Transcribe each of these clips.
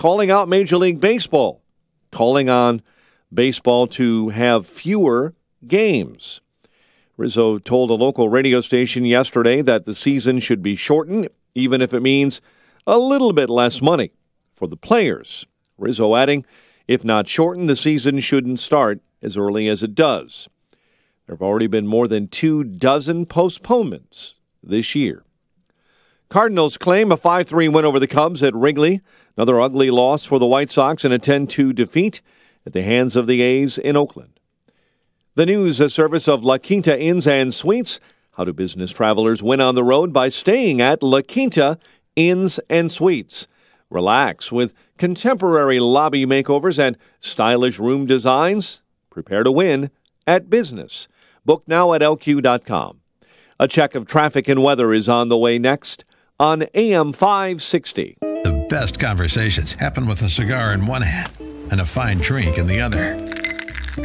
calling out Major League Baseball, calling on baseball to have fewer games. Rizzo told a local radio station yesterday that the season should be shortened, even if it means a little bit less money for the players. Rizzo adding, if not shortened, the season shouldn't start as early as it does. There have already been more than 24 postponements this year. Cardinals claim a 5-3 win over the Cubs at Wrigley. Another ugly loss for the White Sox in a 10-2 defeat at the hands of the A's in Oakland. The news service of La Quinta Inns and Suites. How do business travelers win on the road? By staying at La Quinta Inns and Suites. Relax with contemporary lobby makeovers and stylish room designs. Prepare to win at business. Book now at lq.com. A check of traffic and weather is on the way next on AM 560. The best conversations happen with a cigar in one hand and a fine drink in the other.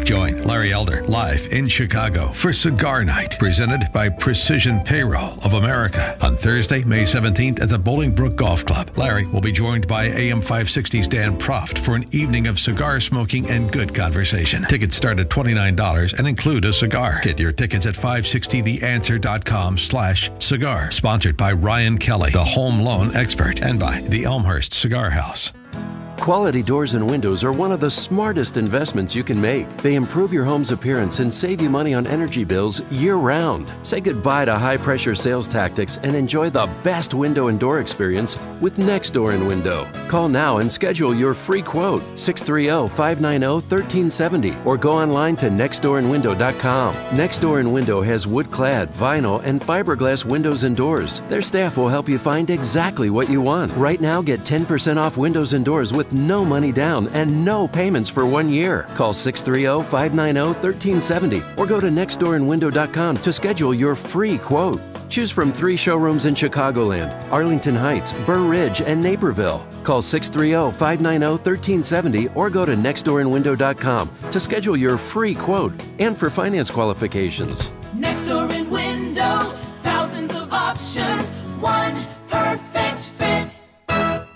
Join Larry Elder live in Chicago for Cigar Night, presented by Precision Payroll of America on Thursday, May 17th at the Bolingbrook Golf Club. Larry will be joined by AM 560's Dan Proft for an evening of cigar smoking and good conversation. Tickets start at $29 and include a cigar. Get your tickets at 560theanswer.com/cigar. Sponsored by Ryan Kelly, the home loan expert, and by the Elmhurst Cigar House. Quality doors and windows are one of the smartest investments you can make. They improve your home's appearance and save you money on energy bills year-round. Say goodbye to high-pressure sales tactics and enjoy the best window and door experience with Next Door and Window. Call now and schedule your free quote, 630-590-1370, or go online to nextdoorandwindow.com. Next Door and Window has wood-clad, vinyl, and fiberglass windows and doors. Their staff will help you find exactly what you want. Right now, get 10% off windows and doors with no money down and no payments for 1 year. Call 630-590-1370 or go to nextdoorandwindow.com to schedule your free quote. Choose from 3 showrooms in Chicagoland, Arlington Heights, Burr Ridge, and Naperville. Call 630-590-1370 or go to nextdoorandwindow.com to schedule your free quote and for finance qualifications. Next Door and Window, thousands of options, one perfect fit.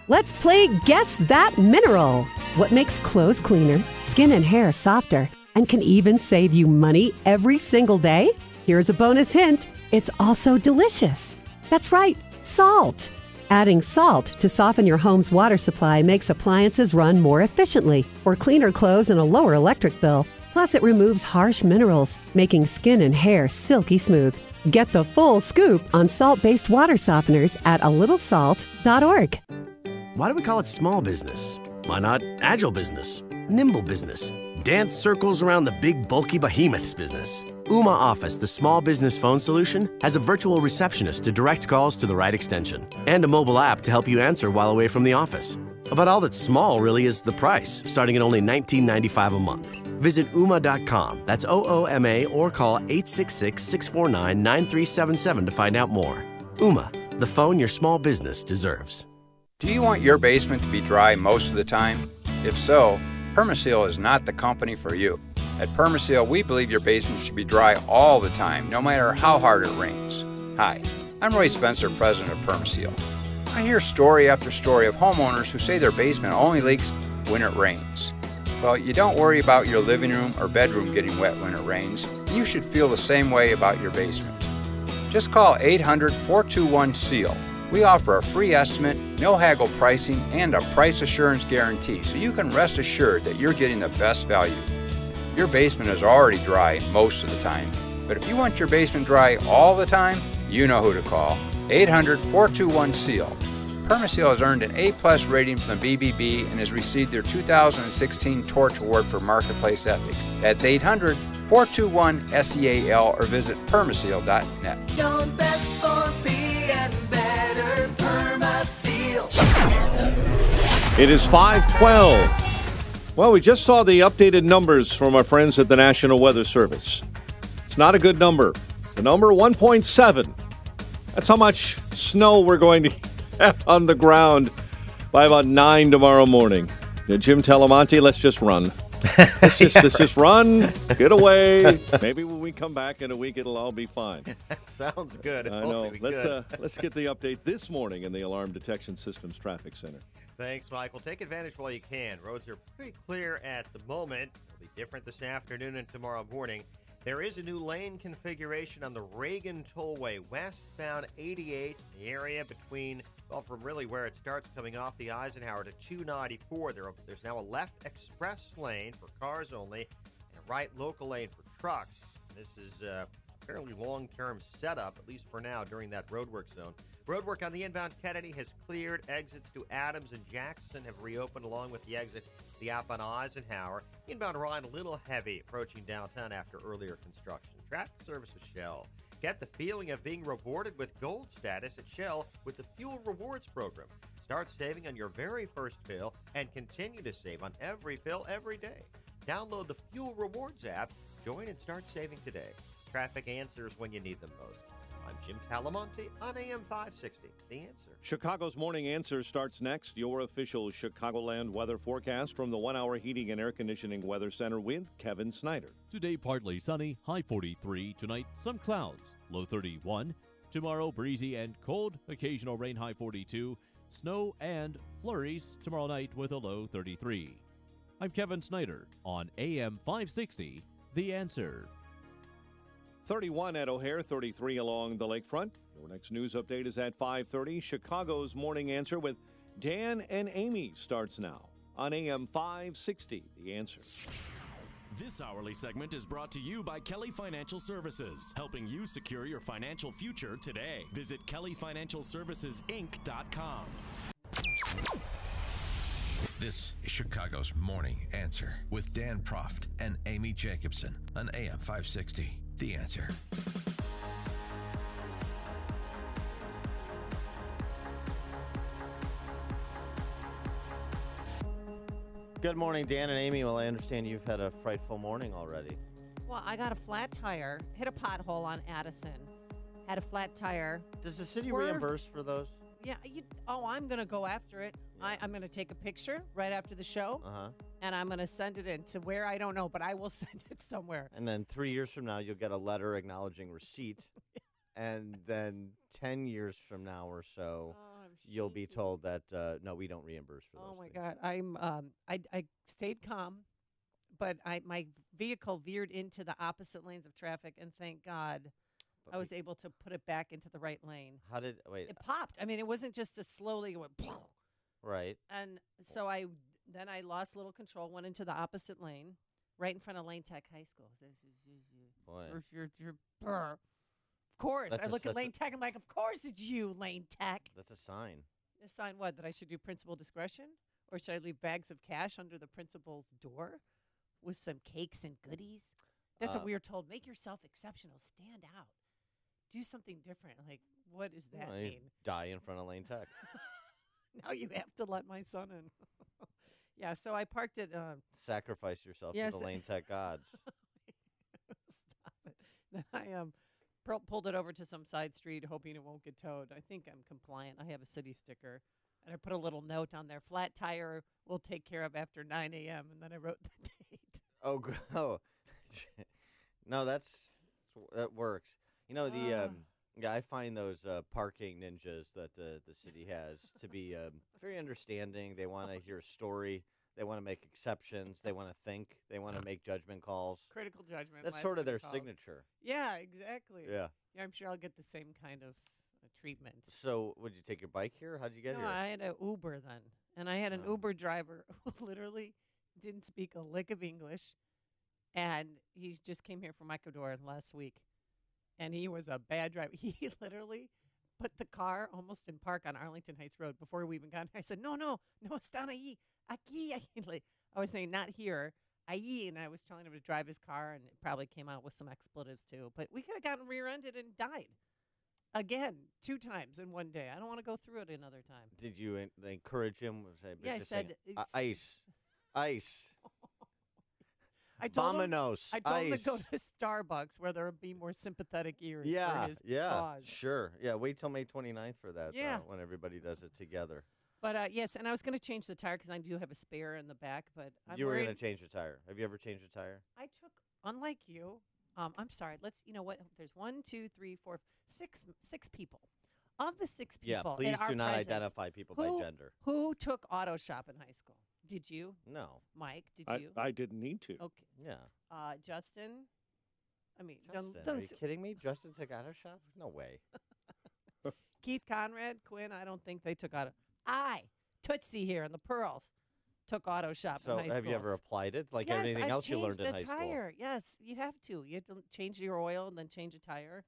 Let's play Guess That Mineral. What makes clothes cleaner, skin and hair softer, and can even save you money every single day? Here's a bonus hint. It's also delicious. That's right, salt. Adding salt to soften your home's water supply makes appliances run more efficiently, for cleaner clothes and a lower electric bill. Plus, it removes harsh minerals, making skin and hair silky smooth. Get the full scoop on salt-based water softeners at alittlesalt.org. Why do we call it small business? Why not agile business, nimble business, dance circles around the big, bulky behemoths business? Ooma Office, the small business phone solution, has a virtual receptionist to direct calls to the right extension and a mobile app to help you answer while away from the office. About all that's small really is the price, starting at only $19.95 a month. Visit Ooma.com, that's OOMA, or call 866-649-9377 to find out more. Ooma, the phone your small business deserves. Do you want your basement to be dry most of the time? If so, Permaseal is not the company for you. At Permaseal, we believe your basement should be dry all the time, no matter how hard it rains. Hi, I'm Roy Spencer, president of Permaseal. I hear story after story of homeowners who say their basement only leaks when it rains. Well, you don't worry about your living room or bedroom getting wet when it rains, and you should feel the same way about your basement. Just call 800-421-SEAL. We offer a free estimate, no haggle pricing, and a price assurance guarantee, so you can rest assured that you're getting the best value. Your basement is already dry most of the time, but if you want your basement dry all the time, you know who to call. 800-421-SEAL. Permaseal has earned an A+ rating from the BBB and has received their 2016 Torch Award for Marketplace Ethics. That's 800-421-SEAL or visit permaseal.net. Your best for being better, Permaseal. It is 5:12. Well, we just saw the updated numbers from our friends at the National Weather Service. It's not a good number. The number 1.7. That's how much snow we're going to have on the ground by about 9 tomorrow morning. Jim Telemonte, let's just run. Let's just run, get away. Maybe when we come back in a week, it'll all be fine. That sounds good. I know. Let's get the update this morning in the Alarm Detection Systems Traffic Center. Thanks, Michael. Take advantage while you can. Roads are pretty clear at the moment. It'll be different this afternoon and tomorrow morning. There is a new lane configuration on the Reagan Tollway, westbound 88, the area between, well, from really where it starts coming off the Eisenhower to 294. There's now a left express lane for cars only and a right local lane for trucks. This is a fairly long-term setup, at least for now, during that roadwork zone. Roadwork on the inbound Kennedy has cleared. Exits to Adams and Jackson have reopened, along with the exit the app on Eisenhower. Inbound Ryan a little heavy approaching downtown after earlier construction. Traffic service with Shell. Get the feeling of being rewarded with gold status at Shell with the Fuel Rewards program. Start saving on your very first fill and continue to save on every fill every day. Download the Fuel Rewards app. Join and start saving today. Traffic answers when you need them most. I'm Jim Talamonte on AM 560. The Answer. Chicago's Morning Answer starts next. Your official Chicagoland weather forecast from the 1 Hour Heating and Air Conditioning Weather Center with Kevin Snyder. Today, partly sunny, high 43. Tonight, some clouds, low 31. Tomorrow, breezy and cold, occasional rain, high 42. Snow and flurries tomorrow night with a low 33. I'm Kevin Snyder on AM 560. The Answer. 31 at O'Hare, 33 along the lakefront. Your next news update is at 5:30. Chicago's Morning Answer with Dan and Amy starts now on AM 560. The Answer. This hourly segment is brought to you by Kelly Financial Services, helping you secure your financial future today. Visit kellyfinancialservicesinc.com. This is Chicago's Morning Answer with Dan Proft and Amy Jacobson on AM 560. The Answer. Good morning, Dan and Amy. Well, I understand you've had a frightful morning already. Well, I got a flat tire, hit a pothole on Addison, had a flat tire. Does the city swerved. reimburse for those? Yeah. I'm going to go after it. Yeah. I'm going to take a picture right after the show, and I'm going to send it in to where I don't know, but I will send it somewhere. And then 3 years from now, you'll get a letter acknowledging receipt. And then 10 years from now or so, you'll be told that, no, we don't reimburse for those Oh, my things. God. I stayed calm, but my vehicle veered into the opposite lanes of traffic, and thank God I was able to put it back into the right lane. It popped. I mean, it wasn't just a slowly, it went, right. And so I lost a little control, went into the opposite lane, right in front of Lane Tech High School. Boy. Of course. That's I look at Lane Tech, I'm like, of course it's you, Lane Tech. That's a sign. A sign what? That I should do principal discretion? Or should I leave bags of cash under the principal's door with some cakes and goodies? That's what we were told. Make yourself exceptional. Stand out. Do something different. Like, what does that mean? Die in front of Lane Tech. Now you have to let my son in. Yeah, so I parked it. Sacrifice yourself to the Lane Tech gods. Stop it. Then I pulled it over to some side street, hoping it won't get towed. I think I'm compliant. I have a city sticker. And I put a little note on there, flat tire we'll take care of after 9 a.m. And then I wrote the date. Oh. No, that works. You know, I find those parking ninjas that the city has to be very understanding. They want to hear a story. They want to make exceptions. They want to think. They want to make judgment calls. Critical judgment. That's sort of their signature. Yeah, exactly. Yeah, I'm sure I'll get the same kind of treatment. So, would you take your bike here? How'd you get here? I had an Uber then. And I had an Uber driver who literally didn't speak a lick of English. And he just came here from Ecuador last week. And he was a bad driver. He literally put the car almost in park on Arlington Heights Road before we even got here. I said, no, it's down ahí. Aquí. Like, I was saying, not here. Ahí. And I was telling him to drive his car, and it probably came out with some expletives, too. But we could have gotten rear-ended and died. Again, 2 times in one day. I don't want to go through it another time. Did you encourage him? Yeah, I said... Ice. I told him to go to Starbucks where there would be more sympathetic ears for his cause. Sure. Yeah, wait till May 29th for that when everybody does it together. But, yes, and I was going to change the tire because I do have a spare in the back. But you were going to change the tire. Have you ever changed a tire? I took, unlike you, I'm sorry, you know what? There's 1, 2, 3, 4, 6 people. Of the 6 Yeah, people, please in our do not presence, identify people by gender. Who took auto shop in high school? Did you? No. Mike, did you? I didn't need to. Okay. Yeah. Justin? I mean, Justin, don't are you kidding me? Justin took auto shop? No way. Keith Conrad, Quinn, I don't think they took auto. Tootsie here in the Pearls, took auto shop So in high school. have you ever applied it? Like yes, anything I've else you learned in changed high a tire. Yes, you have to. You have to change your oil and then change a tire.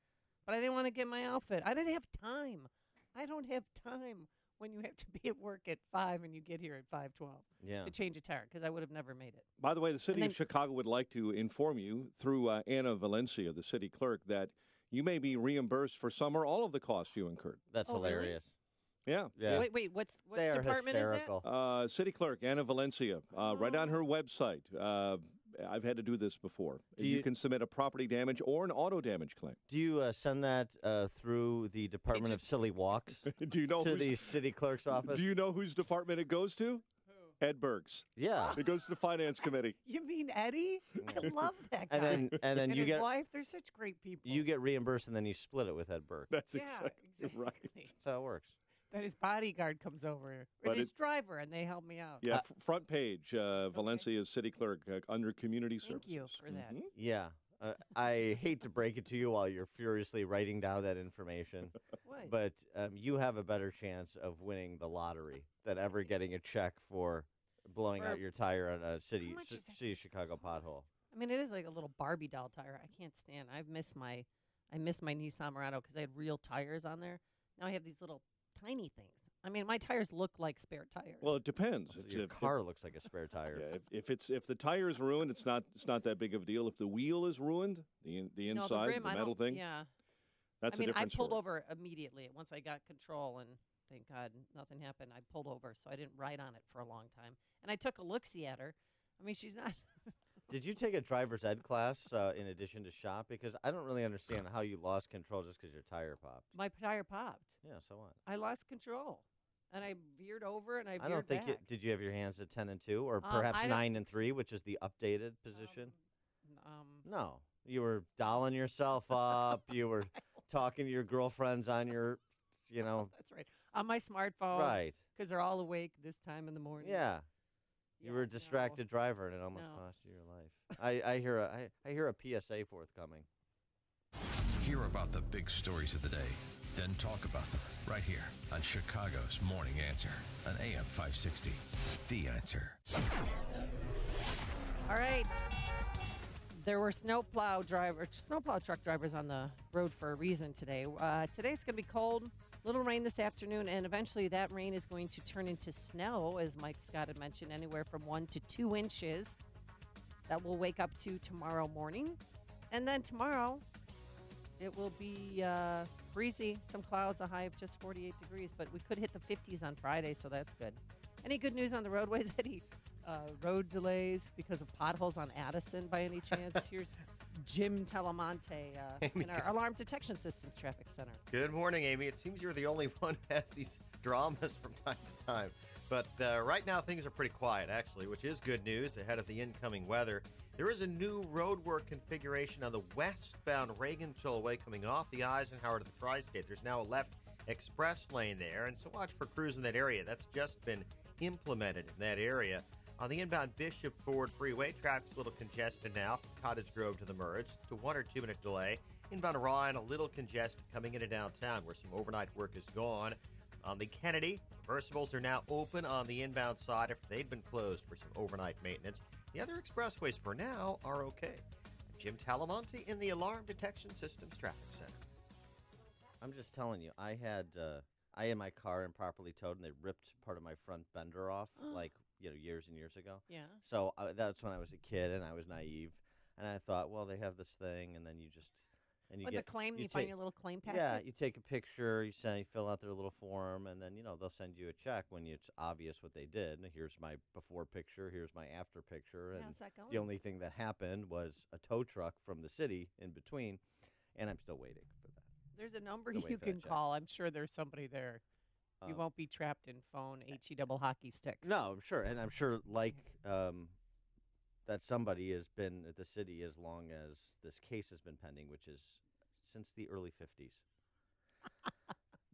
But I didn't want to get my outfit. I didn't have time. I don't have time when you have to be at work at 5 and you get here at 5:12 Yeah. to change a tire because I would have never made it. By the way, the city And of Chicago would like to inform you through Anna Valencia, the city clerk, that you may be reimbursed for some or all of the costs you incurred. That's Oh, really? hilarious. Yeah. Yeah. Wait, what They are department hysterical. is that? City clerk Anna Valencia, right on her website. I've had to do this before. You can submit a property damage or an auto damage claim. Do you send that through the Department of Silly Walks Do you know to whose- the city clerk's office? Do you know whose department it goes to? Ed Burks. Yeah. It goes to the finance committee. You mean Eddie? I love that guy. And then you his get wife. They're such great people. you get reimbursed, and then you split it with Ed Burke. That's Yeah, exactly right. exactly. That's how it works. Then his bodyguard comes over, or But his driver, and they help me out. Yeah, front page, Valencia's city clerk under community Thank services. you for that. Mhm. Yeah. I hate to break it to you while you're furiously writing down that information, What? but you have a better chance of winning the lottery than ever getting a check for blowing For- out your tire on a city much is that city of Chicago pothole. I mean, it is like a little Barbie doll tire. I can't stand. I miss my Nissan Murano because I had real tires on there. Now I have these little tiny things. I mean, my tires look like spare tires. Well, it depends. Your car looks like a spare tire. Yeah, if the tire is ruined, it's not that big of a deal. If the wheel is ruined, the No, inside, rim, the I metal don't- thing, Yeah. that's I mean, a different I pulled story. over immediately once I got control, and thank God nothing happened. I pulled over, so I didn't ride on it for a long time. And I took a look-see at her. I mean, she's not. Did you take a driver's ed class in addition to shop? Because I don't really understand how you lost control just because your tire popped. My tire popped. Yeah, so what? I lost control, and I veered over, and I veered I don't think back. did you have your hands at 10 and 2 or I perhaps don't 9 and 3, which is the updated position? Um, No. You were dolling yourself up. You were talking to your girlfriends on your, that's right. On my smartphone. Right. Because they're all awake this time in the morning. Yeah. You were a no. distracted driver, and it almost No. cost you your life. I hear a PSA forthcoming. Hear about the big stories of the day, then talk about them right here on Chicago's Morning Answer on AM 560. The Answer. All right. There were snowplow truck drivers on the road for a reason today. Today it's going to be cold, little rain this afternoon, and eventually that rain is going to turn into snow, as Mike Scott had mentioned, anywhere from 1 to 2 inches. That will wake up to tomorrow morning. And then tomorrow, it will be breezy, some clouds, a high of just 48 degrees, but we could hit the 50s on Friday, so that's good. Any good news on the roadways, Eddie? Road delays because of potholes on Addison by any chance? Here's Jim Telemonte in our Alarm Detection Systems Traffic Center. Good morning, Amy. It seems you're the only one who has these dramas from time to time. But right now, things are pretty quiet, actually, which is good news ahead of the incoming weather. There is a new roadwork configuration on the westbound Reagan Tollway coming off the Eisenhower to the Tri-State. There's now a left express lane there, and so watch for crews in that area. That's just been implemented in that area. On the inbound Bishop Ford Freeway, traffic's a little congested now from Cottage Grove to the Merge. It's a 1 or 2 minute delay. Inbound Orion, a little congested coming into downtown where some overnight work is gone. On the Kennedy, reversibles are now open on the inbound side after they'd been closed for some overnight maintenance. The other expressways for now are okay. I'm Jim Talamonte in the Alarm Detection Systems Traffic Center. I'm just telling you, I had my car improperly towed, and they ripped part of my front fender off, years and years ago. Yeah. So that's when I was a kid, and I was naive, and I thought, well, they have this thing, and then you With get the claim, you find your little claim packet? Yeah, you take a picture, you fill out their little form, and then they'll send you a check when it's obvious what they did. Here's my before picture, here's my after picture, and How's that going? the only thing that happened was a tow truck from the city in between, and I'm still waiting for that. There's a number Still waiting you for that can check. call. I'm sure there's somebody there. You won't be trapped in phone HE double hockey sticks. No, I'm sure, and I'm sure that somebody has been at the city as long as this case has been pending, which is since the early 50s.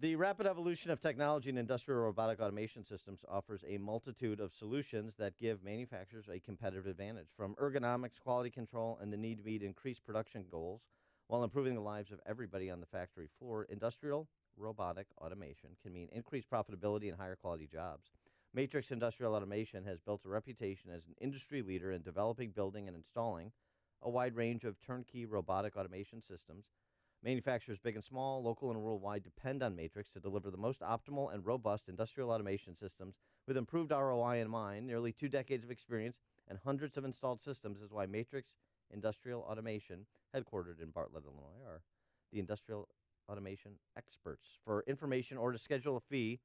The rapid evolution of technology and industrial robotic automation systems offers a multitude of solutions that give manufacturers a competitive advantage, from ergonomics, quality control, and the need to meet increased production goals while improving the lives of everybody on the factory floor. Industrial robotic automation can mean increased profitability and higher quality jobs. Matrix Industrial Automation has built a reputation as an industry leader in developing, building, and installing a wide range of turnkey robotic automation systems. Manufacturers big and small, local and worldwide, depend on Matrix to deliver the most optimal and robust industrial automation systems with improved ROI in mind. Nearly 2 decades of experience and hundreds of installed systems is why Matrix Industrial Automation, headquartered in Bartlett, Illinois, are the industrial automation experts. For information or to schedule a free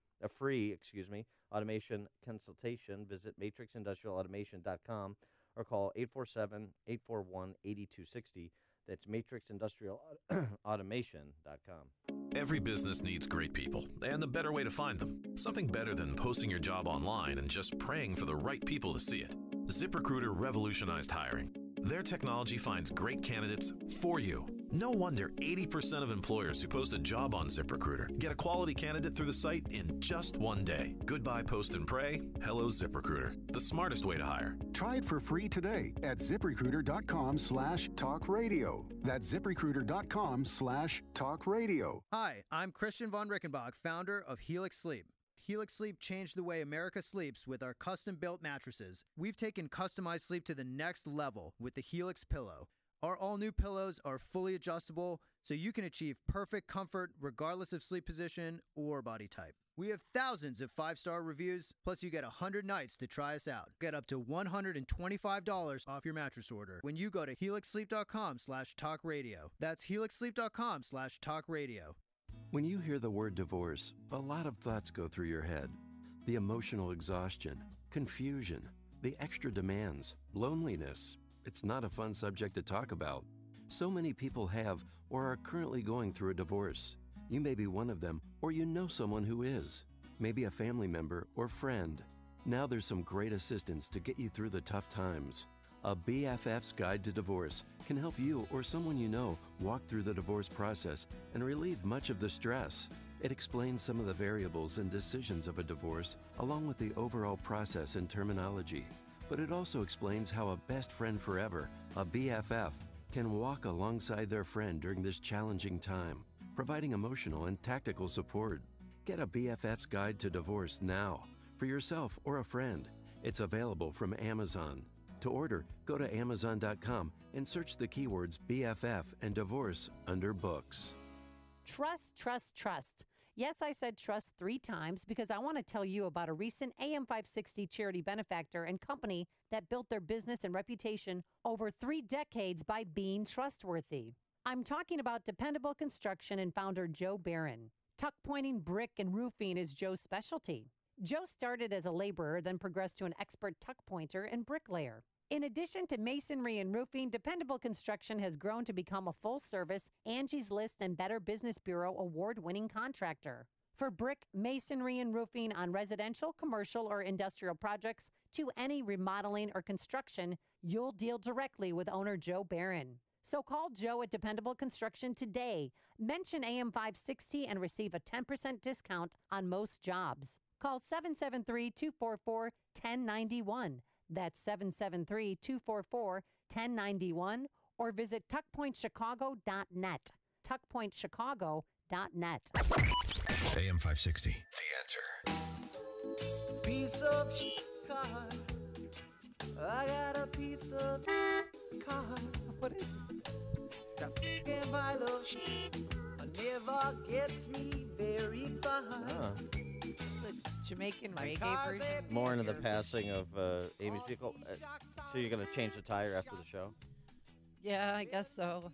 automation consultation, visit matrixindustrialautomation.com or call 847-841-8260. That's matrixindustrialautomation.com. Every business needs great people, and the better way to find them. Something better than posting your job online and just praying for the right people to see it. ZipRecruiter revolutionized hiring. Their technology finds great candidates for you. No wonder 80% of employers who post a job on ZipRecruiter get a quality candidate through the site in just one day. Goodbye post and pray. Hello ZipRecruiter, the smartest way to hire. Try it for free today at ZipRecruiter.com/talkradio. That's ZipRecruiter.com/talkradio. Hi, I'm Christian von Rickenbach, founder of Helix Sleep. Helix Sleep changed the way America sleeps with our custom-built mattresses. We've taken customized sleep to the next level with the Helix Pillow. Our all-new pillows are fully adjustable, so you can achieve perfect comfort regardless of sleep position or body type. We have thousands of 5-star reviews, plus you get 100 nights to try us out. Get up to $125 off your mattress order when you go to helixsleep.com/talkradio. That's helixsleep.com/talkradio. When you hear the word divorce, a lot of thoughts go through your head. The emotional exhaustion, confusion, the extra demands, loneliness. It's not a fun subject to talk about. So many people have or are currently going through a divorce. You may be one of them, or you know someone who is. Maybe a family member or friend. Now there's some great assistance to get you through the tough times. A BFF's Guide to Divorce can help you or someone you know walk through the divorce process and relieve much of the stress. It explains some of the variables and decisions of a divorce, along with the overall process and terminology. But it also explains how a best friend forever, a BFF, can walk alongside their friend during this challenging time, providing emotional and tactical support. Get a BFF's Guide to Divorce now, for yourself or a friend. It's available from Amazon. To order, go to Amazon.com and search the keywords BFF and divorce under books. Trust, trust, trust. Yes, I said trust 3 times because I want to tell you about a recent AM560 charity benefactor and company that built their business and reputation over 3 decades by being trustworthy. I'm talking about Dependable Construction and founder Joe Barron. Tuck pointing, brick, and roofing is Joe's specialty. Joe started as a laborer, then progressed to an expert tuck pointer and bricklayer. In addition to masonry and roofing, Dependable Construction has grown to become a full-service Angie's List and Better Business Bureau award-winning contractor. For brick, masonry, and roofing on residential, commercial, or industrial projects to any remodeling or construction, you'll deal directly with owner Joe Barron. So call Joe at Dependable Construction today. Mention AM560 and receive a 10% discount on most jobs. Call 773-244-1091. That's 773-244-1091 or visit tuckpointchicago.net. tuckpointchicago.net. AM 560, The Answer. Piece of car. I got a piece of car. What is it? That pile of never gets me very far. It's a Jamaican reggae version. More into the passing of Amy's vehicle. So you're going to change the tire after the show? Yeah, I guess so.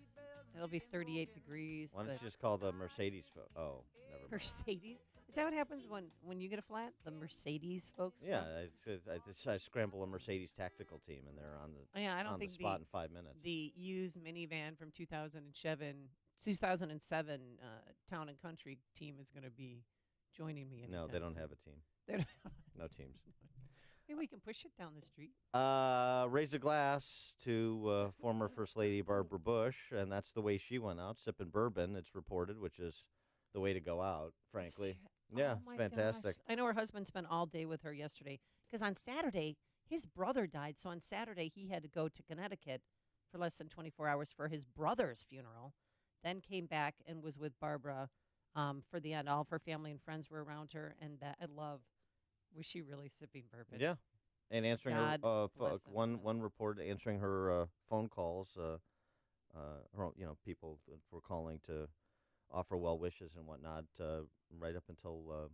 It'll be 38 degrees. Why don't you just call the Mercedes? Never mind. Mercedes? Is that what happens when you get a flat? The Mercedes folks? Yeah, I scramble a Mercedes tactical team, and they're on the I don't think the spot in 5 minutes. The used minivan from 2007 Town and Country team is going to be joining me. No, they don't have a team. They don't no teams. Maybe we can push it down the street. Raise a glass to former First Lady Barbara Bush, and that's the way she went out, sipping bourbon, it's reported, which is the way to go out, frankly. Oh, Yeah, my it's fantastic. gosh. I know her husband spent all day with her yesterday because on Saturday, his brother died. So on Saturday, he had to go to Connecticut for less than 24 hours for his brother's funeral, then came back and was with Barbara for the end. All of her family and friends were around her, and that I love. Was she really sipping bourbon? Yeah, and answering God her bless him. one report, answering her phone calls. People that were calling to offer well wishes and whatnot, right up until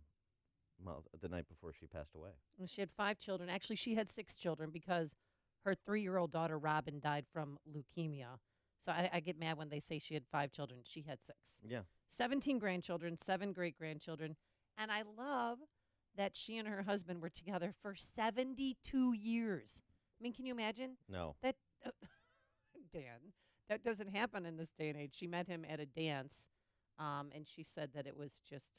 the night before she passed away. Well, she had 5 children. Actually, she had 6 children because her 3-year-old daughter Robin died from leukemia. So I get mad when they say she had 5 children. She had 6. Yeah. 17 grandchildren, 7 great-grandchildren. And I love that she and her husband were together for 72 years. I mean, can you imagine? No. That, Dan, that doesn't happen in this day and age. She met him at a dance, and she said that it was just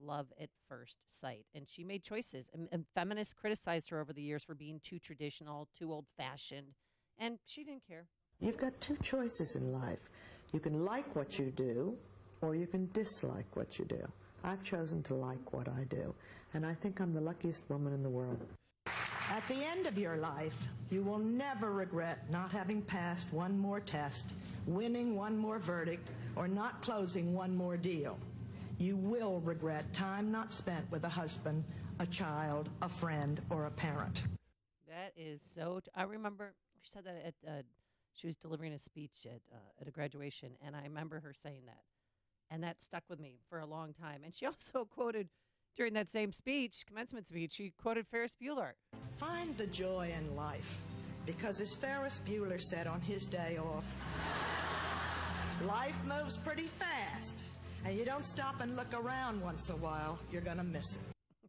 love at first sight. And she made choices. And feminists criticized her over the years for being too traditional, too old-fashioned, and she didn't care. You've got 2 choices in life. You can like what you do, or you can dislike what you do. I've chosen to like what I do, and I think I'm the luckiest woman in the world. At the end of your life, you will never regret not having passed one more test, winning one more verdict, or not closing one more deal. You will regret time not spent with a husband, a child, a friend, or a parent. That is so. I remember she said that at she was delivering a speech at a graduation, and I remember her saying that, and that stuck with me for a long time. And she also quoted during that same speech, commencement speech, she quoted Ferris Bueller. Find the joy in life, because as Ferris Bueller said on his day off, life moves pretty fast, and you don't stop and look around once in a while, you're going to miss it.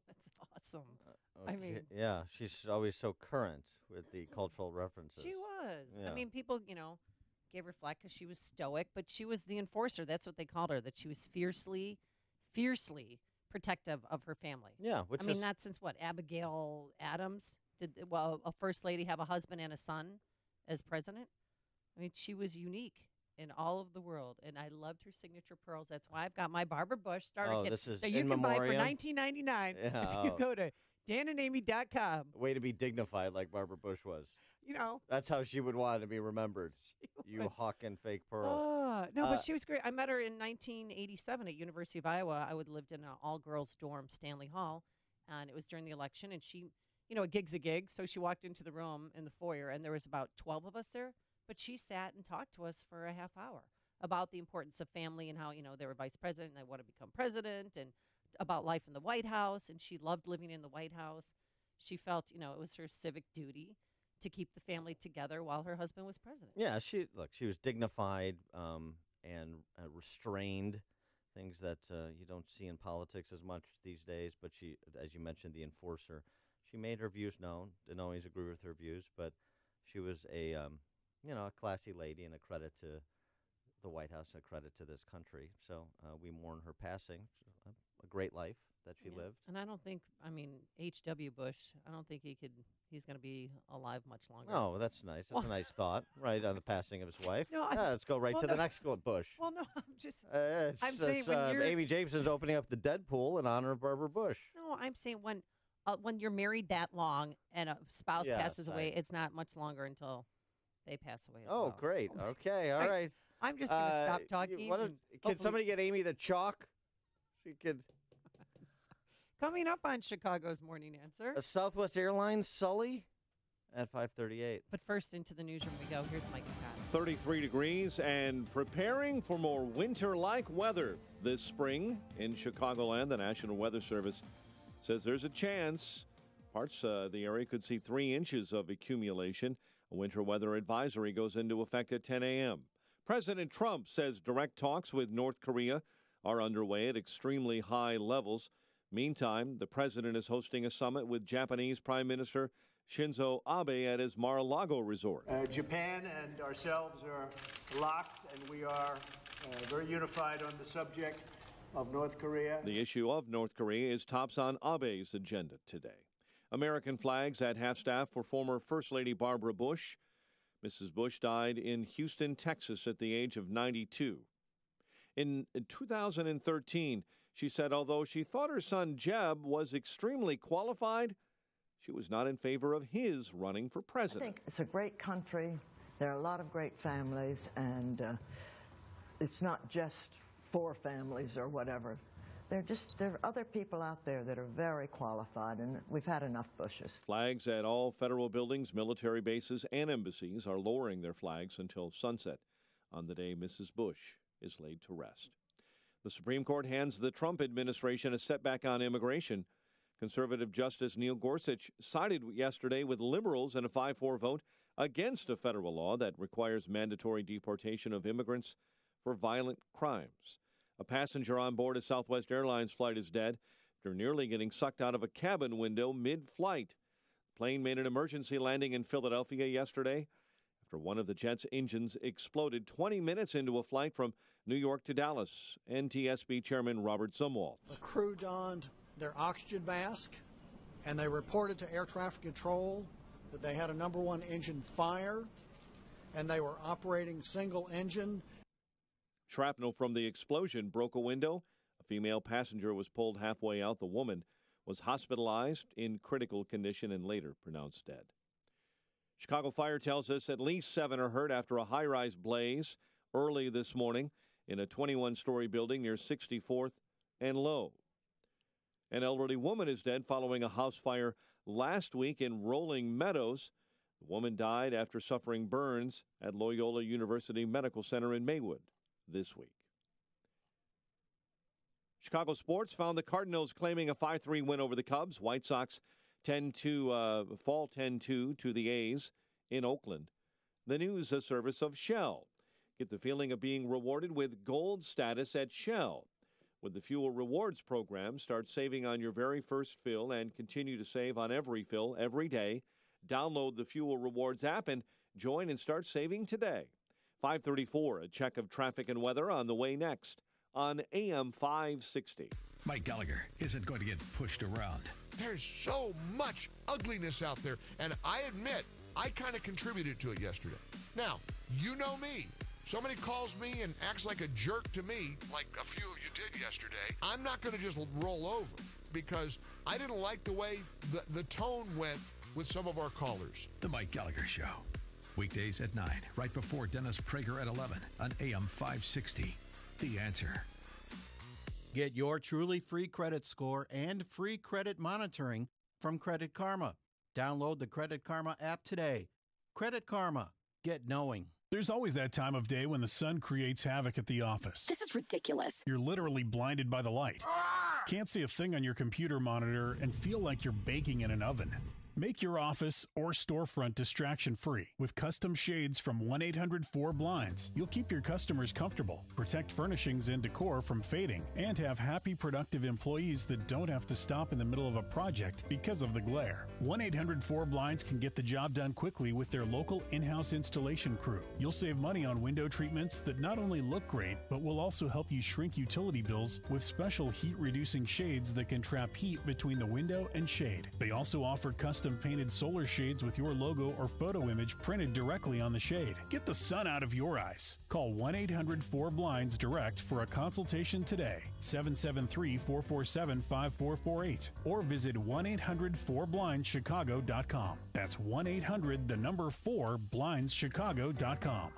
That's awesome. Okay. I mean, yeah, she's always so current with the cultural references. she was. Yeah. I mean, people, gave her flack because she was stoic, but she was the enforcer. That's what they called her, that she was fiercely protective of her family. Yeah, which I mean, is- not since what? Abigail Adams? Did a first lady have a husband and a son as president? I mean, she was unique in all of the world, and I loved her signature pearls. That's why I've got my Barbara Bush starter Oh, kit this is that you in can buy for memoriam? $19.99 Yeah, if you oh. go to danandamy.com. Way to be dignified like Barbara Bush was. That's how she would want to be remembered. You hawking fake pearls. Oh, no, but she was great. I met her in 1987 at University of Iowa. I lived in an all-girls dorm, Stanley Hall, and it was during the election. And she, a gig's a gig, so she walked into the room in the foyer, and there was about 12 of us there. But she sat and talked to us for a half hour about the importance of family and how, they were vice president and they want to become president, and about life in the White House. And she loved living in the White House. She felt, it was her civic duty to keep the family together while her husband was president. Yeah, she was dignified and restrained, things that you don't see in politics as much these days. But she, as you mentioned, the enforcer, she made her views known. Didn't always agree with her views, but she was a classy lady and a credit to the White House, a credit to this country. So we mourn her passing. A great life that she lived. And I don't think, H.W. Bush, I don't think he's going to be alive much longer. Oh, that's nice. That's a nice thought, right, on the passing of his wife. No, let's go right to the next Bush. Well, no, I'm just, I'm saying when you're... Amy Jameson's opening up the Deadpool in honor of Barbara Bush. No, I'm saying when you're married that long and a spouse Yes, passes away, it's not much longer until they pass away as Oh, well. great. Okay, all right. I'm just going to stop talking. Can somebody get Amy the chalk? She could. Coming up on Chicago's Morning Answer. A Southwest Airlines Sully at 5:38. But first, into the newsroom we go. Here's Mike Scott. 33 degrees and preparing for more winter-like weather this spring in Chicagoland. The National Weather Service says there's a chance parts of the area could see 3 inches of accumulation. A winter weather advisory goes into effect at 10 a.m. President Trump says direct talks with North Korea are underway at extremely high levels. Meantime, the president is hosting a summit with Japanese Prime Minister Shinzo Abe at his Mar-a-Lago resort. Japan and ourselves are locked, and we are very unified on the subject of North Korea. The issue of North Korea is tops on Abe's agenda today. American flags at half-staff for former First Lady Barbara Bush. Mrs. Bush died in Houston, Texas at the age of 92. In 2013, she said although she thought her son Jeb was extremely qualified, she was not in favor of his running for I president. think it's a great country. There are a lot of great families, and it's not just for families or whatever. There are other people out there that are very qualified, and we've had enough Bushes. Flags at all federal buildings, military bases, and embassies are lowering their flags until sunset on the day Mrs. Bush is laid to rest. The Supreme Court hands the Trump administration a setback on immigration. Conservative Justice Neil Gorsuch sided yesterday with liberals in a 5-4 vote against a federal law that requires mandatory deportation of immigrants for violent crimes. A passenger on board a Southwest Airlines flight is dead after nearly getting sucked out of a cabin window mid-flight. The plane made an emergency landing in Philadelphia yesterday after one of the jet's engines exploded 20 minutes into a flight from New York to Dallas. NTSB Chairman Robert Zumwalt. The crew donned their oxygen mask, and they reported to air traffic control that they had a number 1 engine fire, and they were operating single engine. Shrapnel from the explosion broke a window. A female passenger was pulled halfway out. The woman was hospitalized in critical condition and later pronounced dead. Chicago Fire tells us at least 7 are hurt after a high-rise blaze early this morning in a 21-story building near 64th and Low. An elderly woman is dead following a house fire last week in Rolling Meadows. The woman died after suffering burns at Loyola University Medical Center in Maywood this week. Chicago sports found the Cardinals claiming a 5-3 win over the Cubs. White Sox fall 10-2 to the A's in Oakland. The news a service of Shell. Get the feeling of being rewarded with gold status at Shell. With the Fuel Rewards program, start saving on your very first fill and continue to save on every fill every day. Download the Fuel Rewards app and join and start saving today. 5:34, a check of traffic and weather on the way next on AM 560. Mike Gallagher isn't going to get pushed around. There's so much ugliness out there, and I admit I kind of contributed to it yesterday. Now, you know me. Somebody calls me and acts like a jerk to me, like a few of you did yesterday. I'm not going to just roll over because I didn't like the way the tone went with some of our callers. The Mike Gallagher Show. Weekdays at 9, right before Dennis Prager at 11 on AM 560. The Answer. Get your truly free credit score and free credit monitoring from Credit Karma. Download the Credit Karma app today. Credit Karma. Get knowing. There's always that time of day when the sun creates havoc at the office. This is ridiculous. You're literally blinded by the light. Can't see a thing on your computer monitor and feel like you're baking in an oven. Make your office or storefront distraction-free with custom shades from 1-800-4BLINDS. You'll keep your customers comfortable, protect furnishings and decor from fading, and have happy, productive employees that don't have to stop in the middle of a project because of the glare. 1-800-4BLINDS can get the job done quickly with their local in-house installation crew. You'll save money on window treatments that not only look great, but will also help you shrink utility bills with special heat-reducing shades that can trap heat between the window and shade. They also offer custom painted solar shades with your logo or photo image printed directly on the shade. Get the sun out of your eyes. Call 1-800-4BLINDS direct for a consultation today. 773-447-5448 or visit 1-800-4BLINDSchicago.com. That's 1-800-4BLINDSchicago.com.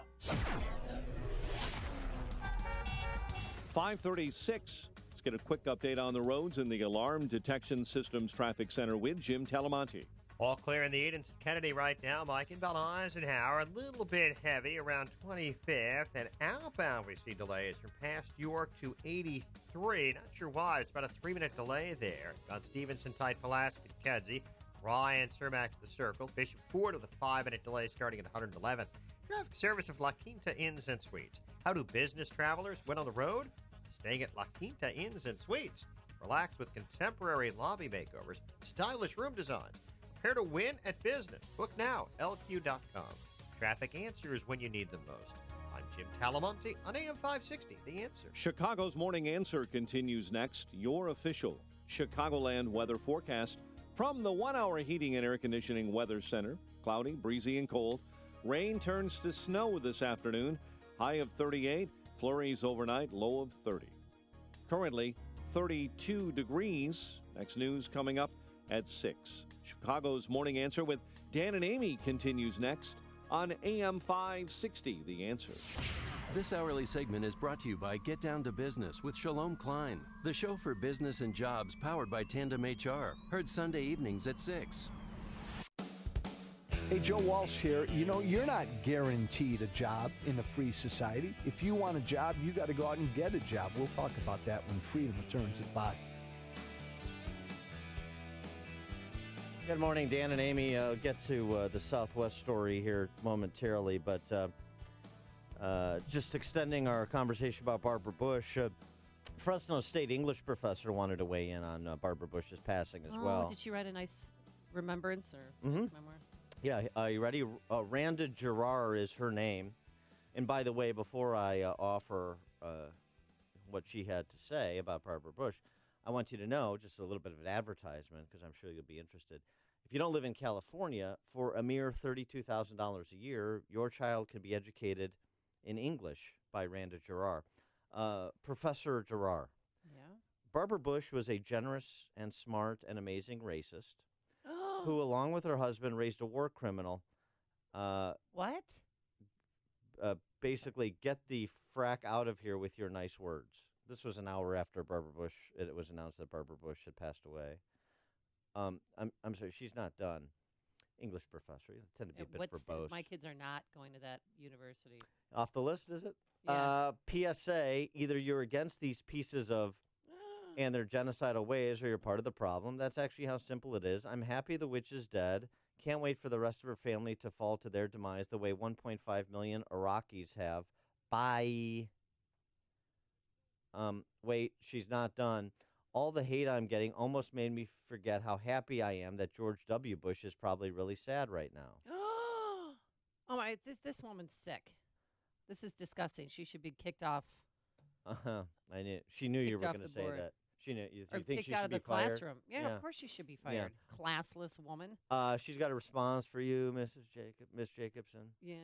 5:36. Let's get a quick update on the roads in the Alarm Detection Systems Traffic Center with Jim Talamonte. All clear in the Edens Kennedy right now, Mike. Inbound Eisenhower, a little bit heavy around 25th. And outbound, we see delays from past York to 83. Not sure why. It's about a 3-minute delay there. About Stevenson, tight Pulaski to Kedzie. Ryan, Cermak to the Circle. Bishop Ford with a 5-minute delay starting at 111. Traffic service of La Quinta Inns and Suites. How do business travelers win on the road? Staying at La Quinta Inns and Suites. Relax with contemporary lobby makeovers, stylish room designs. Prepare to win at business. Book now, lq.com. Traffic answers when you need them most. I'm Jim Talamonte on AM 560, The Answer. Chicago's Morning Answer continues next. Your official Chicagoland weather forecast from the 1-hour Heating and Air Conditioning Weather Center. Cloudy, breezy, and cold. Rain turns to snow this afternoon. High of 38. Flurries overnight, low of 30. Currently 32 degrees. Next news coming up at 6. Chicago's Morning Answer with Dan and Amy continues next on AM 560, The Answer. This hourly segment is brought to you by Get Down to Business with Shalom Klein, the show for business and jobs powered by Tandem HR. Heard Sunday evenings at 6. Hey, Joe Walsh here. You know, you're not guaranteed a job in a free society. If you want a job, you got to go out and get a job. We'll talk about that when freedom returns at 5. Good morning, Dan and Amy. I'll get to the Southwest story here momentarily, but just extending our conversation about Barbara Bush. Fresno State English professor wanted to weigh in on Barbara Bush's passing as well. Did she write a nice remembrance or Mhm. memoir? Yeah, you ready? Randa Girar is her name. And by the way, before I offer what she had to say about Barbara Bush, I want you to know, just a little bit of an advertisement, because I'm sure you'll be interested. If you don't live in California, for a mere $32,000 a year, your child can be educated in English by Randa Girar. Professor Girar. Yeah. Barbara Bush was a generous and smart and amazing racist who, along with her husband, raised a war criminal. What? Basically, get the frack out of here with your nice words. This was an hour after Barbara Bush. It was announced that Barbara Bush had passed away. I'm sorry, she's not done. English professor. You tend to be a bit verbose. My kids are not going to that university. Off the list, is it? Yeah. PSA, either you're against these pieces of and their genocidal ways or you're part of the problem. That's actually how simple it is. I'm happy the witch is dead. Can't wait for the rest of her family to fall to their demise the way 1.5 million Iraqis have. Bye. Wait, she's not done. All the hate I'm getting almost made me forget how happy I am that George W. Bush is probably really sad right now. Oh my! This woman's sick. This is disgusting. She should be kicked off. I knew she knew you Kicked were off going to the say board. that. She knew. You Or think kicked she out should of be the fired? classroom. Yeah, of course she should be Yeah. fired. Classless woman. She's got a response for you, Miss Jacobson. Yeah.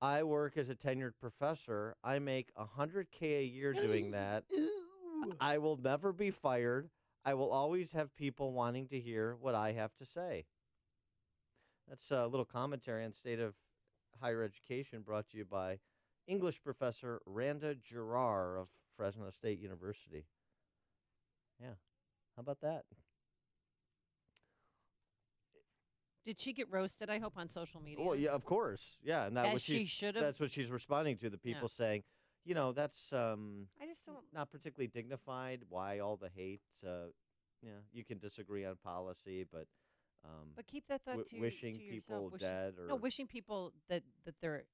I work as a tenured professor. I make $100K a year doing that. I will never be fired. I will always have people wanting to hear what I have to say. That's a little commentary on state of higher education brought to you by English professor Randa Girar of Fresno State University. Yeah. How about that? Did she get roasted? I hope on social media. Well, yeah, of course. Yeah, and As she should have. That's what she's responding to. The people saying, you know, that's I just don't. not particularly dignified. Why all the hate? Yeah, you can disagree on policy, but But keep that thought to wishing to people yourself. dead or wishing people that they're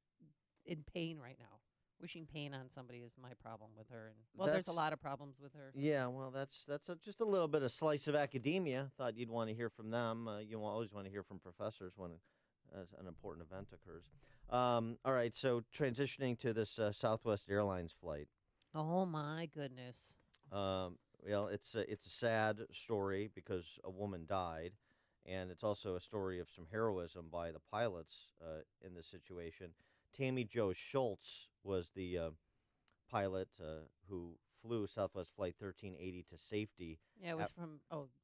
in pain right now. Wishing pain on somebody is my problem with her. And well, there's a That's- lot of problems with her. Yeah, well, that's just a little bit of slice of academia. Thought you'd want to hear from them. You always want to hear from professors when an important event occurs. All right, so transitioning to this Southwest Airlines flight. Oh my goodness. Well, it's a sad story because a woman died, and it's also a story of some heroism by the pilots in this situation. Tammy Jo Schultz was the pilot who flew Southwest Flight 1380 to safety. Yeah, it was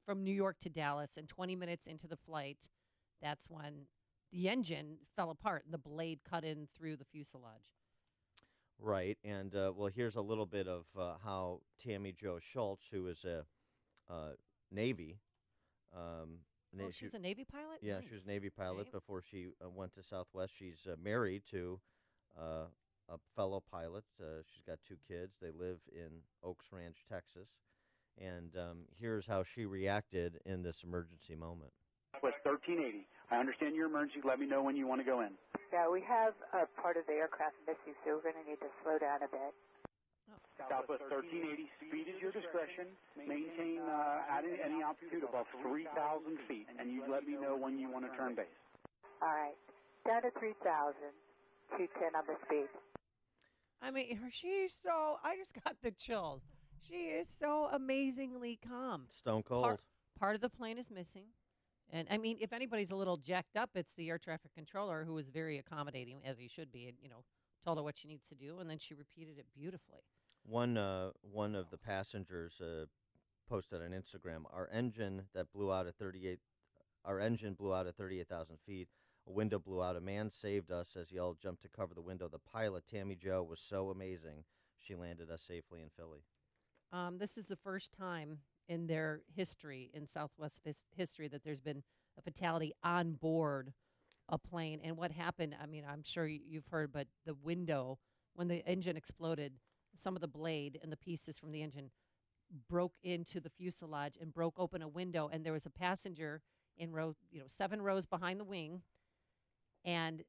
from New York to Dallas, and 20 minutes into the flight, that's when the engine fell apart and the blade cut in through the fuselage. Right, and well, here's a little bit of how Tammy Jo Schultz, who is a Navy. She was a Navy pilot? Yeah, she was a Navy pilot Okay. before she went to Southwest. She's married to a fellow pilot. She's got 2 kids. They live in Oaks Ranch, Texas. And here's how she reacted in this emergency moment. Southwest 1380. I understand your emergency. Let me know when you want to go in. Yeah, we have a part of the aircraft missing, so we're going to need to slow down a bit. Southwest 1380, speed is your discretion. Maintain at any altitude above 3,000 feet, and you let me know when you want to turn base. All right, down to 3,000, 210 on the speed. I mean, I just got the chills. She is so amazingly calm. Stone cold. Part of the plane is missing. And, I mean, if anybody's a little jacked up, it's the air traffic controller who is very accommodating, as he should be, and, told her what she needs to do, and then she repeated it beautifully. One of the passengers posted on Instagram, our engine blew out at 38,000 feet. A window blew out. A man saved us as he all jumped to cover the window. The pilot, Tammy Jo, was so amazing. She landed us safely in Philly. This is the first time in their history, in Southwest history, that there's been a fatality on board a plane. And what happened, I mean, I'm sure you've heard, but the window, when the engine exploded, some of the blade and the pieces from the engine broke into the fuselage and broke open a window. And there was a passenger in 7 rows behind the wing. And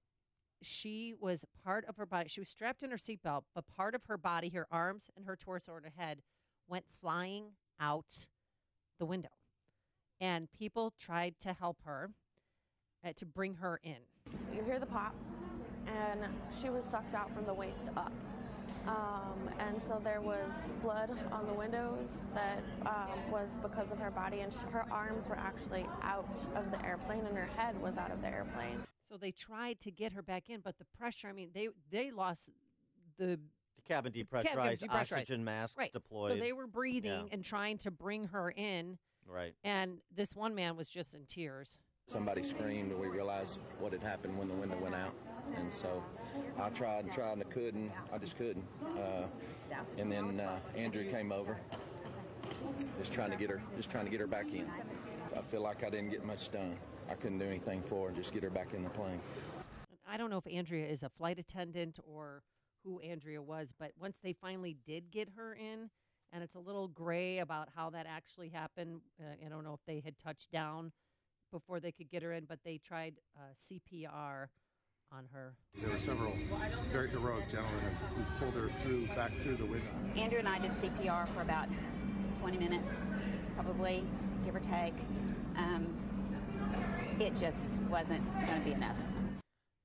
she was part of her body. She was strapped in her seatbelt, but part of her body, her arms and her torso and her head, went flying out the window. And people tried to help her, to bring her in. You hear the pop, and she was sucked out from the waist up. And so there was blood on the windows that was because of her body, and her arms were actually out of the airplane, and her head was out of the airplane. So they tried to get her back in, but the pressure, I mean, they lost the cabin depressurized, oxygen masks deployed. So they were breathing and trying to bring her in. Right. And this one man was just in tears. Somebody screamed, and we realized what had happened when the window went out. And so I tried and tried, and I couldn't. I just couldn't. And then Andrew came over, just trying to get her back in. I feel like I didn't get much done. I couldn't do anything for her, just get her back in the plane. I don't know if Andrea is a flight attendant or who Andrea was, but once they finally did get her in, and it's a little gray about how that actually happened. I don't know if they had touched down before they could get her in, but they tried CPR on her. There were several very heroic gentlemen who pulled her back through the window. Andrew and I did CPR for about 20 minutes, probably, give or take. It just wasn't going to be enough.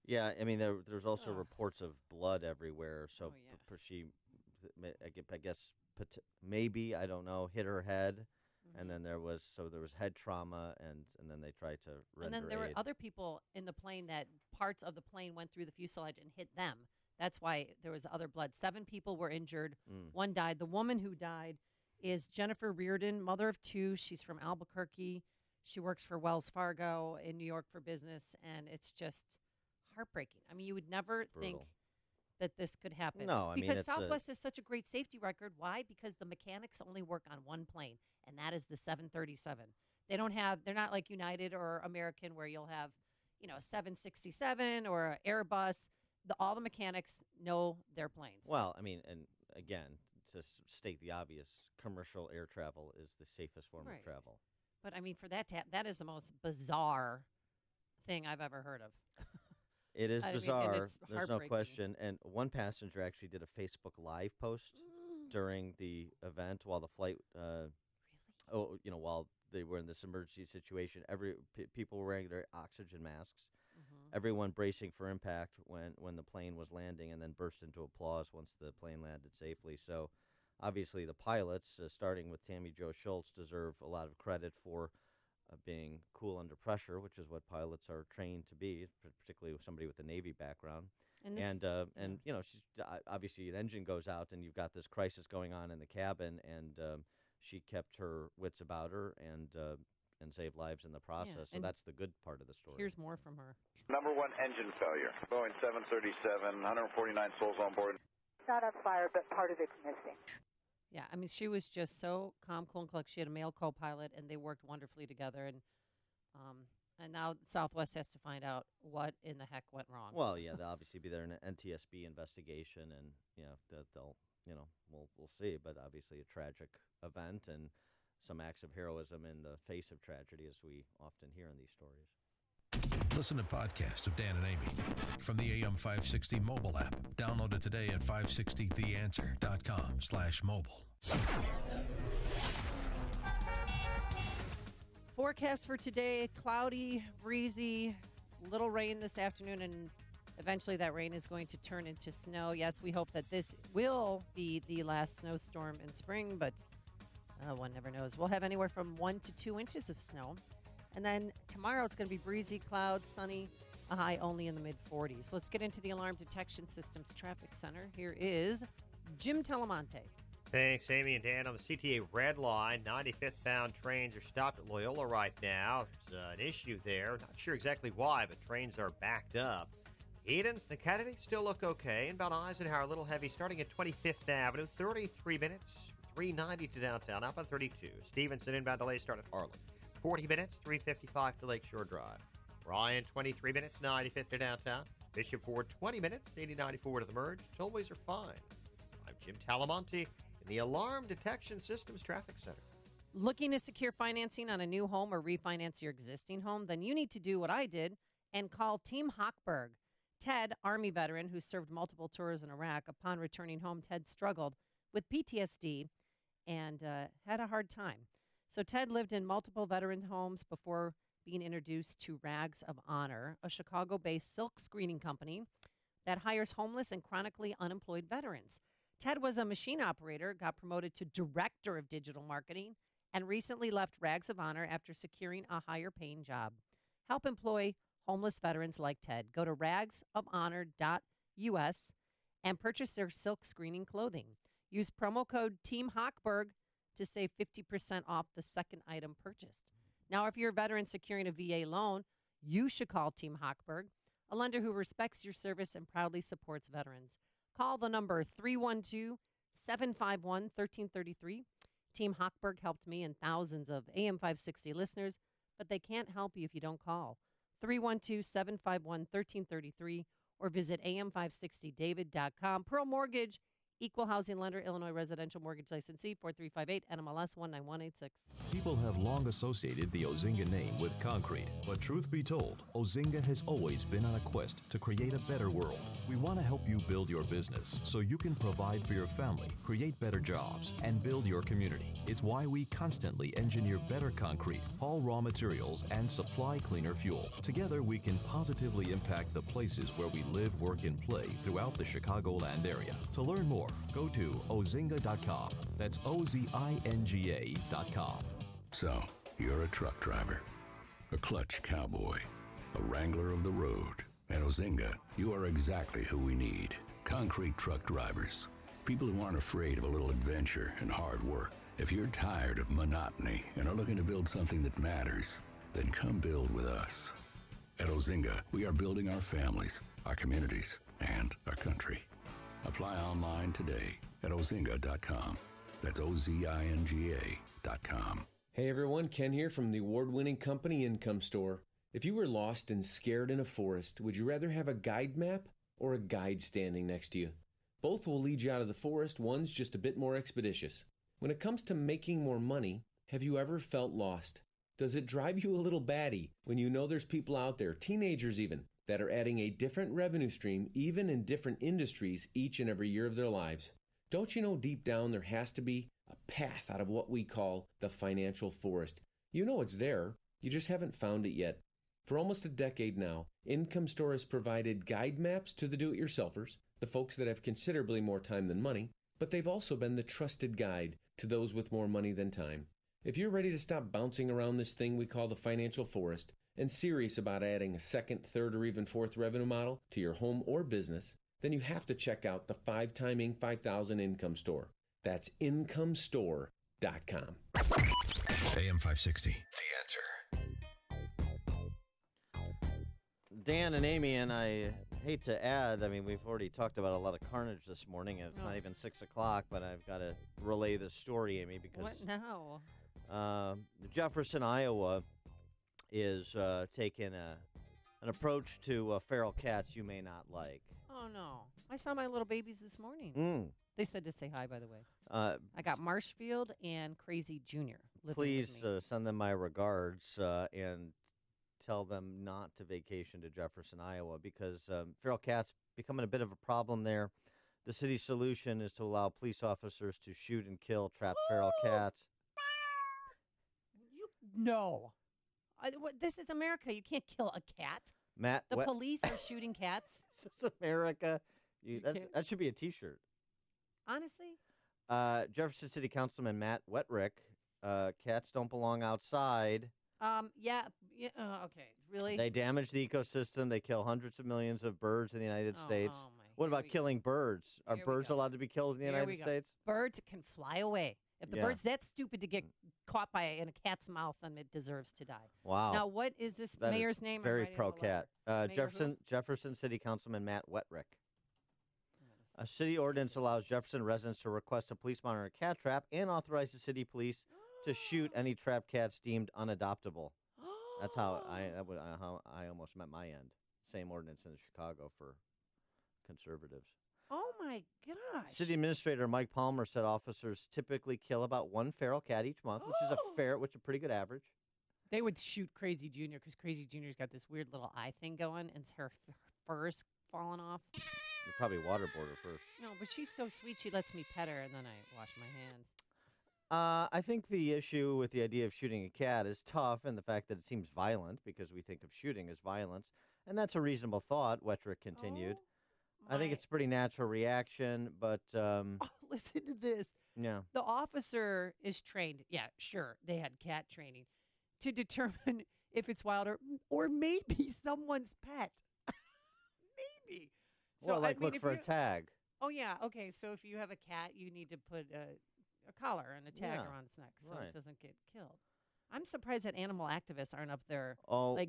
Yeah, I mean, there's also reports of blood everywhere. So she, I guess, maybe, I don't know, hit her head. And then there was head trauma, and then they tried to render And then there aid. were other people in the plane that parts of the plane went through the fuselage and hit them. That's why there was other blood. 7 people were injured. 1 died. The woman who died is Jennifer Reardon, mother of 2. She's from Albuquerque. She works for Wells Fargo in New York for business, and it's just heartbreaking. I mean, you would never think that this could happen. No, I mean, because it's Southwest has such a great safety record. Why? Because the mechanics only work on one plane, and that is the 737. They're not like United or American where you'll have, a 767 or an Airbus. All the mechanics know their planes. Well, I mean, and again, to state the obvious, commercial air travel is the safest form of travel. But I mean, for that that is the most bizarre thing I've ever heard of. It is I mean, bizarre. and it's There's no question. And one passenger actually did a Facebook Live post during the event while the flight, while they were in this emergency situation. People were wearing their oxygen masks. Everyone bracing for impact when the plane was landing, and then burst into applause once the plane landed safely. So, obviously, the pilots, starting with Tammy Jo Schultz, deserve a lot of credit for being cool under pressure, which is what pilots are trained to be, particularly with somebody with a Navy background. And she's obviously an engine goes out, and you've got this crisis going on in the cabin, and she kept her wits about her and saved lives in the process. So that's the good part of the story. Here's more from her. Number 1 engine failure. Boeing 737, 149 souls on board. Not on fire, but part of it's missing. Yeah, I mean, she was just so calm, cool, and collected. She had a male co-pilot, and they worked wonderfully together. And now Southwest has to find out what in the heck went wrong. Well, yeah, they'll obviously be there in an NTSB investigation, and they'll we'll see. But obviously, a tragic event and some acts of heroism in the face of tragedy, as we often hear in these stories. Listen to podcasts of Dan and Amy from the AM 560 mobile app. Download it today at 560theanswer.com/mobile. Forecast for today, cloudy, breezy, little rain this afternoon, and eventually that rain is going to turn into snow. Yes, we hope that this will be the last snowstorm in spring, but one never knows. We'll have anywhere from 1 to 2 inches of snow. And then tomorrow it's going to be breezy, clouds, sunny, a high only in the mid-40s. Let's get into the Alarm Detection Systems Traffic Center. Here is Jim Telemonte. Thanks, Amy and Dan. On the CTA Red Line, 95th bound trains are stopped at Loyola right now. There's an issue there. Not sure exactly why, but trains are backed up. Edens, the Kennedy still look okay. Inbound Eisenhower, a little heavy, starting at 25th Avenue, 33 minutes, 390 to downtown, outbound 32. Stevenson, inbound delays start at Harlem, 40 minutes, 355 to Lakeshore Drive. Ryan, 23 minutes, 95th to downtown. Bishop Ford, 20 minutes, 8094 to the merge. Tollways are fine. I'm Jim Talamonte in the Alarm Detection Systems Traffic Center. Looking to secure financing on a new home or refinance your existing home? Then you need to do what I did and call Team Hochberg. Ted, Army veteran who served multiple tours in Iraq, upon returning home, Ted struggled with PTSD and had a hard time. So Ted lived in multiple veteran homes before being introduced to Rags of Honor, a Chicago-based silk screening company that hires homeless and chronically unemployed veterans. Ted was a machine operator, got promoted to director of digital marketing, and recently left Rags of Honor after securing a higher-paying job. Help employ homeless veterans like Ted. Go to ragsofhonor.us and purchase their silk screening clothing. Use promo code Team Hochberg to save 50% off the second item purchased. Now, if you're a veteran securing a VA loan, you should call Team Hochberg, a lender who respects your service and proudly supports veterans. Call the number 312-751-1333. Team Hochberg helped me and thousands of AM 560 listeners, but they can't help you if you don't call. 312-751-1333 or visit am560david.com. Pearl Mortgage, Equal Housing Lender, Illinois Residential Mortgage Licensee, 4358 NMLS 19186. People have long associated the Ozinga name with concrete, but truth be told, Ozinga has always been on a quest to create a better world. We want to help you build your business so you can provide for your family, create better jobs, and build your community. It's why we constantly engineer better concrete, haul raw materials, and supply cleaner fuel. Together, we can positively impact the places where we live, work, and play throughout the Chicagoland area. To learn more, go to ozinga.com. That's OZINGA.com. So, you're a truck driver, a clutch cowboy, a wrangler of the road. At Ozinga, you are exactly who we need. Concrete truck drivers. People who aren't afraid of a little adventure and hard work. If you're tired of monotony and are looking to build something that matters, then come build with us. At Ozinga, we are building our families, our communities, and our country. Apply online today at ozinga.com. That's OZINGA.com. Hey everyone, Ken here from the award-winning company Income Store. If you were lost and scared in a forest, would you rather have a guide map or a guide standing next to you? Both will lead you out of the forest, one's just a bit more expeditious. When it comes to making more money, have you ever felt lost? Does it drive you a little batty when you know there's people out there, teenagers even, that are adding a different revenue stream, even in different industries, each and every year of their lives? Don't you know deep down there has to be a path out of what we call the financial forest? You know it's there, you just haven't found it yet. For almost a decade now, Income Store has provided guide maps to the do-it-yourselfers, the folks that have considerably more time than money, but they've also been the trusted guide to those with more money than time. If you're ready to stop bouncing around this thing we call the financial forest and serious about adding a second, third, or even fourth revenue model to your home or business, then you have to check out the 5-timing 5,000 Income Store. That's incomestore.com. AM 560, The Answer. Dan and Amy, and I hate to add, I mean, we've already talked about a lot of carnage this morning, and it's not even 6 o'clock, but I've got to relay the story, Amy, because... What now? Jefferson, Iowa is taking an approach to feral cats you may not like. Oh, no. I saw my little babies this morning. They said to say hi, by the way. I got Marshfield and Crazy Jr. Please send them my regards and tell them not to vacation to Jefferson, Iowa, because feral cats becoming a bit of a problem there. The city's solution is to allow police officers to shoot and kill trapped feral cats. No. This is America. You can't kill a cat. Matt, the police are shooting cats. This is America. That should be a T-shirt. Honestly? Jefferson City Councilman Matt Wetrick, cats don't belong outside, Okay, really? They damage the ecosystem. They kill hundreds of millions of birds in the United States. What about killing birds? Are birds allowed to be killed in the United States? Birds can fly away. If the bird's that stupid to get caught in a cat's mouth, then it deserves to die. Wow. Now, what is this That mayor's is name? Very pro-cat. Mayor who? Jefferson City Councilman Matt Wetrick. A city ordinance allows Jefferson residents to request a police monitor a cat trap and authorize the city police to shoot any trapped cats deemed unadoptable. That's how I almost met my end. Same ordinance in Chicago for conservatives. Oh, my gosh. City Administrator Mike Palmer said officers typically kill about one feral cat each month, which is a pretty good average. They would shoot Crazy Junior because Crazy Junior's got this weird little eye thing going, and her fur's falling off. They probably waterboard her first. No, but she's so sweet. She lets me pet her, and then I wash my hands. I think the issue with the idea of shooting a cat is tough, and the fact that it seems violent because we think of shooting as violence, and that's a reasonable thought. Wetrick continued. I think it's a pretty natural reaction, but listen to this. Yeah. The officer is trained. Yeah, sure. They had cat training to determine if it's wild or maybe someone's pet. Maybe. So, well, look for a tag. Oh, yeah. Okay. So if you have a cat, you need to put a collar and a tag around its neck so it doesn't get killed. I'm surprised that animal activists aren't up there,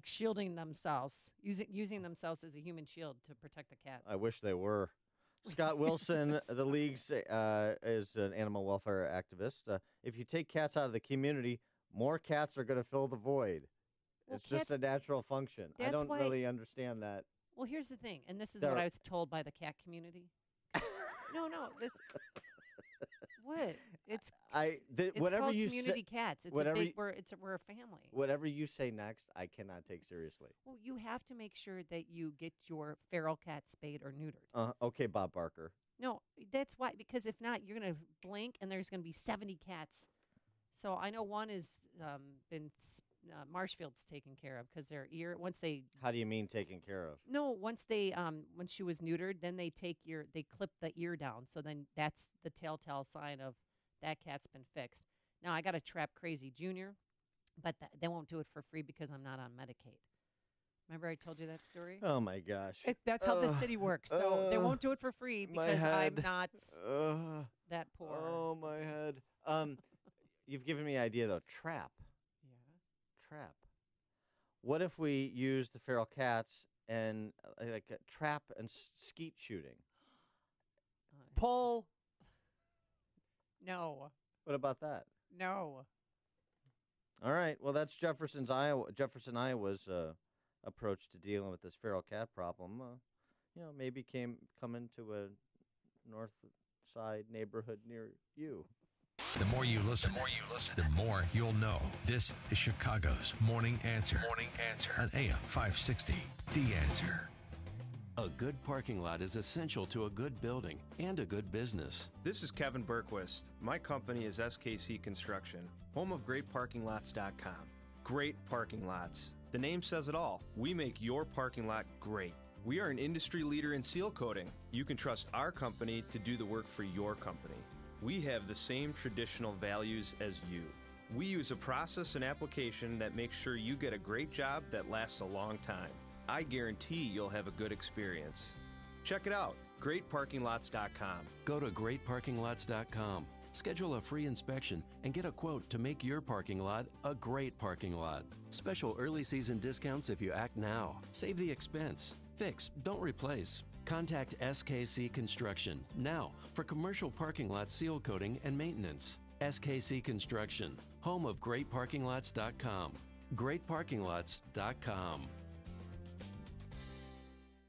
shielding themselves, using themselves as a human shield to protect the cats. I wish they were. Scott Wilson, the league's is an animal welfare activist. If you take cats out of the community, more cats are going to fill the void. Well, it's just a natural function. I don't really understand that. Well, here's the thing, and this is what I was told by the cat community. No, this. What? It's whatever called you community say, cats. It's we're a family. Whatever you say next, I cannot take seriously. Well, you have to make sure that you get your feral cat spayed or neutered. Okay, Bob Barker. No, that's why. Because if not, you're gonna blink and there's gonna be 70 cats. So I know one has been Marshfield's taken care of because their ear once they. How do you mean taken care of? No, once they when she was neutered, then they clip the ear down. So then that's the telltale sign of that cat's been fixed. Now I got to trap Crazy Junior, but they won't do it for free because I'm not on Medicaid. Remember I told you that story? Oh my gosh! That's how the city works. So they won't do it for free because I'm not that poor. Oh my head. You've given me an idea though. Trap. Trap. What if we use the feral cats and trap and skeet shooting? Pull. No. What about that? No. All right. Well, that's Jefferson, Iowa's approach to dealing with this feral cat problem. Maybe coming to a north side neighborhood near you. The more you listen, the more you'll know. This is Chicago's Morning Answer. Morning Answer on AM 560. The Answer. A good parking lot is essential to a good building and a good business. This is Kevin Berquist. My company is SKC Construction, home of GreatParkingLots.com. Great parking lots. The name says it all. We make your parking lot great. We are an industry leader in seal coating. You can trust our company to do the work for your company. We have the same traditional values as you. We use a process and application that makes sure you get a great job that lasts a long time. I guarantee you'll have a good experience. Check it out, GreatParkingLots.com. Go to GreatParkingLots.com. Schedule a free inspection and get a quote to make your parking lot a great parking lot. Special early season discounts if you act now. Save the expense. Fix, don't replace. Contact SKC Construction now for commercial parking lot seal coating and maintenance. SKC Construction, home of GreatParkingLots.com. GreatParkingLots.com.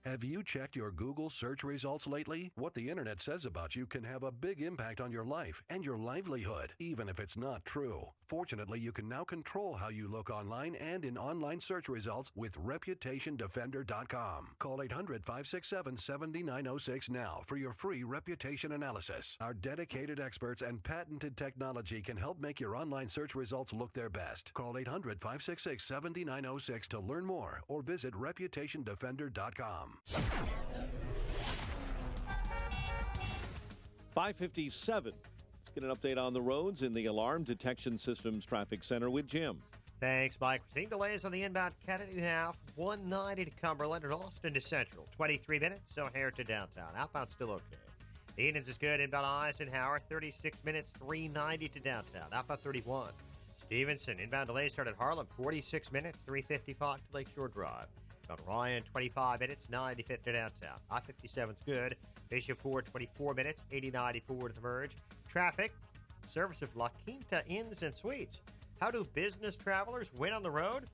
Have you checked your Google search results lately? What the internet says about you can have a big impact on your life and your livelihood, even if it's not true. Fortunately, you can now control how you look online and in online search results with ReputationDefender.com. Call 800-567-7906 now for your free reputation analysis. Our dedicated experts and patented technology can help make your online search results look their best. Call 800-566-7906 to learn more or visit ReputationDefender.com. 5:57. Let's get an update on the roads in the Alarm Detection Systems Traffic Center with Jim. Thanks, Mike. We're seeing delays on the inbound Kennedy now. 190 to Cumberland and Austin to Central. 23 minutes, O'Hare to downtown. Outbound still okay. The Edens is good. Inbound Eisenhower, 36 minutes, 390 to downtown. Outbound 31. Stevenson, inbound delay started Harlem, 46 minutes, 355 to Lakeshore Drive. Mount Ryan, 25 minutes, 95th to downtown. I-57's good. Bishop Ford, 24 minutes, 80-94 to the merge. Traffic, service of La Quinta Inns and Suites. How do business travelers win on the road?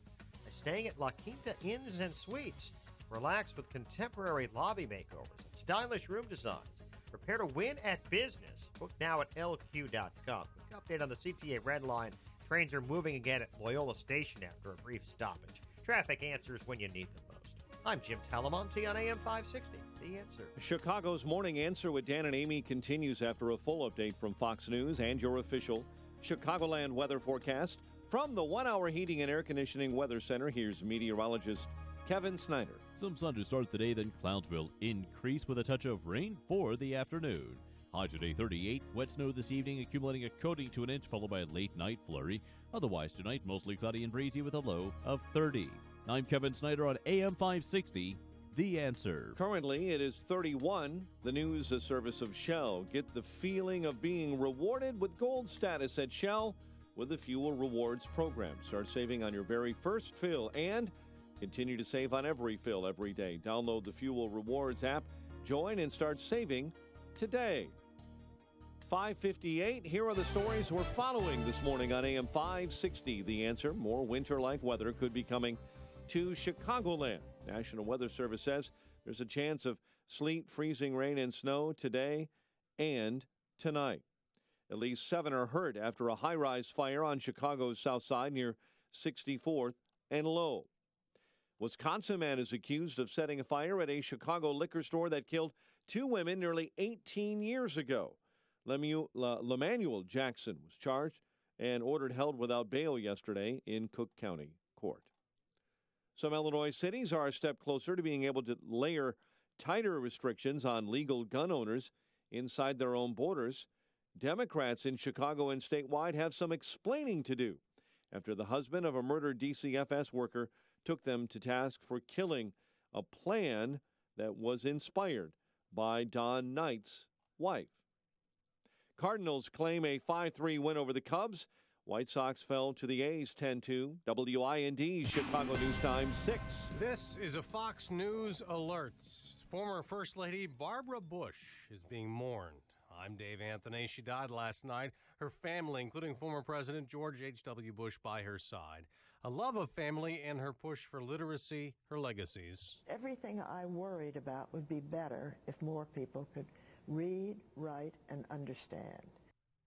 By staying at La Quinta Inns and Suites. Relax with contemporary lobby makeovers and stylish room designs. Prepare to win at business. Book now at lq.com. Quick update on the CTA Red Line. Trains are moving again at Loyola Station after a brief stoppage. Traffic answers when you need them most. I'm Jim Talamonte on AM 560. The Answer. Chicago's Morning Answer with Dan and Amy continues after a full update from Fox News and your official Chicagoland weather forecast. From the 1 Hour Heating and Air Conditioning Weather Center, here's meteorologist Kevin Snyder. Some sun to start the day, then clouds will increase with a touch of rain for the afternoon. High today 38, wet snow this evening accumulating a coating to an inch, followed by a late night flurry. Otherwise tonight, mostly cloudy and breezy with a low of 30. I'm Kevin Snyder on AM 560, The Answer. Currently, it is 31. The news service of Shell. Get the feeling of being rewarded with gold status at Shell with the Fuel Rewards program. Start saving on your very first fill and continue to save on every fill every day. Download the Fuel Rewards app, join, and start saving today. 5:58. Here are the stories we're following this morning on AM 560. The Answer. More winter-like weather could be coming to Chicagoland. National Weather Service says there's a chance of sleet, freezing rain, and snow today and tonight. At least 7 are hurt after a high-rise fire on Chicago's south side near 64th and Low. Wisconsin man is accused of setting a fire at a Chicago liquor store that killed 2 women nearly 18 years ago. Lemanuel Jackson was charged and ordered held without bail yesterday in Cook County Court. Some Illinois cities are a step closer to being able to layer tighter restrictions on legal gun owners inside their own borders. Democrats in Chicago and statewide have some explaining to do after the husband of a murdered DCFS worker took them to task for killing a plan that was inspired by Don Knight's wife. Cardinals claim a 5-3 win over the Cubs. White Sox fell to the A's 10-2. WIND Chicago News Time 6. This is a Fox News alert. Former First Lady Barbara Bush is being mourned. I'm Dave Anthony. She died last night. Her family, including former President George H.W. Bush, by her side. A love of family and her push for literacy, her legacies. Everything I worried about would be better if more people could read, write, and understand.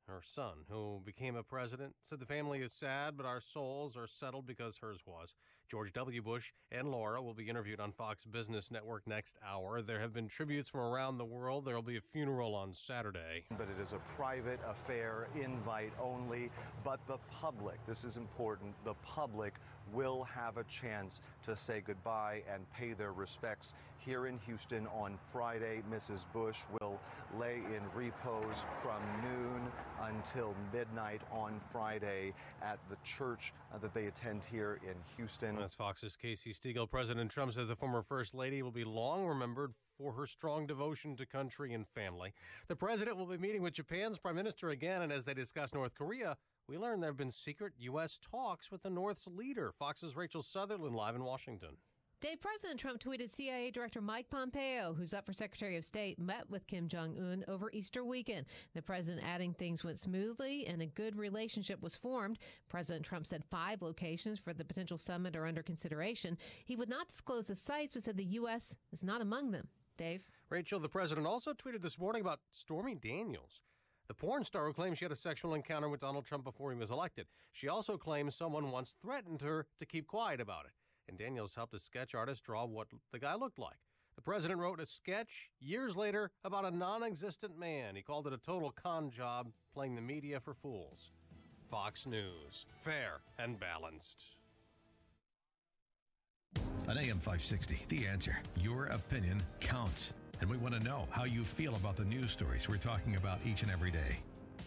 Her son, who became a president, said the family is sad, but our souls are settled because hers was. George W. Bush and Laura will be interviewed on Fox Business Network next hour. There have been tributes from around the world. There will be a funeral on Saturday. But it is a private affair, invite only. But the public, this is important, the public will have a chance to say goodbye and pay their respects. Here in Houston on Friday, Mrs. Bush will lay in repose from noon until midnight on Friday at the church that they attend here in Houston. That's Fox's Casey Stegall. President Trump said the former First Lady will be long remembered for her strong devotion to country and family. The president will be meeting with Japan's prime minister again, and as they discuss North Korea, we learn there have been secret U.S. talks with the North's leader. Fox's Rachel Sutherland live in Washington. Dave, President Trump tweeted CIA Director Mike Pompeo, who's up for Secretary of State, met with Kim Jong-un over Easter weekend. The president adding things went smoothly and a good relationship was formed. President Trump said 5 locations for the potential summit are under consideration. He would not disclose the sites, but said the U.S. is not among them. Dave? Rachel, the president also tweeted this morning about Stormy Daniels, the porn star who claims she had a sexual encounter with Donald Trump before he was elected. She also claims someone once threatened her to keep quiet about it. And Daniels helped a sketch artist draw what the guy looked like. The president wrote a sketch years later about a non-existent man. He called it a total con job, playing the media for fools. Fox News. Fair and balanced. On AM 560, The Answer. Your opinion counts. And we want to know how you feel about the news stories we're talking about each and every day.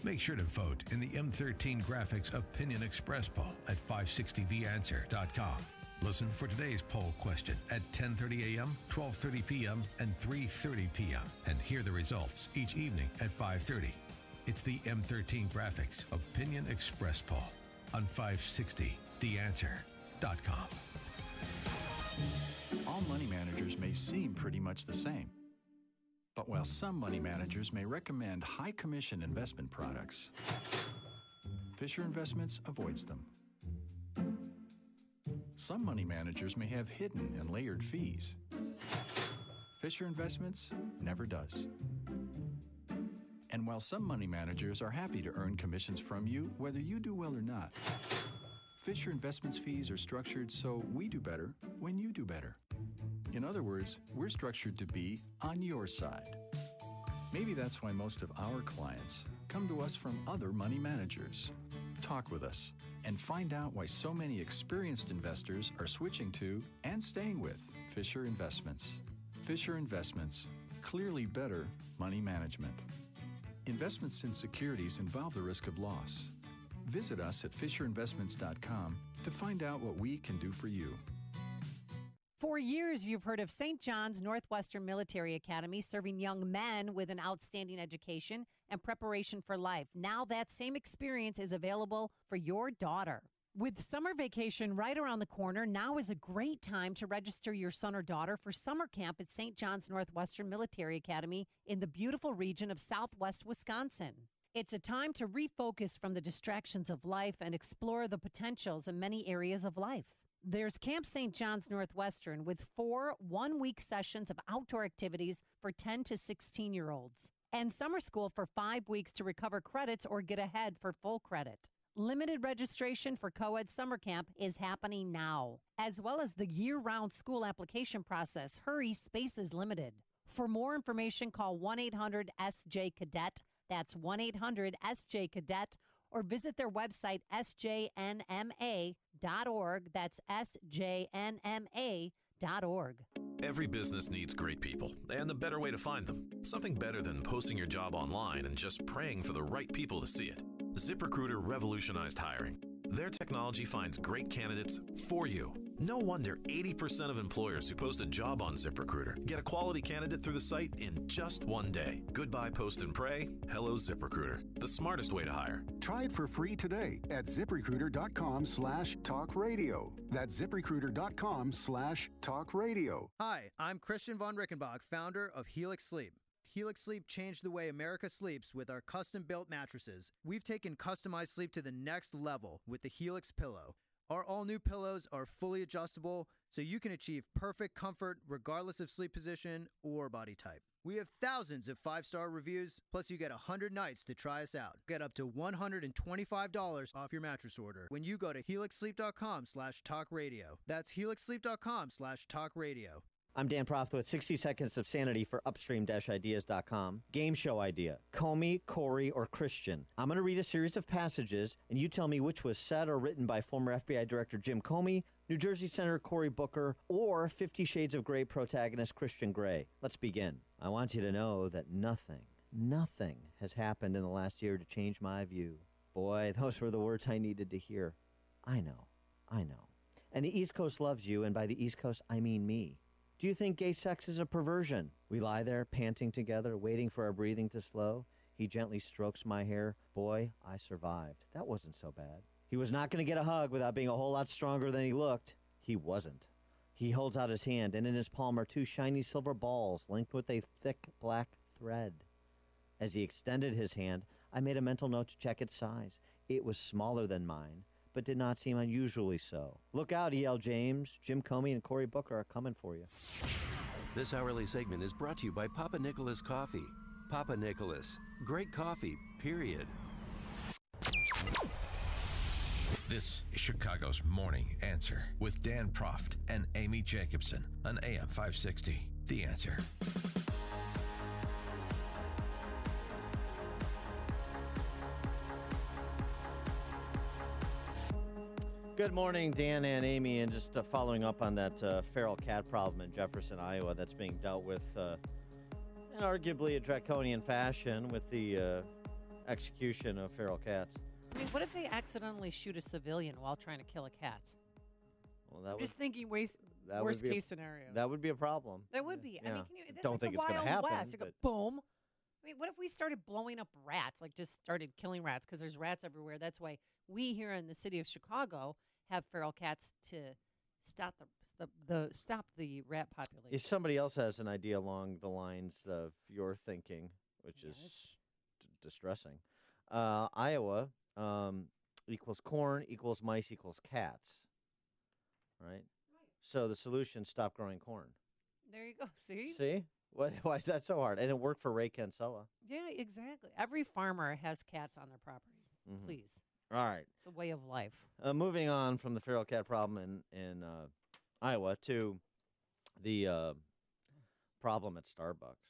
Make sure to vote in the M13 Graphics Opinion Express poll at 560theanswer.com. Listen for today's poll question at 10:30 a.m., 12:30 p.m., and 3:30 p.m. and hear the results each evening at 5:30. It's the M13 Graphics Opinion Express poll on 560theanswer.com. All money managers may seem pretty much the same. But while some money managers may recommend high commission investment products, Fisher Investments avoids them. Some money managers may have hidden and layered fees. Fisher Investments never does. And while some money managers are happy to earn commissions from you, whether you do well or not, Fisher Investments fees are structured so we do better when you do better. In other words, we're structured to be on your side. Maybe that's why most of our clients come to us from other money managers. Talk with us and find out why so many experienced investors are switching to and staying with Fisher Investments. Fisher Investments, clearly better money management. Investments in securities involve the risk of loss. Visit us at FisherInvestments.com to find out what we can do for you. For years, you've heard of St. John's Northwestern Military Academy, serving young men with an outstanding education and preparation for life. Now that same experience is available for your daughter. With summer vacation right around the corner, now is a great time to register your son or daughter for summer camp at St. John's Northwestern Military Academy in the beautiful region of southwest Wisconsin. It's a time to refocus from the distractions of life and explore the potentials in many areas of life. There's Camp St. John's Northwestern with 4 one-week sessions of outdoor activities for 10 to 16-year-olds, and summer school for 5 weeks to recover credits or get ahead for full credit. Limited registration for co-ed summer camp is happening now, as well as the year-round school application process. Hurry, space is limited. For more information, call 1-800-SJ-CADET. That's 1-800-SJ-CADET. Or visit their website, sjnma.org. That's sjnma.org. Every business needs great people, and the better way to find them. Something better than posting your job online and just praying for the right people to see it. ZipRecruiter revolutionized hiring. Their technology finds great candidates for you. No wonder 80% of employers who post a job on ZipRecruiter get a quality candidate through the site in just one day. Goodbye post and pray. Hello ZipRecruiter. The smartest way to hire. Try it for free today at ZipRecruiter.com/talkradio. That's ZipRecruiter.com/talkradio. Hi, I'm Christian von Rickenbach, founder of Helix Sleep. Helix Sleep changed the way America sleeps with our custom-built mattresses. We've taken customized sleep to the next level with the Helix Pillow. Our all-new pillows are fully adjustable, so you can achieve perfect comfort regardless of sleep position or body type. We have thousands of 5-star reviews, plus you get 100 nights to try us out. Get up to $125 off your mattress order when you go to helixsleep.com/talkradio. That's helixsleep.com/talkradio. I'm Dan Proft with 60 Seconds of Sanity for Upstream-Ideas.com. Game show idea. Comey, Corey, or Christian. I'm going to read a series of passages, and you tell me which was said or written by former FBI Director Jim Comey, New Jersey Senator Cory Booker, or 50 Shades of Grey protagonist Christian Grey. Let's begin. I want you to know that nothing has happened in the last year to change my view. Boy, those were the words I needed to hear. I know. And the East Coast loves you, and by the East Coast, I mean me. Do you think gay sex is a perversion? We lie there, panting together, waiting for our breathing to slow. He gently strokes my hair. Boy, I survived. That wasn't so bad. He was not going to get a hug without being a whole lot stronger than he looked. He wasn't. He holds out his hand, and in his palm are 2 shiny silver balls linked with a thick black thread. As he extended his hand, I made a mental note to check its size. It was smaller than mine, but did not seem unusually so. Look out, E.L. James. Jim Comey and Cory Booker are coming for you. This hourly segment is brought to you by Papa Nicholas Coffee. Papa Nicholas. Great coffee, period. This is Chicago's Morning Answer with Dan Proft and Amy Jacobson on AM 560. The Answer. Good morning, Dan and Amy, and just following up on that feral cat problem in Jefferson, Iowa that's being dealt with in arguably a draconian fashion with the execution of feral cats. I mean, what if they accidentally shoot a civilian while trying to kill a cat? Well, that I'm just thinking worst case scenario. That would be a problem. That would be. Yeah. I mean, can you? That's Don't like think the it's going Wild to happen. West. You go boom. I mean, what if we started blowing up rats? Like just started killing rats because there's rats everywhere. That's why we here in the city of Chicago have feral cats to stop the rat population. If somebody else has an idea along the lines of your thinking, which is distressing, Iowa equals corn equals mice equals cats, right? So the solution: stop growing corn. There you go. See? See? Why is that so hard? And it worked for Ray Kinsella. Yeah, exactly. Every farmer has cats on their property. Mhm. Please. All right. It's a way of life. Moving on from the feral cat problem in Iowa to the problem at Starbucks.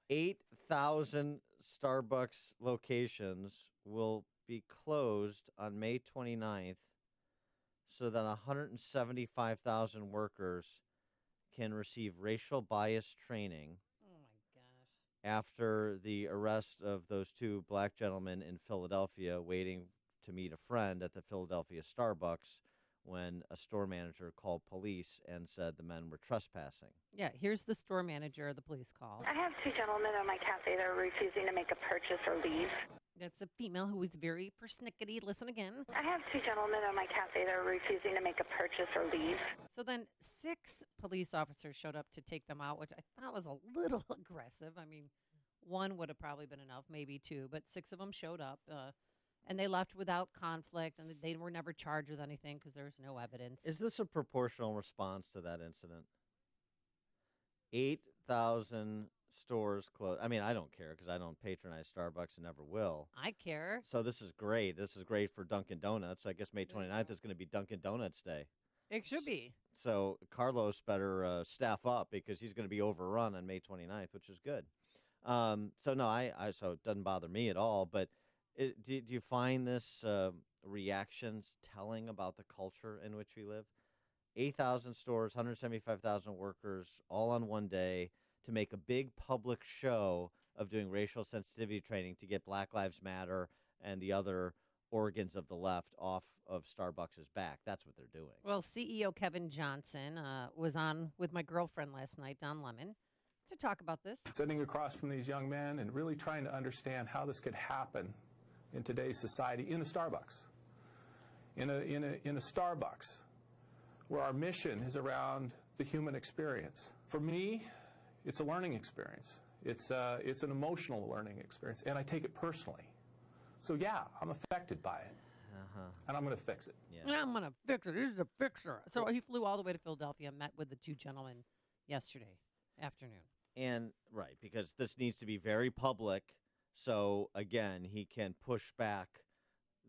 8,000 Starbucks locations will be closed on May 29th so that 175,000 workers can receive racial bias training after the arrest of those two black gentlemen in Philadelphia waiting to meet a friend at the Philadelphia Starbucks when a store manager called police and said the men were trespassing. Yeah, here's the store manager of the police call. I have two gentlemen at my cafe that are refusing to make a purchase or leave. That's a female who is very persnickety. Listen again. I have two gentlemen at my cafe that are refusing to make a purchase or leave. So then 6 police officers showed up to take them out, which I thought was a little aggressive. I mean, 1 would have probably been enough, maybe 2, but 6 of them showed up. And they left without conflict, and they were never charged with anything because there's no evidence. Is this a proportional response to that incident? 8,000 stores closed. I mean, I don't care because I don't patronize Starbucks and never will. I care. So this is great. This is great for Dunkin' Donuts. I guess May 29th is going to be Dunkin' Donuts Day. It should be. So Carlos better staff up because he's going to be overrun on May 29th, which is good. So no, so it doesn't bother me at all. But do you find this reactions telling about the culture in which we live? 8,000 stores, 175,000 workers, all on one day to make a big public show of doing racial sensitivity training to get Black Lives Matter and the other organs of the left off of Starbucks' back. That's what they're doing. Well, CEO Kevin Johnson was on with my girlfriend last night, Don Lemon, to talk about this. Sitting across from these young men and really trying to understand how this could happen in today's society in a Starbucks. In a Starbucks, where our mission is around the human experience. For me, it's a learning experience. It's an emotional learning experience, and I take it personally. So yeah, I'm affected by it, and I'm going to fix it. And I'm going to fix it. This is a fixer. So he flew all the way to Philadelphia, met with the 2 gentlemen yesterday afternoon. And right, because this needs to be very public. So again, he can push back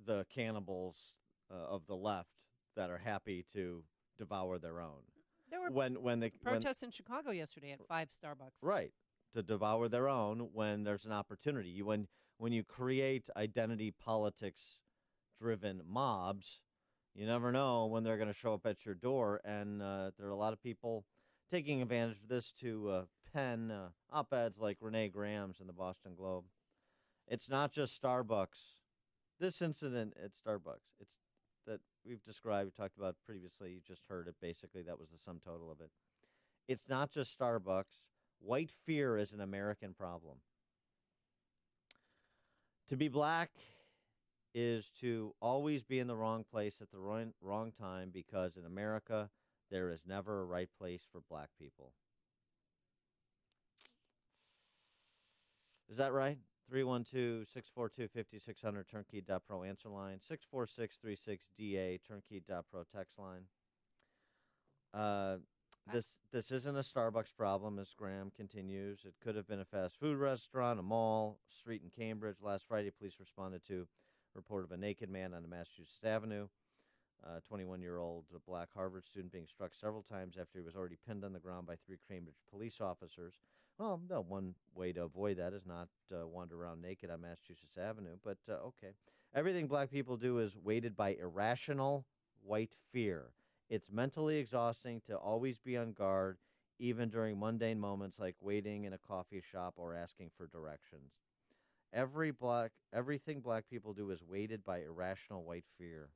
the cannibals of the left that are happy to devour their own. There were when the protests in Chicago yesterday at 5 Starbucks. Right, to devour their own when there's an opportunity. When you create identity politics driven mobs, you never know when they're going to show up at your door. And there are a lot of people taking advantage of this to pen op-eds like Renee Graham's in the Boston Globe. It's not just Starbucks. This incident at Starbucks, it's that we've described, we talked about previously, you just heard it, basically, that was the sum total of it. It's not just Starbucks. White fear is an American problem. To be black is to always be in the wrong place at the wrong time because in America, there is never a right place for black people. Is that right? 312-642-5600, turnkey.pro answer line. 64636-DA, turnkey.pro text line. This isn't a Starbucks problem, as Graham continues. It could have been a fast food restaurant, a mall, street in Cambridge. Last Friday, police responded to a report of a naked man on Massachusetts Avenue. 21-year-old black Harvard student being struck several times after he was already pinned on the ground by 3 Cambridge police officers. Well, no, one way to avoid that is not wander around naked on Massachusetts Avenue, but okay. Everything black people do is weighted by irrational white fear. It's mentally exhausting to always be on guard, even during mundane moments like waiting in a coffee shop or asking for directions. Everything black people do is weighted by irrational white fear.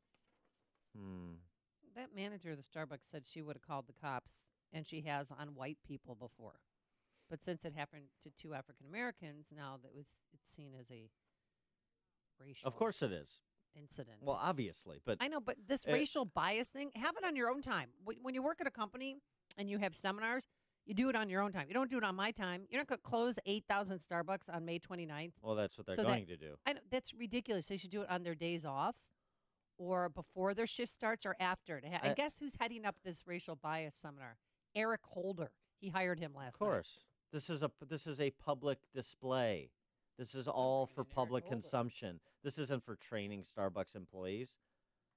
That manager of the Starbucks said she would have called the cops, and she has on white people before. But since it happened to 2 African Americans, now it's seen as a racial. Of course it is. Incident. Well, obviously, but I know, but this racial bias thing, have it on your own time. When you work at a company and you have seminars, you do it on your own time. You don't do it on my time. You're not going to close 8,000 Starbucks on May 29th. Well, that's what they're going to do. I know, that's ridiculous. They should do it on their days off or before their shift starts or after. And guess who's heading up this racial bias seminar? Eric Holder. He hired him last night. Of course. This is a public display. This is all for public consumption. This isn't for training Starbucks employees.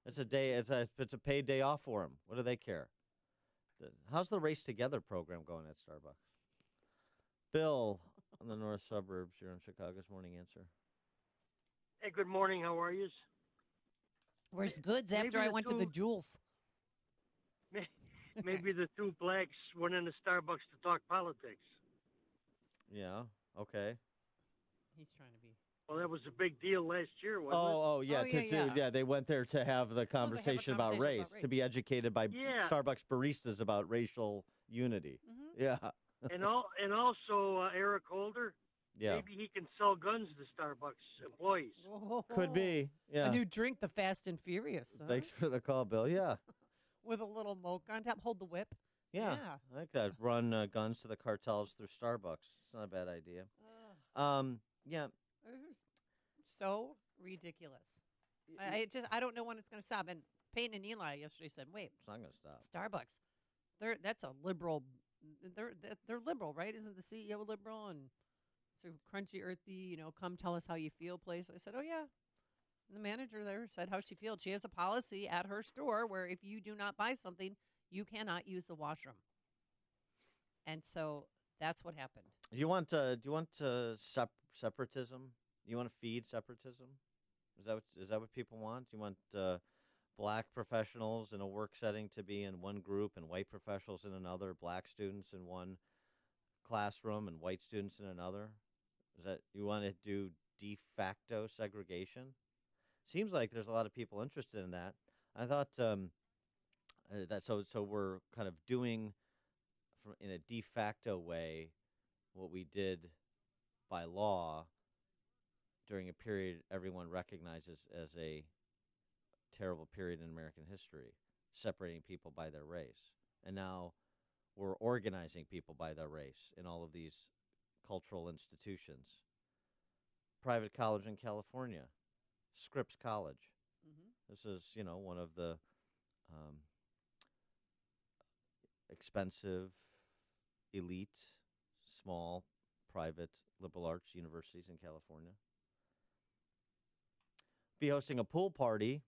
It's a day. It's a paid day off for them. What do they care? How's the Race Together program going at Starbucks? Bill, on the north suburbs, you're on Chicago's Morning Answer. Hey, good morning. How are you? Where's goods after I went to the Jewels? Maybe the 2 blacks went into Starbucks to talk politics. Yeah. Okay. He's trying to be. Well, that was a big deal last year, wasn't it? Oh, yeah. Yeah, they went there to have the conversation about race, to be educated by Starbucks baristas about racial unity. Mm-hmm. Yeah. and also Eric Holder. Yeah. Maybe he can sell guns to Starbucks employees. Could be. Yeah. A new drink, the Fast and Furious. Huh? Thanks for the call, Bill. Yeah. With a little mocha on top. Hold the whip. Yeah. I like that. Run guns to the cartels through Starbucks. It's not a bad idea. Yeah. So ridiculous. I don't know when it's going to stop. And Peyton and Eli yesterday said, "Wait, it's not going to stop." Starbucks, that's a liberal. They're liberal, right? Isn't the CEO liberal and sort of crunchy, earthy? Come tell us how you feel. Place. I said, "Oh yeah." And the manager there said how she feels. She has a policy at her store where if you do not buy something, you cannot use the washroom. And so that's what happened. Do you want separatism? You want to feed separatism? Is that what people want? Do you want black professionals in a work setting to be in one group and white professionals in another, black students in one classroom and white students in another? Is that you want to do de facto segregation? Seems like there's a lot of people interested in that. I thought that so we're kind of doing in a de facto way what we did by law during a period everyone recognizes as a terrible period in American history, separating people by their race. And now we're organizing people by their race in all of these cultural institutions. Private college in California, Scripps College. Mm-hmm. This is, one of the expensive, elite, small, private liberal arts universities in California. Be hosting a pool party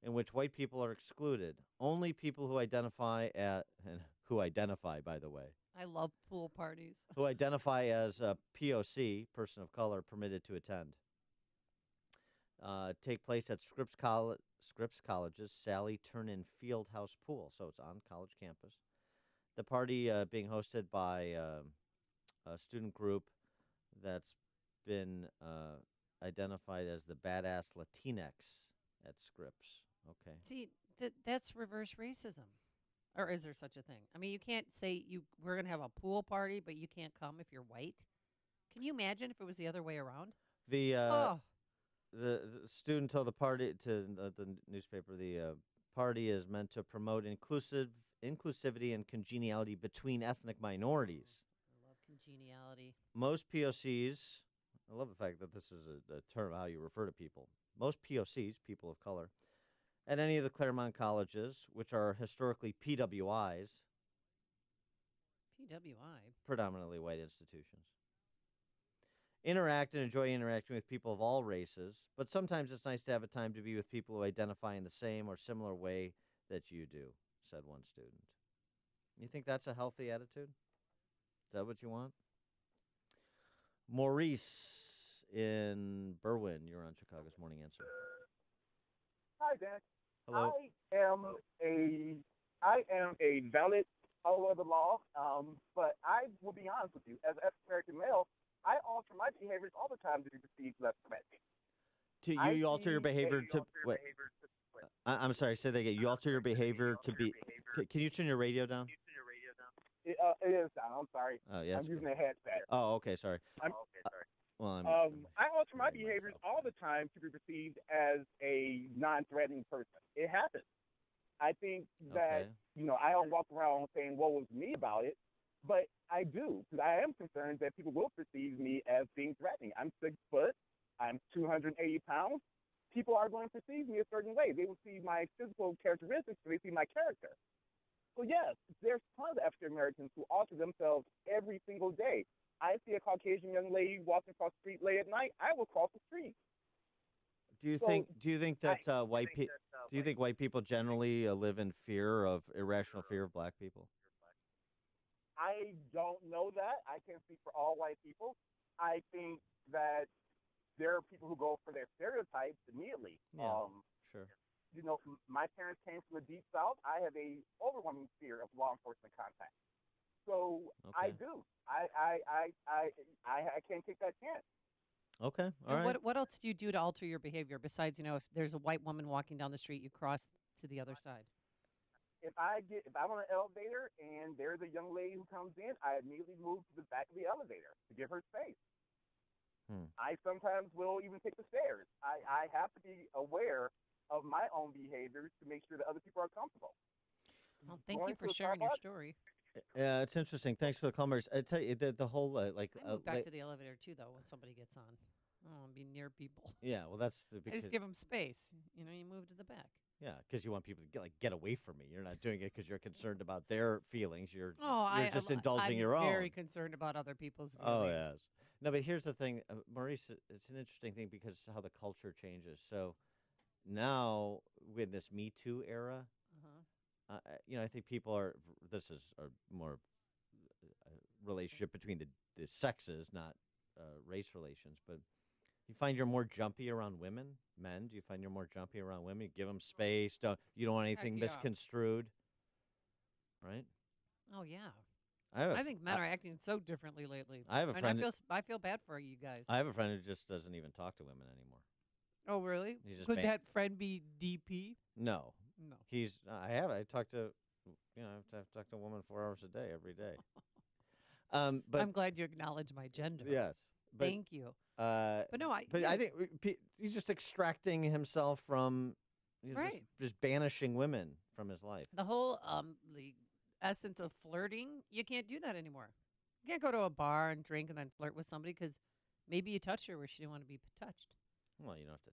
in which white people are excluded. Only people who identify by the way. I love pool parties. Who identify as a POC, person of color, permitted to attend. Take place at Scripps College's Sally Turnin Fieldhouse Pool, so it's on college campus. The party being hosted by a student group that's been identified as the Badass Latinx at Scripps. Okay. See, that's reverse racism. Or is there such a thing? I mean, you can't say we're going to have a pool party, but you can't come if you're white. Can you imagine if it was the other way around? The student told the newspaper the party is meant to promote inclusivity and congeniality between ethnic minorities. I love congeniality. Most POCs, I love the fact that this is a term how you refer to people. Most POCs, people of color, at any of the Claremont colleges, which are historically PWIs, predominantly white institutions, interact and enjoy interacting with people of all races, but sometimes it's nice to have a time to be with people who identify in the same or similar way that you do, said one student. You think that's a healthy attitude? Is that what you want? Maurice in Berwyn, you're on Chicago's Morning Answer. Hi, Dan. Hello. I am a valid follower of the law, but I will be honest with you. As an African American male, I alter my behavior behaviors all the time to be perceived less threatening. You alter your behavior to wait. I'm sorry. Say that again. You alter your behavior to be. Can you turn your radio down? It is down. I'm sorry. Oh, yeah. I'm using a headset. Oh, okay. Sorry. Well, I alter my behaviors all the time to be perceived as a non-threatening person. It happens. I think that, I don't walk around saying, what was me about it, but I do, because I am concerned that people will perceive me as being threatening. I'm 6 foot. I'm 280 pounds. People are going to perceive me a certain way. They will see my physical characteristics, but they see my character. So, yes, there's tons of African Americans who alter themselves every single day. I see a Caucasian young lady walking across the street late at night, I will cross the street. Do you think that white people generally live in irrational fear of black people? I don't know that. I can't speak for all white people. I think that there are people who go for their stereotypes immediately. Yeah, sure. My parents came from the Deep South. I have a overwhelming fear of law enforcement contact. So I do. I can't take that chance. Okay, all right. What else do you do to alter your behavior besides, if there's a white woman walking down the street, you cross to the other side? If I'm on an elevator and there's a young lady who comes in, I immediately move to the back of the elevator to give her space. I sometimes will even take the stairs. I have to be aware of my own behaviors to make sure that other people are comfortable. Well, thank you for sharing your story. Yeah, it's interesting. Thanks for the comments. I tell you, the whole I move back to the elevator too, though, when somebody gets on. I don't want to be near people. Yeah, well, that's I just give them space. You move to the back. Yeah, because you want people to get away from me. You're not doing it because you're concerned about their feelings. You're just indulging your own. I'm very concerned about other people's feelings. Oh, yes. No, but here's the thing, Maurice, it's an interesting thing because how the culture changes. So now, with this Me Too era, I think people this is a more relationship between the sexes, not race relations, but you find you're more jumpy around men? Do you find you're more jumpy around women? You give them space. You don't want anything misconstrued, right? Oh, yeah. I think men are acting so differently lately. I have a friend. I feel bad for you guys. I have a friend who just doesn't even talk to women anymore. Oh, really? Could that friend be DP? No. No. I talk to, I've talked to a woman 4 hours a day, every day. But I'm glad you acknowledge my gender. Yes. Thank you. I think he's just extracting himself from, just banishing women from his life. The whole the essence of flirting, you can't do that anymore. You can't go to a bar and drink and then flirt with somebody because maybe you touched her where she didn't want to be touched. Well, you don't have to.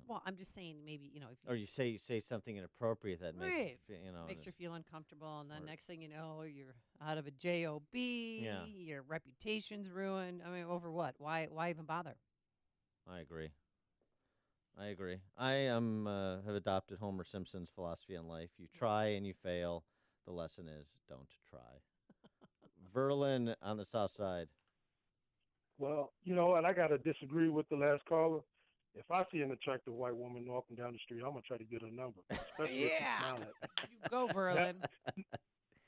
Well, I'm just saying maybe, if or you say something inappropriate that makes makes her feel uncomfortable, and then next thing you know, you're out of a job. Yeah. Your reputation's ruined. I mean, over what? Why even bother? I agree. I have adopted Homer Simpson's philosophy on life. You try and you fail. The lesson is don't try. Verlin on the south side. Well, and I got to disagree with the last caller. If I see an attractive white woman walking down the street, I'm going to try to get her number. Especially if she's smiling. You go, Verlin.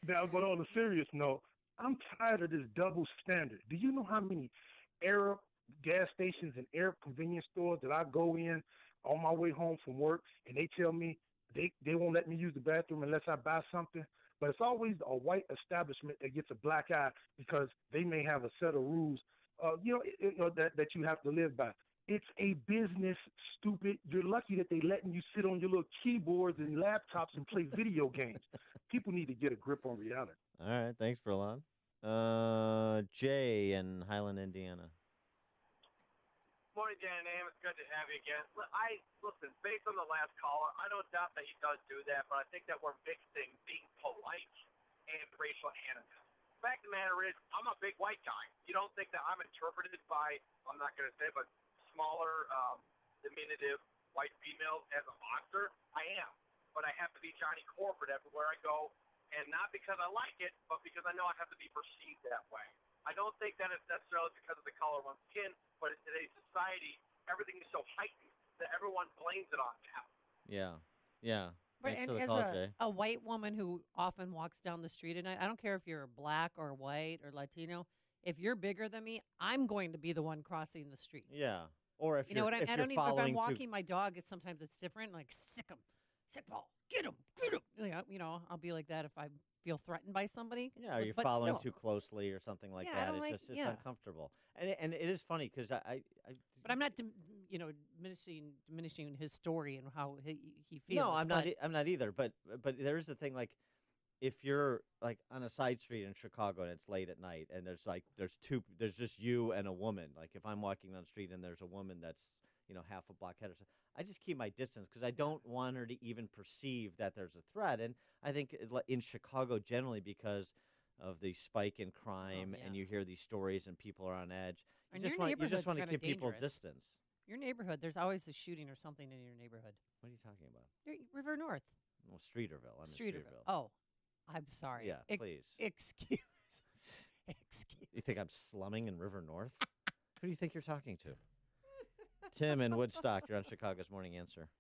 Now, but on a serious note, I'm tired of this double standard. Do you know how many Arab gas stations and Arab convenience stores that I go in on my way home from work, and they tell me they won't let me use the bathroom unless I buy something? But it's always a white establishment that gets a black eye because they may have a set of rules, that you have to live by. It's a business, stupid. You're lucky that they letting you sit on your little keyboards and laptops and play video games. People need to get a grip on reality. All right. Thanks, Verlon. Jay in Highland, Indiana. Morning, Dan and Am. It's good to have you again. Listen, based on the last caller, I don't doubt that he does do that, but I think that we're mixing being polite and racial animus. The fact of the matter is, I'm a big white guy. You don't think that I'm interpreted by, I'm not going to say, but smaller, diminutive white females as a monster? I am. But I have to be Johnny Corporate everywhere I go, and not because I like it, but because I know I have to be perceived that way. I don't think that it's necessarily because of the color of one's skin, but in today's society, everything is so heightened that everyone blames it on that. Yeah. But Thanks and for the as call, a white woman who often walks down the street at night, I don't care if you're black or white or Latino, if you're bigger than me, I'm going to be the one crossing the street. Yeah. Or if you know what if I don't even, if I'm walking too... my dog, sometimes it's different. Like, sick ball, get him. You know, I'll be like that if I feel threatened by somebody. Yeah, or you're following too closely or something like that. It's uncomfortable. And it is funny because But I'm not, diminishing his story and how he feels. No, I'm not either. But there is the thing, like, if you're like on a side street in Chicago and it's late at night and there's just you and a woman. Like if I'm walking down the street and there's a woman that's, half a block ahead or something, I just keep my distance because I don't want her to even perceive that there's a threat. And I think in Chicago generally, because of the spike in crime and you hear these stories and people are on edge, you just want to keep people distance. Your neighborhood, there's always a shooting or something in your neighborhood. What are you talking about? River North. Well, Streeterville. I'm in Streeterville. Oh, I'm sorry. Yeah, please. Excuse. You think I'm slumming in River North? Who do you think you're talking to? Tim in Woodstock, you're on Chicago's Morning Answer.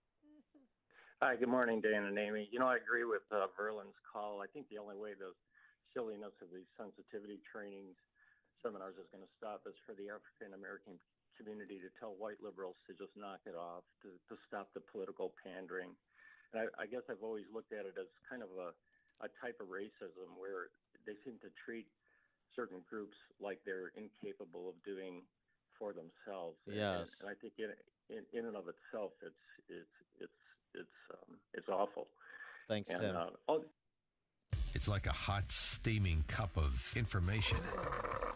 Hi, good morning, Dan and Amy. I agree with Verlin's call. I think the only way the silliness of these sensitivity trainings seminars is going to stop is for the African-American community to tell white liberals to just knock it off, to stop the political pandering. And I guess I've always looked at it as kind of a type of racism where they seem to treat certain groups like they're incapable of doing for themselves. Yes. And I think in and of itself, it's awful. Thanks, Tim. It's like a hot, steaming cup of information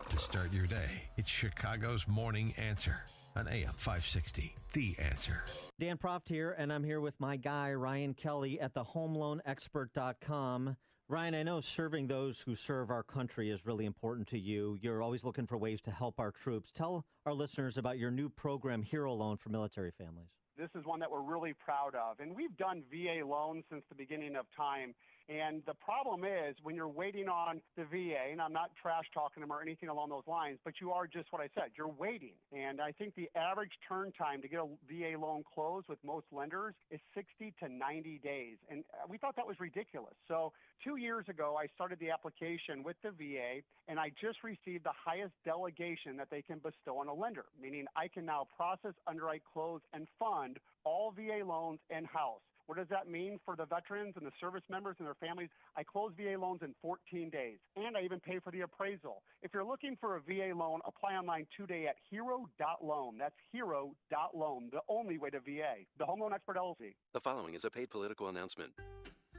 to start your day. It's Chicago's Morning Answer on AM 560, The Answer. Dan Proft here, and I'm here with my guy, Ryan Kelly, at thehomeloanexpert.com. Ryan, I know serving those who serve our country is really important to you. You're always looking for ways to help our troops. Tell our listeners about your new program, Hero Loan for Military Families. This is one that we're really proud of, and we've done VA loans since the beginning of time. And the problem is when you're waiting on the VA, and I'm not trash talking them or anything along those lines, but you are just what I said, you're waiting. And I think the average turn time to get a VA loan closed with most lenders is 60 to 90 days. And we thought that was ridiculous. So 2 years ago, I started the application with the VA, and I just received the highest delegation that they can bestow on a lender, meaning I can now process, underwrite, close, and fund all VA loans in-house. What does that mean for the veterans and the service members and their families? I close VA loans in 14 days, and I even pay for the appraisal. If you're looking for a VA loan, apply online today at hero.loan. That's hero.loan, the only way to VA. The Home Loan Expert LLC. The following is a paid political announcement.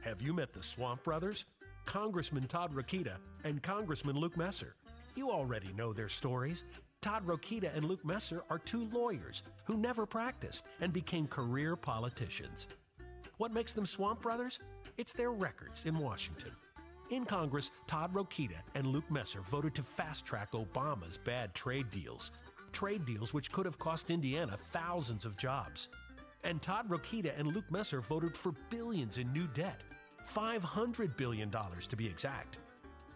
Have you met the Swamp Brothers? Congressman Todd Rokita and Congressman Luke Messer. You already know their stories. Todd Rokita and Luke Messer are two lawyers who never practiced and became career politicians. What makes them Swamp Brothers? It's their records in Washington. In Congress, Todd Rokita and Luke Messer voted to fast-track Obama's bad trade deals which could have cost Indiana thousands of jobs. And Todd Rokita and Luke Messer voted for billions in new debt, $500 billion to be exact.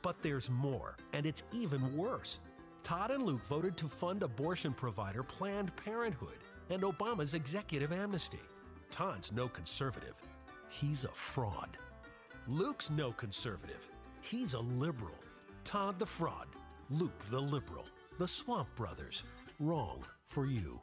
But there's more, and it's even worse. Todd and Luke voted to fund abortion provider Planned Parenthood and Obama's executive amnesty. Todd's no conservative. He's a fraud. Luke's no conservative. He's a liberal. Todd the fraud. Luke the liberal. The Swamp Brothers. Wrong for you.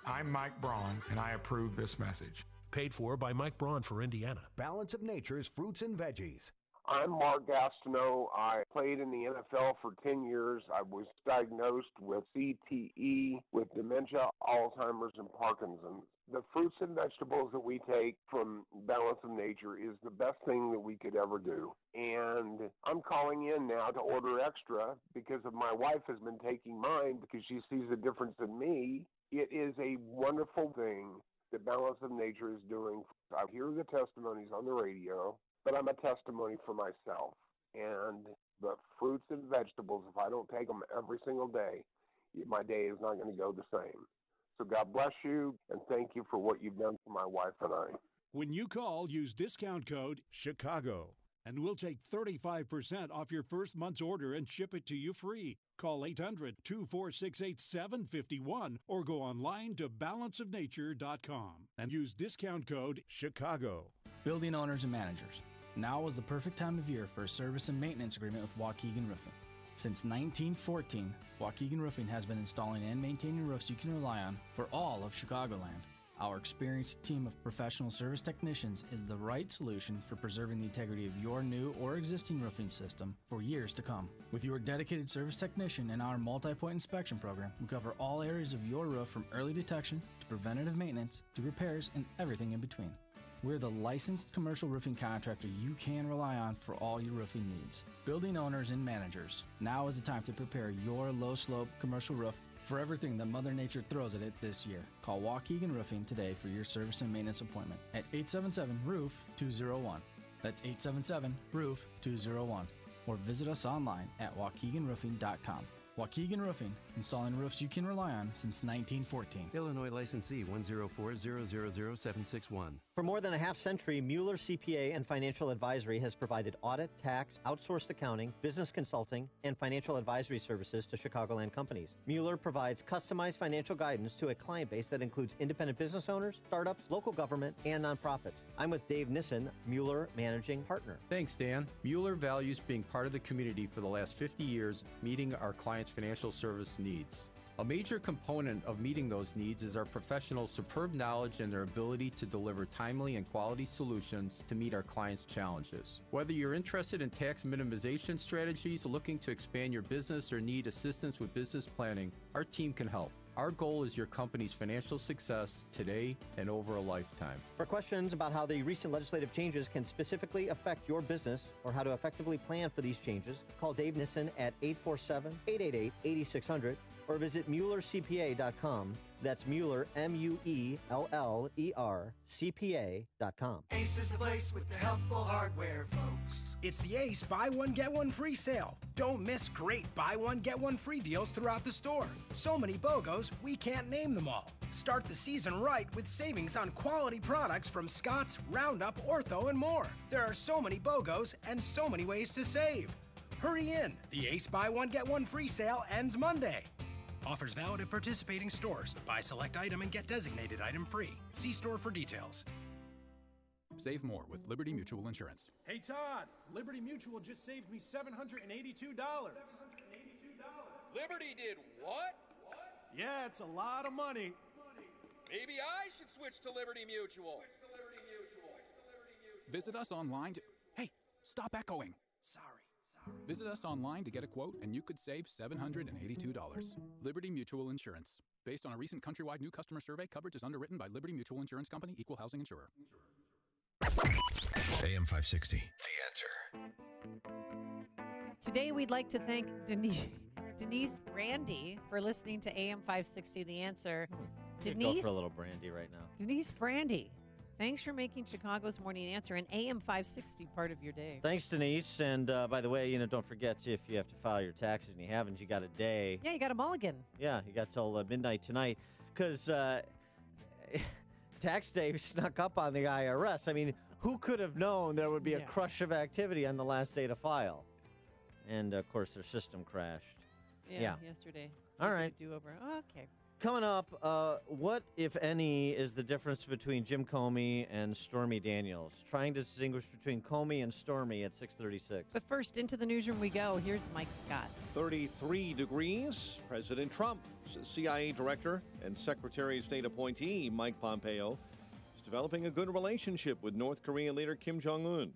I'm Mike Braun, and I approve this message. Paid for by Mike Braun for Indiana. Balance of Nature's fruits and veggies. I'm Mark Gastineau. I played in the NFL for 10 years. I was diagnosed with CTE, with dementia, Alzheimer's, and Parkinson's. The fruits and vegetables that we take from Balance of Nature is the best thing that we could ever do. And I'm calling in now to order extra because of my wife has been taking mine because she sees the difference in me. It is a wonderful thing that Balance of Nature is doing. I hear the testimonies on the radio, but I'm a testimony for myself. And the fruits and vegetables, if I don't take them every single day, my day is not going to go the same. So God bless you, and thank you for what you've done for my wife and I. When you call, use discount code CHICAGO, and we'll take 35% off your first month's order and ship it to you free. Call 800-246-8751 or go online to balanceofnature.com and use discount code CHICAGO. Building owners and managers. Now is the perfect time of year for a service and maintenance agreement with Waukegan Roofing. Since 1914, Waukegan Roofing has been installing and maintaining roofs you can rely on for all of Chicagoland. Our experienced team of professional service technicians is the right solution for preserving the integrity of your new or existing roofing system for years to come. With your dedicated service technician and our multi-point inspection program, we cover all areas of your roof from early detection to preventative maintenance to repairs and everything in between. We're the licensed commercial roofing contractor you can rely on for all your roofing needs. Building owners and managers, now is the time to prepare your low-slope commercial roof for everything that Mother Nature throws at it this year. Call Waukegan Roofing today for your service and maintenance appointment at 877-ROOF-201. That's 877-ROOF-201. Or visit us online at waukeganroofing.com. Waukegan Roofing, installing roofs you can rely on since 1914. Illinois licensee 104000761. For more than a half century, Mueller CPA and Financial Advisory has provided audit, tax, outsourced accounting, business consulting, and financial advisory services to Chicagoland companies. Mueller provides customized financial guidance to a client base that includes independent business owners, startups, local government, and nonprofits. I'm with Dave Nissen, Mueller Managing Partner. Thanks, Dan. Mueller values being part of the community for the last 50 years, meeting our clients' financial service needs. A major component of meeting those needs is our professionals' superb knowledge and their ability to deliver timely and quality solutions to meet our clients' challenges. Whether you're interested in tax minimization strategies, looking to expand your business, or need assistance with business planning, our team can help. Our goal is your company's financial success today and over a lifetime. For questions about how the recent legislative changes can specifically affect your business or how to effectively plan for these changes, call Dave Nissen at 847-888-8600 or visit MuellerCPA.com. That's Mueller, M-U-E-L-L-E-R, CPA.com. Ace is the place with the helpful hardware, folks. It's the Ace Buy One, Get One Free sale. Don't miss great buy one, get one free deals throughout the store. So many BOGOs, we can't name them all. Start the season right with savings on quality products from Scott's, Roundup, Ortho, and more. There are so many BOGOs and so many ways to save. Hurry in. The Ace Buy One, Get One Free sale ends Monday. Offers valid at participating stores. Buy select item and get designated item free. See store for details. Save more with Liberty Mutual Insurance. Hey, Todd, Liberty Mutual just saved me $782. Liberty did what? Yeah, it's a lot of money. Maybe I should switch to Liberty Mutual. Visit us online to... Hey, stop echoing. Sorry. Visit us online to get a quote, and you could save $782. Liberty Mutual Insurance. Based on a recent countrywide new customer survey, coverage is underwritten by Liberty Mutual Insurance Company, Equal Housing Insurer. AM 560, The Answer. Today, we'd like to thank Denise Brandy for listening to AM 560, The Answer. Denise, go for a little brandy right now. Denise Brandy, thanks for making Chicago's Morning Answer an AM 560 part of your day. Thanks, Denise. And by the way, don't forget, if you have to file your taxes and you haven't, you got a day. Yeah, you got a mulligan. Yeah, you got till midnight tonight. Because tax day snuck up on the IRS. I mean, who could have known there would be a crush of activity on the last day to file? And, of course, their system crashed. Yeah. Yesterday. All right. Do over. Okay. Coming up, what, if any, is the difference between Jim Comey and Stormy Daniels? Trying to distinguish between Comey and Stormy at 6:36. But first, into the newsroom we go. Here's Mike Scott. 33 degrees. President Trump's CIA director and Secretary of State appointee Mike Pompeo is developing a good relationship with North Korean leader Kim Jong-un.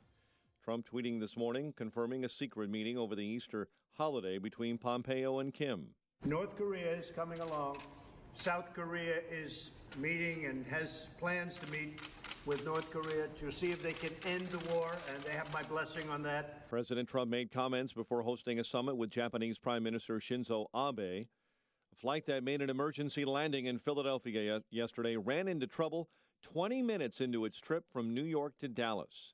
Trump tweeting this morning, confirming a secret meeting over the Easter holiday between Pompeo and Kim. North Korea is coming along. South Korea is meeting and has plans to meet with North Korea to see if they can end the war, and they have my blessing on that. President Trump made comments before hosting a summit with Japanese Prime Minister Shinzo Abe. A flight that made an emergency landing in Philadelphia yesterday ran into trouble 20 minutes into its trip from New York to Dallas.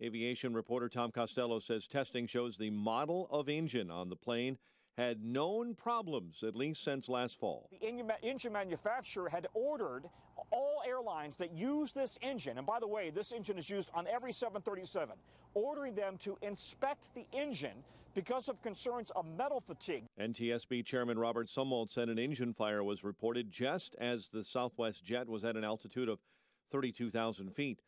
Aviation reporter Tom Costello says testing shows the model of engine on the plane had known problems at least since last fall. The engine manufacturer had ordered all airlines that use this engine, and by the way, this engine is used on every 737, ordering them to inspect the engine because of concerns of metal fatigue. NTSB Chairman Robert Sumwalt said an engine fire was reported just as the Southwest jet was at an altitude of 32,000 feet.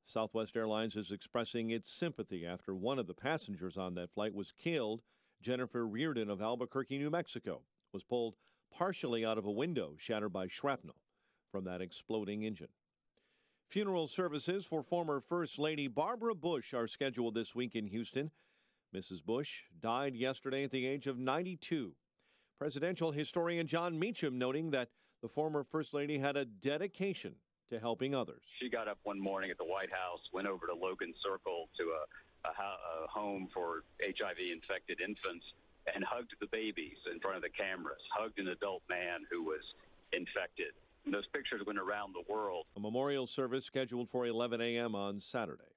Southwest Airlines is expressing its sympathy after one of the passengers on that flight was killed Jennifer Reardon of Albuquerque, New Mexico, was pulled partially out of a window shattered by shrapnel from that exploding engine. Funeral services for former First Lady Barbara Bush are scheduled this week in Houston. Mrs. Bush died yesterday at the age of 92. Presidential historian John Meacham noting that the former First Lady had a dedication to helping others. She got up one morning at the White House, went over to Logan Circle to a home for HIV-infected infants, and hugged the babies in front of the cameras, hugged an adult man who was infected. And those pictures went around the world. A memorial service scheduled for 11 a.m. on Saturday.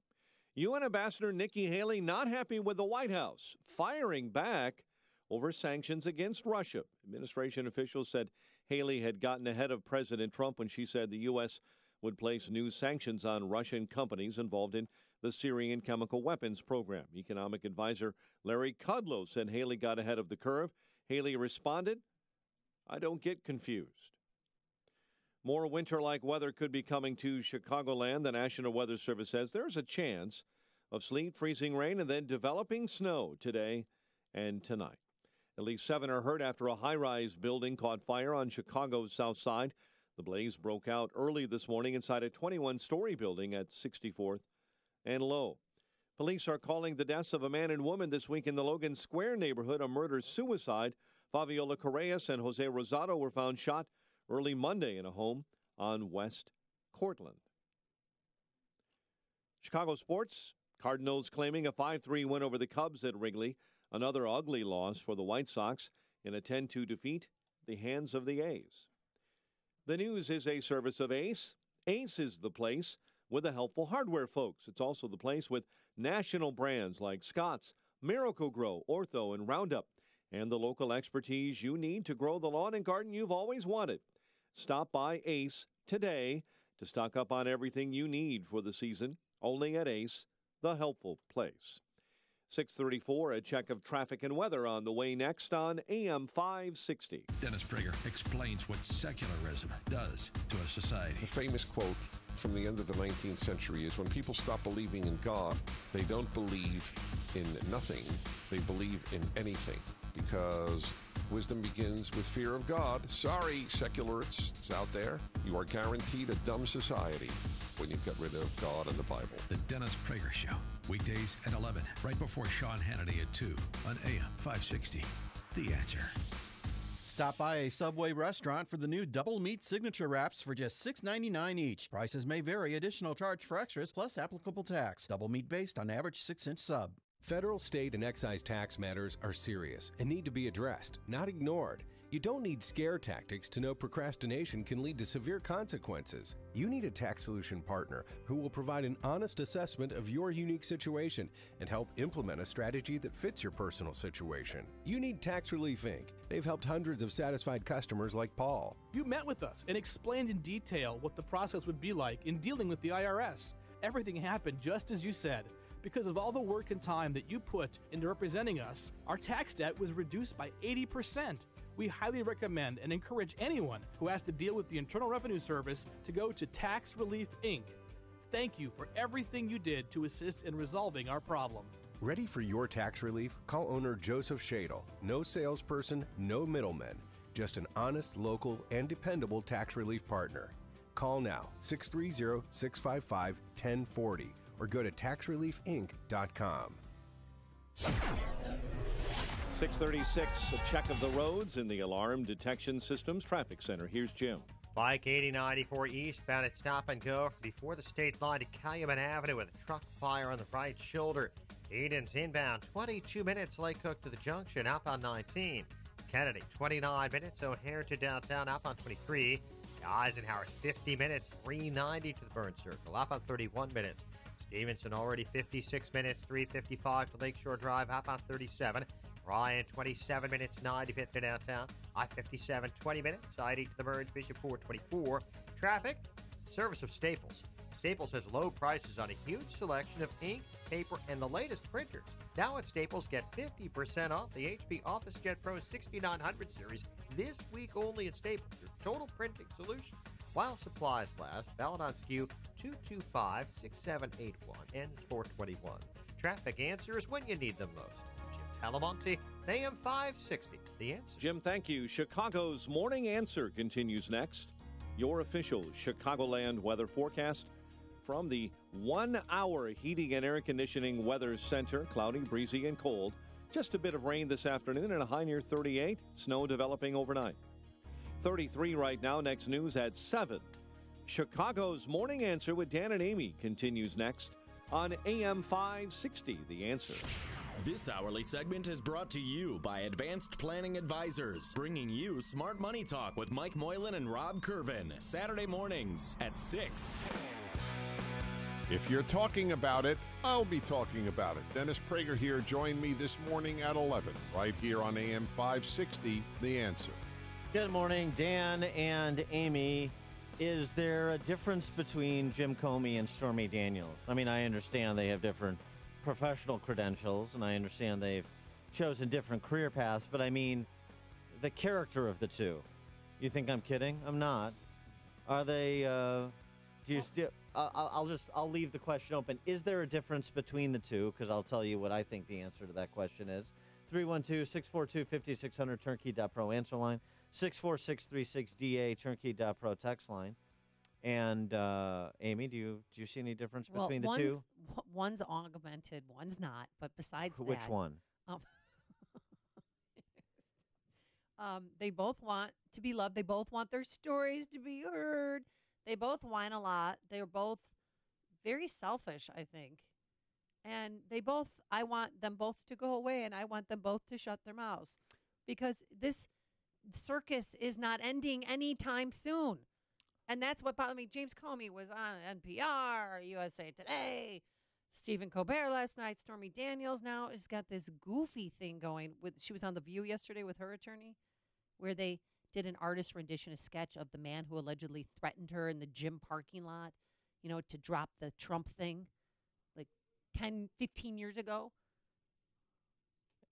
UN Ambassador Nikki Haley not happy with the White House, firing back over sanctions against Russia. Administration officials said Haley had gotten ahead of President Trump when she said the U.S. would place new sanctions on Russian companies involved in the Syrian chemical weapons program. Economic advisor Larry Kudlow said Haley got ahead of the curve. Haley responded, "I don't get confused." More winter-like weather could be coming to Chicagoland. The National Weather Service says there's a chance of sleet, freezing rain, and then developing snow today and tonight. At least 7 are hurt after a high-rise building caught fire on Chicago's south side. The blaze broke out early this morning inside a 21-story building at 64th and Low. Police are calling the deaths of a man and woman this week in the Logan Square neighborhood a murder-suicide. Fabiola Correas and Jose Rosado were found shot early Monday in a home on West Cortland. Chicago sports, Cardinals claiming a 5-3 win over the Cubs at Wrigley. Another ugly loss for the White Sox in a 10-2 defeat at the hands of the A's. The news is a service of Ace. Ace is the place with the helpful hardware folks. It's also the place with national brands like Scott's, Miracle-Gro, Ortho, and Roundup, and the local expertise you need to grow the lawn and garden you've always wanted. Stop by Ace today to stock up on everything you need for the season. Only at Ace, the helpful place. 6:34, a check of traffic and weather on the way next on AM 560. Dennis Prager explains what secularism does to a society. The famous quote from the end of the 19th century is, when people stop believing in God, they don't believe in nothing, they believe in anything. Because wisdom begins with fear of God. Sorry, secularists out there. You are guaranteed a dumb society when you get rid of God and the Bible. The Dennis Prager Show. Weekdays at 11, right before Sean Hannity at 2 on AM 560. The Answer. Stop by a Subway restaurant for the new Double Meat Signature Wraps for just $6.99 each. Prices may vary. Additional charge for extras plus applicable tax. Double meat based on average 6-inch sub. Federal, state, and excise tax matters are serious and need to be addressed, not ignored. You don't need scare tactics to know procrastination can lead to severe consequences. You need a tax solution partner who will provide an honest assessment of your unique situation and help implement a strategy that fits your personal situation. You need Tax Relief Inc. They've helped hundreds of satisfied customers like Paul. You met with us and explained in detail what the process would be like in dealing with the IRS. Everything happened just as you said. Because of all the work and time that you put into representing us, our tax debt was reduced by 80%. We highly recommend and encourage anyone who has to deal with the Internal Revenue Service to go to Tax Relief Inc. Thank you for everything you did to assist in resolving our problem. Ready for your tax relief? Call owner Joseph Shadle. No salesperson, no middlemen. Just an honest, local, and dependable tax relief partner. Call now, 630-655-1040. or go to taxreliefinc.com. 636, a check of the roads in the Alarm Detection Systems Traffic Center. Here's Jim. Like 8094 eastbound at Stop and Go before the state line to Calumet Avenue with a truck fire on the right shoulder. Eden's inbound, 22 minutes. Lake Cook to the junction, outbound 19. Kennedy, 29 minutes. O'Hare to downtown, outbound 23. Eisenhower's 50 minutes, 390 to the Burn Circle, outbound 31 minutes. Stevenson already 56 minutes, 355 to Lakeshore Drive, outbound 37. Ryan, 27 minutes, 95th to downtown. I-57, 20 minutes. I-80 to the merge, Bishop 424. Traffic, service of Staples. Staples has low prices on a huge selection of ink, paper, and the latest printers. Now at Staples, get 50% off the HP OfficeJet Pro 6900 series this week only at Staples, your total printing solution. While supplies last, valid on SKU 225-6781, ends 421. Traffic answers when you need them most. Jim Talamonte, AM 560, The Answer. Jim, thank you. Chicago's Morning Answer continues next. Your official Chicagoland weather forecast from the 1 hour heating and air conditioning weather center. Cloudy, breezy, and cold. Just a bit of rain this afternoon and a high near 38. Snow developing overnight. 33 right now. Next news at 7. Chicago's Morning Answer with Dan and Amy continues next on AM 560, The Answer. This hourly segment is brought to you by Advanced Planning Advisors, bringing you Smart Money Talk with Mike Moylan and Rob Curvin, Saturday mornings at 6. If you're talking about it, I'll be talking about it. Dennis Prager here. Join me this morning at 11, right here on AM 560, The Answer. Good morning, Dan and Amy. Is there a difference between Jim Comey and Stormy Daniels? I mean, I understand they have different professional credentials, and I understand they've chosen different career paths, but I mean, the character of the two. You think I'm kidding? I'm not. Are they, do you still, I'll leave the question open. Is there a difference between the two? Because I'll tell you what I think the answer to that question is. 312-642-5600, turnkey.pro answer line. 64636DA, turnkey.pro text line. And Amy, do you see any difference between the two? One's augmented, one's not. But besides Which that, one? They both want to be loved. They both want their stories to be heard. They both whine a lot. They're both very selfish, I think. And I want them both to go away, and I want them both to shut their mouths, because this circus is not ending anytime soon. And that's what bothered me. James Comey was on NPR, USA Today, Stephen Colbert last night. Stormy Daniels now has got this goofy thing going. She was on The View yesterday with her attorney, where they did an artist rendition, a sketch of the man who allegedly threatened her in the gym parking lot, to drop the Trump thing like 10, 15 years ago.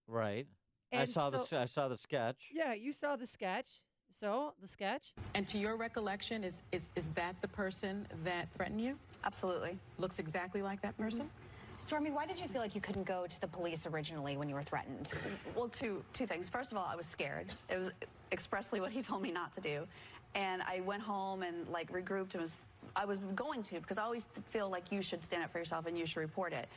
Right. And I saw the sketch. Yeah, you saw the sketch. So, the sketch? And to your recollection, is that the person that threatened you? Absolutely. Looks exactly like that person? Mm-hmm. Stormy, why did you feel like you couldn't go to the police originally when you were threatened? Well, two things. First of all, I was scared. It was expressly what he told me not to do. And I went home and regrouped and I was going to, because I always feel like you should stand up for yourself and you should report it.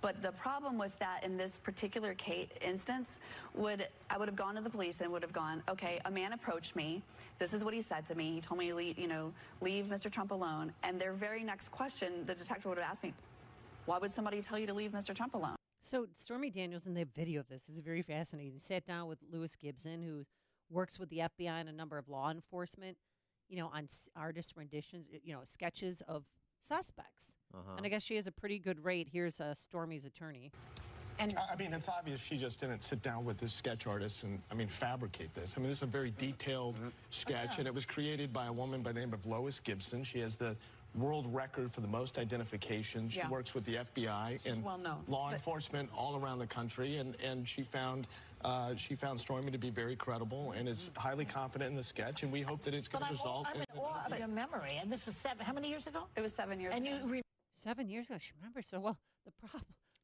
But the problem with that in this particular instance I would have gone to the police and would have gone, okay, a man approached me. This is what he said to me. He told me to leave Mr. Trump alone. And their very next question, the detective would have asked me, why would somebody tell you to leave Mr. Trump alone? So Stormy Daniels, and the video of this is very fascinating. He sat down with Lewis Gibson, who works with the FBI and a number of law enforcement, on artist renditions, sketches of suspects. And I guess she has a pretty good rate. Here's Stormy's attorney. And I mean, it's obvious she just didn't sit down with this sketch artist and, fabricate this. I mean, this is a very detailed sketch, and it was created by a woman by the name of Lois Gibson. She has the world record for the most identifications. She works with the FBI and law enforcement all around the country, and she found Stormy to be very credible and is highly confident in the sketch, and we hope that it's going to result in your memory. And this was how many years ago? It was 7 years ago. 7 years ago. She remembers so well.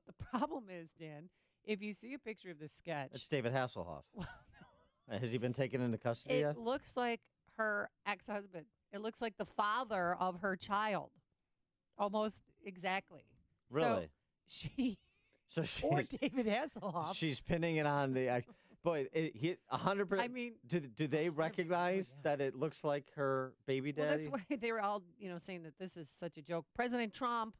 The problem is, Dan, if you see a picture of this sketch. It's David Hasselhoff. Well, no. Has he been taken into custody yet? It looks like her ex-husband. It looks like the father of her child. Almost exactly. Really? So or David Hasselhoff. She's pinning it on the... Boy, he 100%. I mean, do they recognize that it looks like her baby daddy? Well, that's why they were all, saying that this is such a joke. President Trump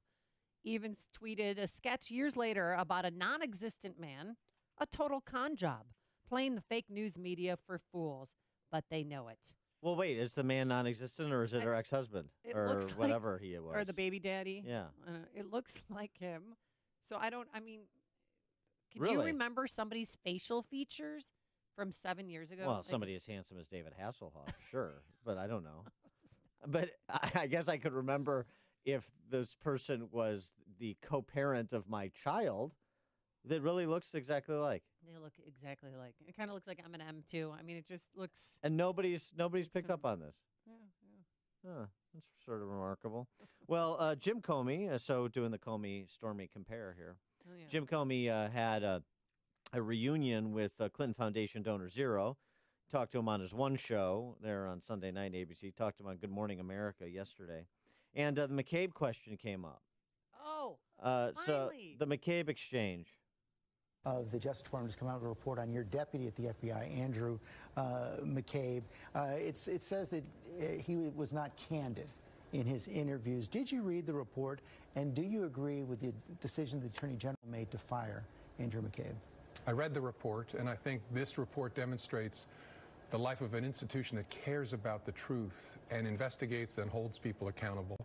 even tweeted a sketch years later about a non-existent man, a total con job, playing the fake news media for fools, but they know it. Well, wait, is the man non-existent, or is it her ex-husband, or whatever he was, or the baby daddy? Yeah, it looks like him. So Could really? you remember somebody's facial features from 7 years ago? Well, somebody as handsome as David Hasselhoff, sure, but I don't know. But I guess I could remember if this person was the co-parent of my child that really looks exactly like. They look exactly like. It kind of looks like Eminem, too. I mean, it just looks... And nobody's picked up on this. Yeah. Huh, that's sort of remarkable. Well, Jim Comey, so doing the Comey-Stormy compare here. Oh, yeah. Jim Comey had a reunion with Clinton Foundation donor Zero. Talked to him on his one show there on Sunday night, ABC. Talked to him on Good Morning America yesterday. And the McCabe question came up. Oh, so finally. the McCabe exchange. Of the Justice Department has come out with a report on your deputy at the FBI, Andrew McCabe. It says that he was not candid in his interviews. Did you read the report, and do you agree with the decision the Attorney General made to fire Andrew McCabe? I read the report, and I think this report demonstrates the life of an institution that cares about the truth and investigates and holds people accountable.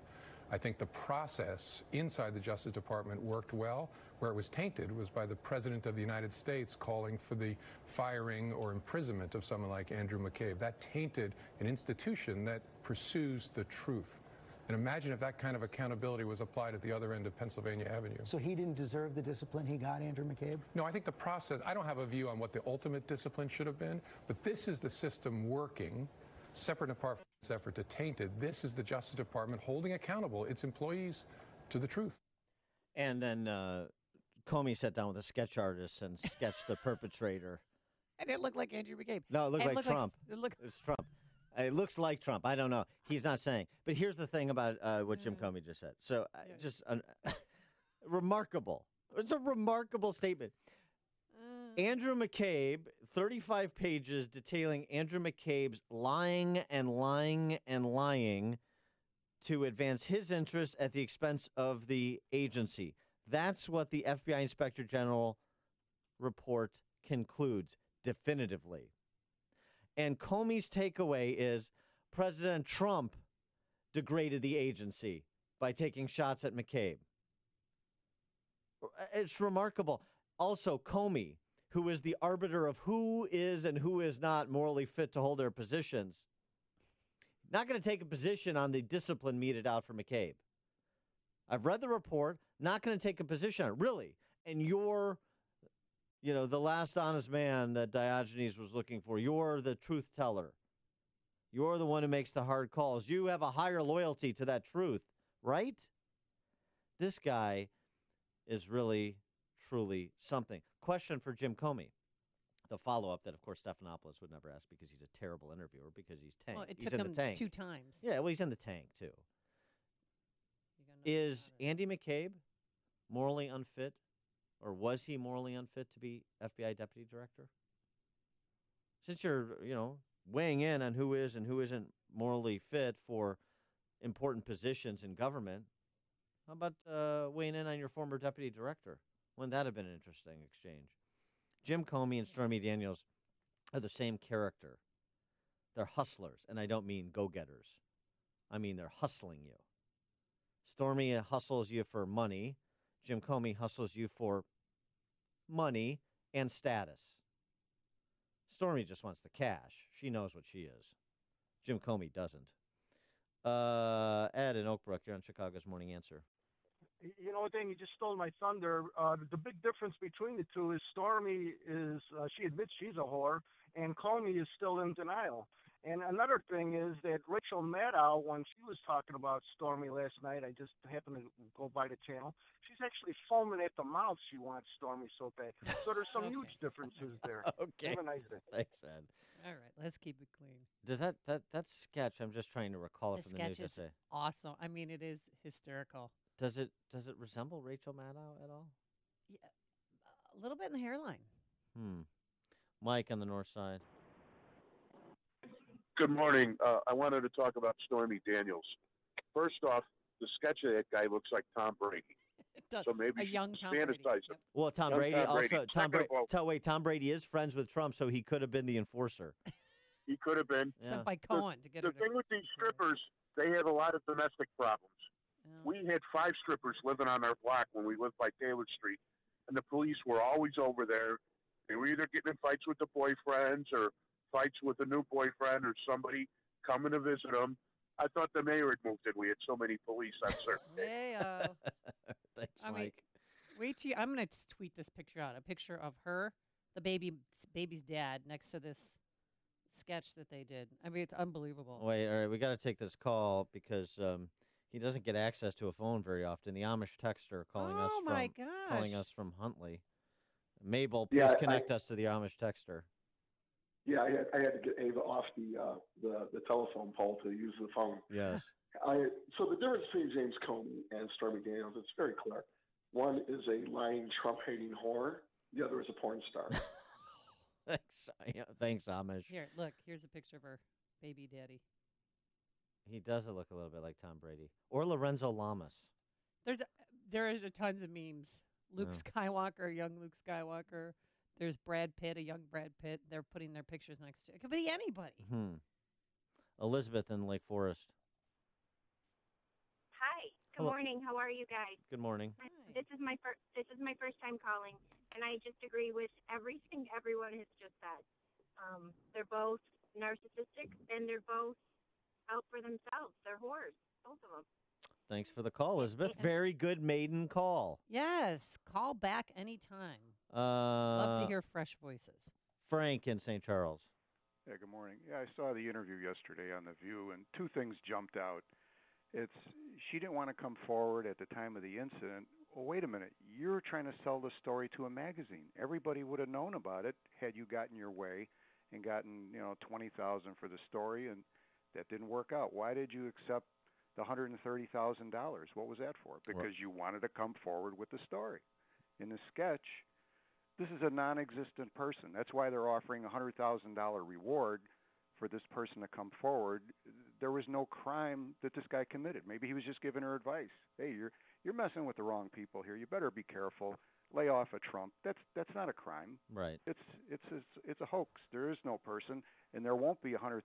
I think the process inside the Justice Department worked well. Where it was tainted was by the President of the United States calling for the firing or imprisonment of someone like Andrew McCabe. That tainted an institution that pursues the truth. And imagine if that kind of accountability was applied at the other end of Pennsylvania Avenue. So he didn't deserve the discipline he got, Andrew McCabe? No, I think the process, I don't have a view on what the ultimate discipline should have been, but this is the system working, separate and apart from this effort to taint it. This is the Justice Department holding accountable its employees to the truth. And then Comey sat down with a sketch artist and sketched the perpetrator. And it looked like Andrew McCabe. No, it looked like Trump. It was Trump. It looks like Trump. I don't know. He's not saying. But here's the thing about what Jim Comey just said. So just remarkable. It's a remarkable statement. Andrew McCabe, 35 pages detailing Andrew McCabe's lying and lying and lying to advance his interests at the expense of the agency. That's what the FBI Inspector General report concludes definitively. And Comey's takeaway is President Trump degraded the agency by taking shots at McCabe. It's remarkable. Also, Comey, who is the arbiter of who is and who is not morally fit to hold their positions, not going to take a position on the discipline meted out for McCabe. I've read the report, not going to take a position on it, really. And you're, the last honest man that Diogenes was looking for. You're the truth teller. You're the one who makes the hard calls. You have a higher loyalty to that truth, right? This guy is really, truly something. Question for Jim Comey. The follow-up that, of course, Stephanopoulos would never ask because he's a terrible interviewer because he's tank. Well, it he's took in him the tank. 2 times. Yeah, well, he's in the tank, too. Is Andy McCabe morally unfit, or was he morally unfit to be FBI deputy director? Since you're, weighing in on who is and who isn't morally fit for important positions in government, how about weighing in on your former deputy director? Wouldn't that have been an interesting exchange? Jim Comey and Stormy Daniels are the same character. They're hustlers, and I don't mean go-getters. I mean they're hustling you. Stormy hustles you for money. Jim Comey hustles you for money and status. Stormy just wants the cash. She knows what she is. Jim Comey doesn't. Ed in Oak Brook, you're on Chicago's Morning Answer. You know what, Dan, you just stole my thunder. The big difference between the two is Stormy is, she admits she's a whore, and Comey is still in denial. And another thing is that Rachel Maddow, when she was talking about Stormy last night, I just happened to go by the channel, she's actually foaming at the mouth. She wants Stormy so bad. So there's some huge differences there. Okay. Have a nice day. Thanks, Ed. All right, let's keep it clean. Does that sketch, I'm just trying to recall it The from the news sketch is yesterday. awesome. I mean, it is hysterical. Does it resemble Rachel Maddow at all? Yeah, a little bit in the hairline. Mike on the north side. Good morning. I wanted to talk about Stormy Daniels. First off, the sketch of that guy looks like Tom Brady. So maybe a young Tom sanitize Brady. him. Well, Tom Young Brady Tom Brady. also. Tom Second of all, Tom Brady is friends with Trump, so he could have been the enforcer. he could have been. Sent by Cohen to get The her to thing with these strippers, they have a lot of domestic problems. We had 5 strippers living on our block when we lived by Taylor Street, and the police were always over there. They were either getting in fights with the boyfriends or fights with a new boyfriend or somebody coming to visit them. I thought the mayor had moved in. We had so many police on certain days. Thanks, I mean, Mike. wait till I'm going to tweet this picture out. A picture of her, the baby's dad, next to this sketch that they did. I mean, it's unbelievable. Wait, all right, we got to take this call because he doesn't get access to a phone very often. The Amish texter calling us Oh, from my calling gosh. us from Huntley. Mabel, please Yeah, connect us to the Amish texter. Yeah, I had to get Ava off the telephone pole to use the phone. Yes. So the difference between James Comey and Stormy Daniels, it's very clear. One is a lying, Trump-hating whore. The other is a porn star. Thanks, Amish. Here, look. Here's a picture of her baby daddy. He does look a little bit like Tom Brady or Lorenzo Lamas. There is tons of memes. Luke Skywalker, young Luke Skywalker. There's Brad Pitt, a young Brad Pitt. They're putting their pictures next to it. It could be anybody. Elizabeth in Lake Forest. Hi. Good Hello. morning. How are you guys? Good morning. This is my first time calling, and I just agree with everything everyone has just said. They're both narcissistic, and they're both out for themselves. They're whores, both of them. Thanks for the call, Elizabeth. Very good maiden call. Yes. Call back anytime. Love to hear fresh voices. Frank in St. Charles. Yeah, good morning. Yeah, I saw the interview yesterday on The View, and two things jumped out. She didn't want to come forward at the time of the incident. Well, wait a minute. You're trying to sell the story to a magazine. Everybody would have known about it had you gotten your way and gotten, $20,000 for the story, and that didn't work out. Why did you accept the $130,000? What was that for? Because you wanted to come forward with the story. In the sketch, this is a non-existent person. That's why they're offering a $100,000 reward for this person to come forward. There was no crime that this guy committed. Maybe he was just giving her advice. Hey, you're messing with the wrong people here. You better be careful. Lay off of Trump. That's not a crime. Right. It's a hoax. There is no person, and there won't be a $100,000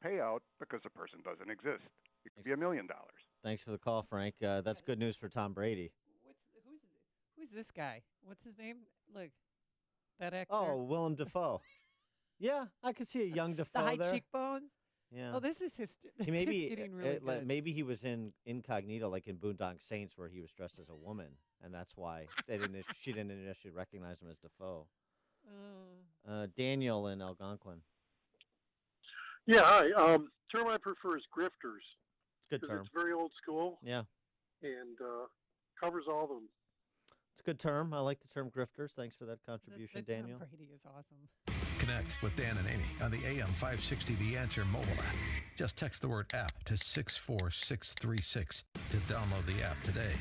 payout because the person doesn't exist. It could be $1 million. Thanks for the call, Frank. That's good news for Tom Brady. Who's this guy? What's his name? Look, that actor. Oh, Willem Dafoe. Yeah, I could see a young Dafoe the high there. cheekbones. Yeah. Oh, this is his. Maybe getting really good. maybe he was in Incognito, like in Boondock Saints, where he was dressed as a woman, and that's why she didn't initially recognize him as Dafoe. Daniel in Algonquin. Yeah, hi. Term I prefer is grifters. Good 'cause term. It's very old school. Yeah. And covers all of them. It's a good term. I like the term grifters. Thanks for that contribution, the Daniel. Tom Brady is awesome. Connect with Dan and Amy on the AM 560 The Answer mobile app. Just text the word app to 64636 to download the app today.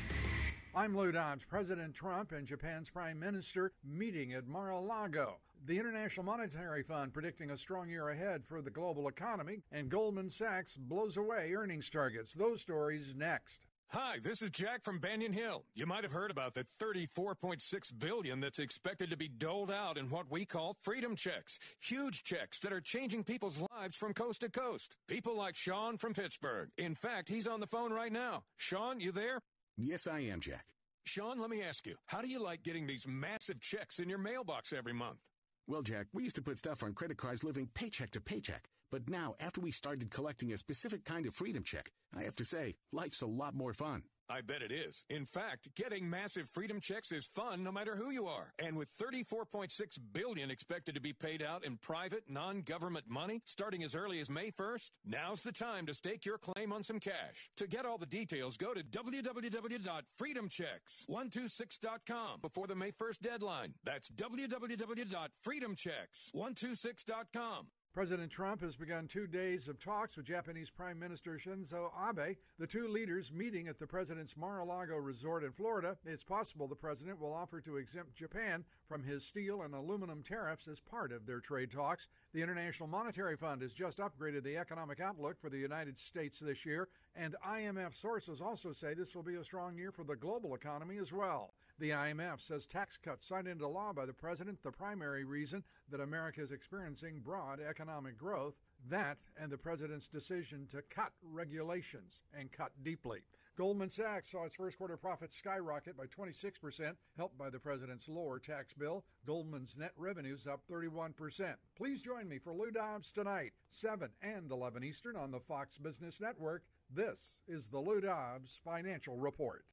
I'm Lou Dobbs. President Trump and Japan's Prime Minister meeting at Mar-a-Lago. The International Monetary Fund predicting a strong year ahead for the global economy, and Goldman Sachs blows away earnings targets. Those stories next. Hi, this is Jack from Banyan Hill. You might have heard about the $34.6 billion that's expected to be doled out in what we call freedom checks. Huge checks that are changing people's lives from coast to coast. People like Sean from Pittsburgh. In fact, he's on the phone right now. Sean, you there? Yes, I am, Jack. Sean, let me ask you, how do you like getting these massive checks in your mailbox every month? Well, Jack, we used to put stuff on credit cards living paycheck to paycheck. But now, after we started collecting a specific kind of freedom check, I have to say, life's a lot more fun. I bet it is. In fact, getting massive freedom checks is fun no matter who you are. And with $34.6 billion expected to be paid out in private, non-government money starting as early as May 1st, now's the time to stake your claim on some cash. To get all the details, go to www.freedomchecks126.com before the May 1st deadline. That's www.freedomchecks126.com. President Trump has begun 2 days of talks with Japanese Prime Minister Shinzo Abe. The two leaders meeting at the president's Mar-a-Lago resort in Florida. It's possible the president will offer to exempt Japan from his steel and aluminum tariffs as part of their trade talks. The International Monetary Fund has just upgraded the economic outlook for the United States this year, and IMF sources also say this will be a strong year for the global economy as well. The IMF says tax cuts signed into law by the president the primary reason that America is experiencing broad economic growth. That and the president's decision to cut regulations and cut deeply. Goldman Sachs saw its first quarter profits skyrocket by 26%, helped by the president's lower tax bill. Goldman's net revenues up 31%. Please join me for Lou Dobbs tonight, 7 and 11 Eastern on the Fox Business Network. This is the Lou Dobbs Financial Report.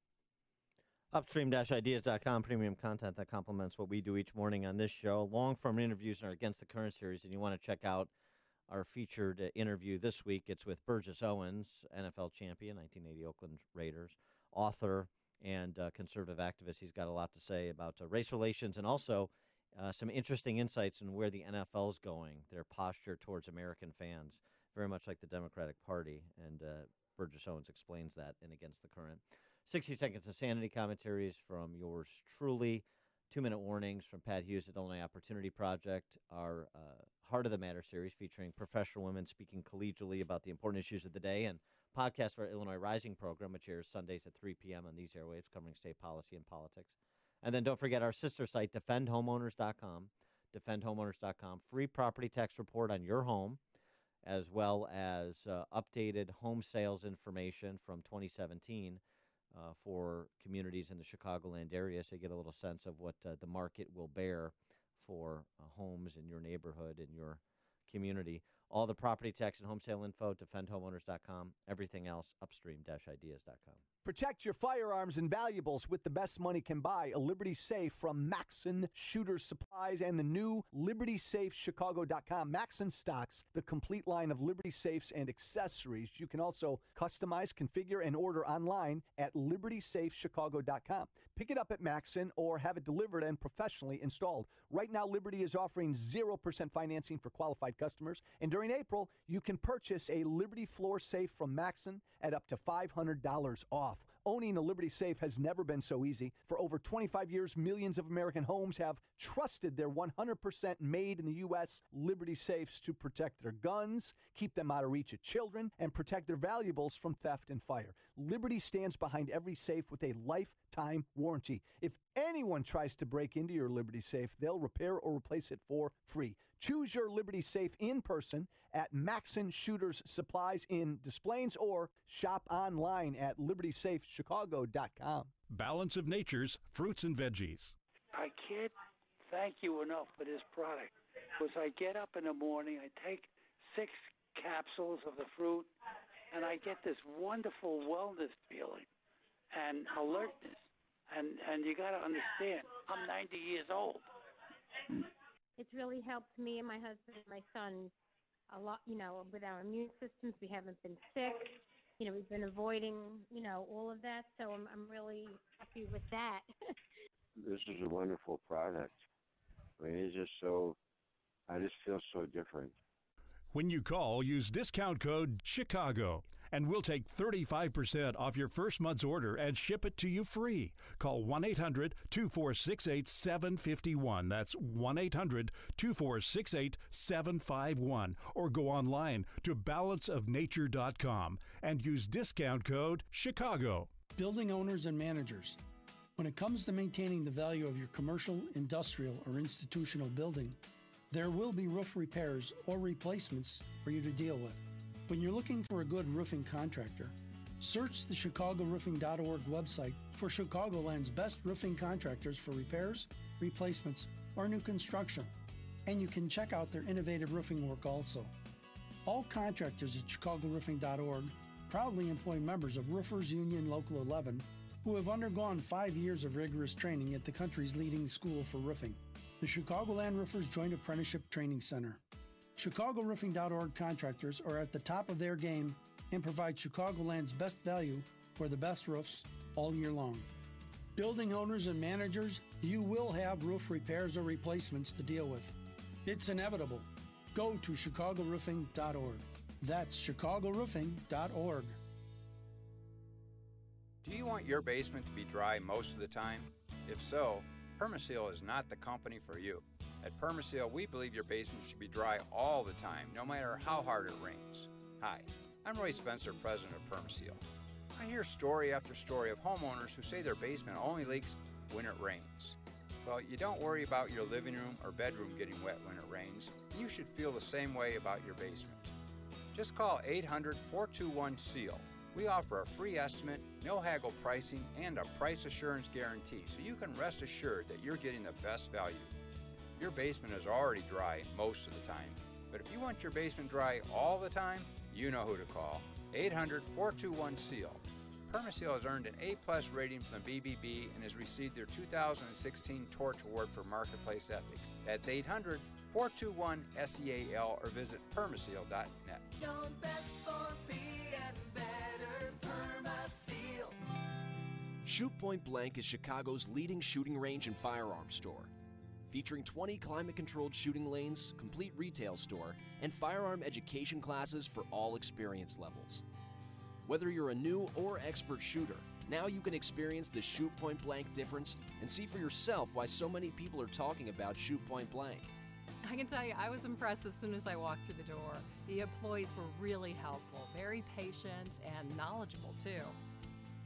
Upstream-ideas.com, premium content that complements what we do each morning on this show. Long-form interviews are Against the Current series, and you want to check out our featured interview this week. It's with Burgess Owens, NFL champion, 1980 Oakland Raiders, author and conservative activist. He's got a lot to say about race relations and also some interesting insights on where the NFL's going, their posture towards American fans, very much like the Democratic Party. And Burgess Owens explains that in Against the Current. 60 Seconds of Sanity commentaries from yours truly. 2-minute warnings from Pat Hughes at Illinois Opportunity Project. Our Heart of the Matter series featuring professional women speaking collegially about the important issues of the day. And podcast for our Illinois Rising program, which airs Sundays at 3 p.m. on these airwaves, covering state policy and politics. And then don't forget our sister site, defendhomeowners.com. Defendhomeowners.com. Free property tax report on your home, as well as updated home sales information from 2017 for communities in the Chicagoland area, so you get a little sense of what the market will bear for homes in your neighborhood, in your community. All the property tax and home sale info, defendhomeowners.com. Everything else, upstream-ideas.com. Protect your firearms and valuables with the best money can buy. A Liberty Safe from Maxson Shooter Supplies and the new LibertySafeChicago.com. Maxson stocks the complete line of Liberty Safes and accessories. You can also customize, configure, and order online at LibertySafeChicago.com. Pick it up at Maxson or have it delivered and professionally installed. Right now, Liberty is offering 0% financing for qualified customers. And during April, you can purchase a Liberty Floor Safe from Maxson at up to $500 off. Owning a Liberty Safe has never been so easy. For over 25 years, millions of American homes have trusted their 100% made in the U.S. Liberty Safes to protect their guns, keep them out of reach of children, and protect their valuables from theft and fire. Liberty stands behind every safe with a lifetime warranty. If anyone tries to break into your Liberty Safe, they'll repair or replace it for free. Choose your Liberty Safe in person at Maxson Shooters Supplies in Des Plaines or shop online at LibertySafeChicago.com. Balance of Nature's fruits and veggies. I can't thank you enough for this product. Because I get up in the morning, I take 6 capsules of the fruit, and I get this wonderful wellness feeling and alertness. And you got to understand, I'm 90 years old. It's really helped me and my husband and my son a lot, with our immune systems. We haven't been sick. We've been avoiding, all of that. So I'm really happy with that. This is a wonderful product. I mean, I just feel so different. When you call, use discount code CHICAGO, and we'll take 35% off your first month's order and ship it to you free. Call 1-800-246-8751. That's 1-800-246-8751. Or go online to balanceofnature.com and use discount code CHICAGO. Building owners and managers. When it comes to maintaining the value of your commercial, industrial, or institutional building, there will be roof repairs or replacements for you to deal with. When you're looking for a good roofing contractor, search the ChicagoRoofing.org website for Chicagoland's best roofing contractors for repairs, replacements, or new construction. And you can check out their innovative roofing work also. All contractors at ChicagoRoofing.org proudly employ members of Roofers Union Local 11 who have undergone 5 years of rigorous training at the country's leading school for roofing, the Chicagoland Roofers Joint Apprenticeship Training Center. ChicagoRoofing.org contractors are at the top of their game and provide Chicagoland's best value for the best roofs all year long. Building owners and managers, you will have roof repairs or replacements to deal with. It's inevitable. Go to ChicagoRoofing.org. That's ChicagoRoofing.org. Do you want your basement to be dry most of the time? If so, Permaseal is not the company for you. At Permaseal, we believe your basement should be dry all the time, no matter how hard it rains. Hi, I'm Roy Spencer, president of Permaseal. I hear story after story of homeowners who say their basement only leaks when it rains. Well, you don't worry about your living room or bedroom getting wet when it rains, and you should feel the same way about your basement. Just call 800-421-SEAL. We offer a free estimate, no haggle pricing, and a price assurance guarantee, so you can rest assured that you're getting the best value. Your basement is already dry most of the time, but if you want your basement dry all the time, you know who to call. 800-421-SEAL. Permaseal has earned an A+ rating from the BBB and has received their 2016 Torch Award for Marketplace Ethics. That's 800-421-SEAL or visit permaseal.net. Shoot Point Blank is Chicago's leading shooting range and firearms store. featuring 20 climate-controlled shooting lanes, complete retail store, and firearm education classes for all experience levels. Whether you're a new or expert shooter, now you can experience the Shoot Point Blank difference and see for yourself why so many people are talking about Shoot Point Blank. I can tell you, I was impressed as soon as I walked through the door. The employees were really helpful, very patient, and knowledgeable, too.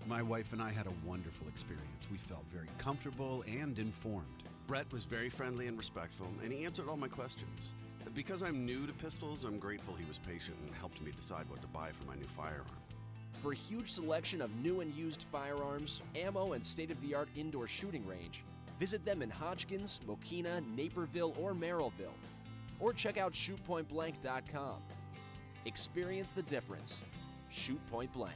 My wife and I had a wonderful experience. We felt very comfortable and informed. Brett was very friendly and respectful, and he answered all my questions. Because I'm new to pistols, I'm grateful he was patient and helped me decide what to buy for my new firearm. For a huge selection of new and used firearms, ammo, and state-of-the-art indoor shooting range, visit them in Hodgkins, Mokina, Naperville, or Merrillville. Or check out ShootPointBlank.com. Experience the difference. Shoot Point Blank.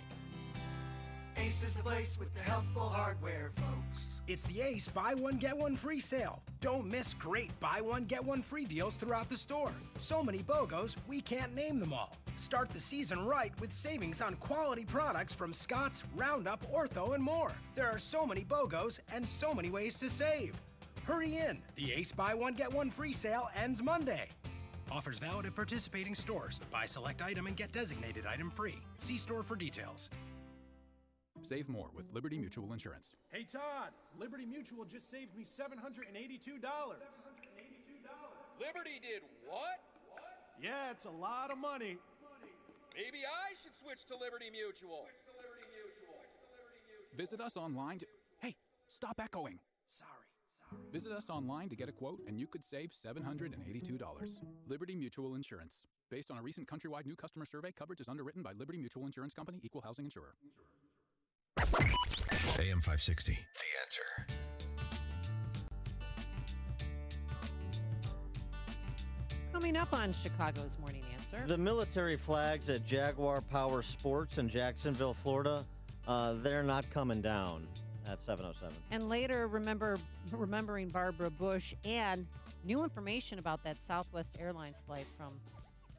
Ace is the place with the helpful hardware, folks. It's the Ace Buy One, Get One Free sale. Don't miss great Buy One, Get One Free deals throughout the store. So many BOGOs, we can't name them all. Start the season right with savings on quality products from Scott's, Roundup, Ortho, and more. There are so many BOGOs and so many ways to save. Hurry in. The Ace Buy One, Get One Free sale ends Monday. Offers valid at participating stores. Buy select item and get designated item free. See store for details. Save more with Liberty Mutual Insurance. Hey Todd, Liberty Mutual just saved me $782. Liberty did what? Yeah, it's a lot of money. Maybe I should switch to Liberty Mutual. Visit us online to... Hey, stop echoing. Sorry. Visit us online to get a quote, and you could save $782. Liberty Mutual Insurance. Based on a recent countrywide new customer survey, coverage is underwritten by Liberty Mutual Insurance Company, Equal Housing Insurer. AM 560, The Answer. Coming up on Chicago's Morning Answer. The military flags at Jaguar Power Sports in Jacksonville, Florida, they're not coming down at 7:07. And later, remembering Barbara Bush and new information about that Southwest Airlines flight from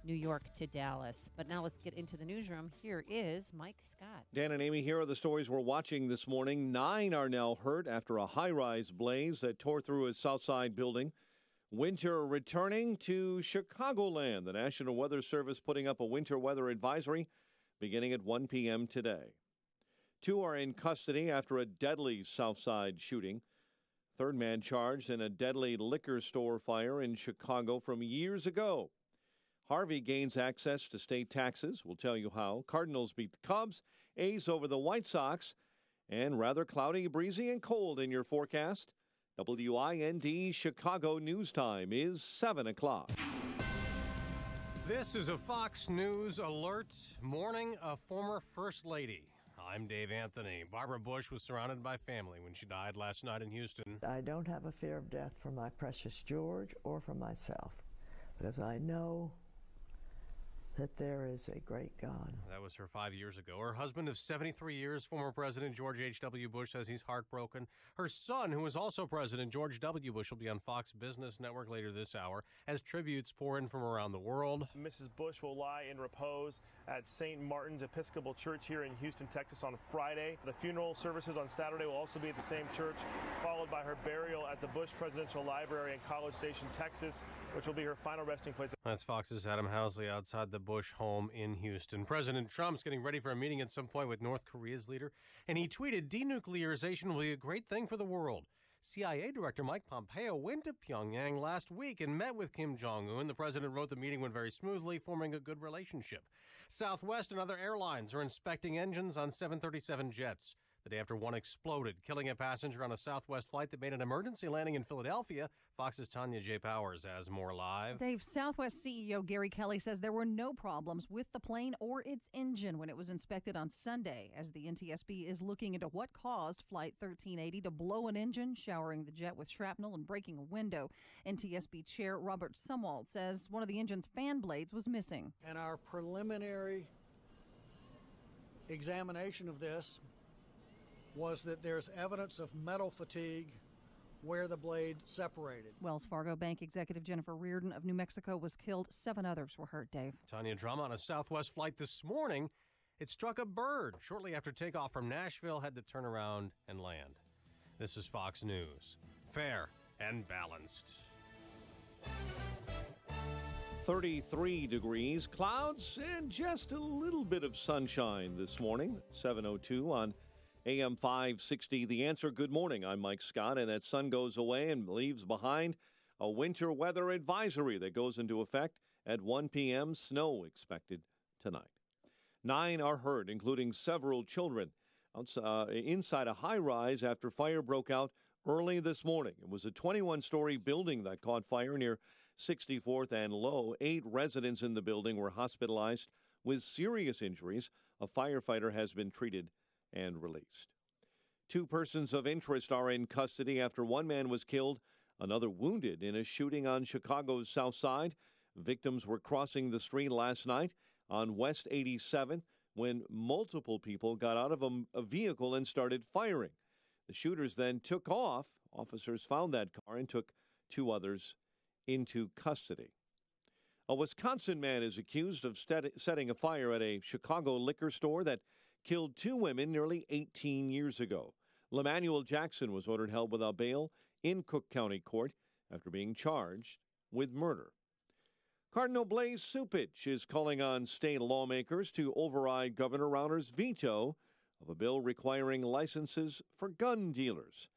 New York to Dallas. But now let's get into the newsroom. Here is Mike Scott. Dan and Amy, here are the stories we're watching this morning. 9 are now hurt after a high-rise blaze that tore through a Southside building. Winter returning to Chicagoland. The National Weather Service putting up a winter weather advisory beginning at 1 p.m. today. 2 are in custody after a deadly Southside shooting. Third man charged in a deadly liquor store fire in Chicago from years ago. Harvey gains access to state taxes. We'll tell you how. Cardinals beat the Cubs. A's over the White Sox. And rather cloudy, breezy, and cold in your forecast. WIND Chicago News Time is 7 o'clock. This is a Fox News alert. Mourning a former First Lady. I'm Dave Anthony. Barbara Bush was surrounded by family when she died last night in Houston. I don't have a fear of death for my precious George or for myself, because I know that there is a great God. That was her 5 years ago. Her husband of 73 years, former President George H.W. Bush, says he's heartbroken. Her son, who is also President George W. Bush, will be on Fox Business Network later this hour as tributes pour in from around the world. Mrs. Bush will lie in repose at St. Martin's Episcopal Church here in Houston, Texas on Friday. The funeral services on Saturday will also be at the same church, followed by her burial at the Bush Presidential Library in College Station, Texas, which will be her final resting place. That's Fox's Adam Housley outside the Bush home in Houston. President Trump's getting ready for a meeting at some point with North Korea's leader, and he tweeted, "Denuclearization will be a great thing for the world." CIA Director Mike Pompeo went to Pyongyang last week and met with Kim Jong-un. The president wrote the meeting went very smoothly, forming a good relationship. Southwest and other airlines are inspecting engines on 737 jets. The day after one exploded, killing a passenger on a Southwest flight that made an emergency landing in Philadelphia. Fox's Tanya J. Powers has more live. Dave, Southwest CEO Gary Kelly says there were no problems with the plane or its engine when it was inspected on Sunday, as the NTSB is looking into what caused Flight 1380 to blow an engine, showering the jet with shrapnel and breaking a window. NTSB Chair Robert Sumwalt says one of the engine's fan blades was missing. And our preliminary examination of this was that there's evidence of metal fatigue where the blade separated. Wells Fargo Bank executive Jennifer Reardon of New Mexico was killed. 7 others were hurt, Dave. Tanya, drama on a Southwest flight this morning. It struck a bird. Shortly after takeoff from Nashville, had to turn around and land. This is Fox News. Fair and balanced. 33 degrees, clouds, and just a little bit of sunshine this morning. 7:02 on AM 560. The Answer. Good morning. I'm Mike Scott, and that sun goes away and leaves behind a winter weather advisory that goes into effect at 1 p.m. Snow expected tonight. 9 are hurt, including several children, inside a high-rise after fire broke out early this morning. It was a 21-story building that caught fire near 64th and Low. 8 residents in the building were hospitalized with serious injuries. A firefighter has been treated and released. 2 persons of interest are in custody after one man was killed, another wounded in a shooting on Chicago's South Side. Victims were crossing the street last night on West 87th when multiple people got out of a vehicle and started firing. The shooters then took off. Officers found that car and took 2 others into custody. A Wisconsin man is accused of setting a fire at a Chicago liquor store that killed 2 women nearly 18 years ago. Lemanuel Jackson was ordered held without bail in Cook County Court after being charged with murder. Cardinal Blaise Cupich is calling on state lawmakers to override Governor Rauner's veto of a bill requiring licenses for gun dealers.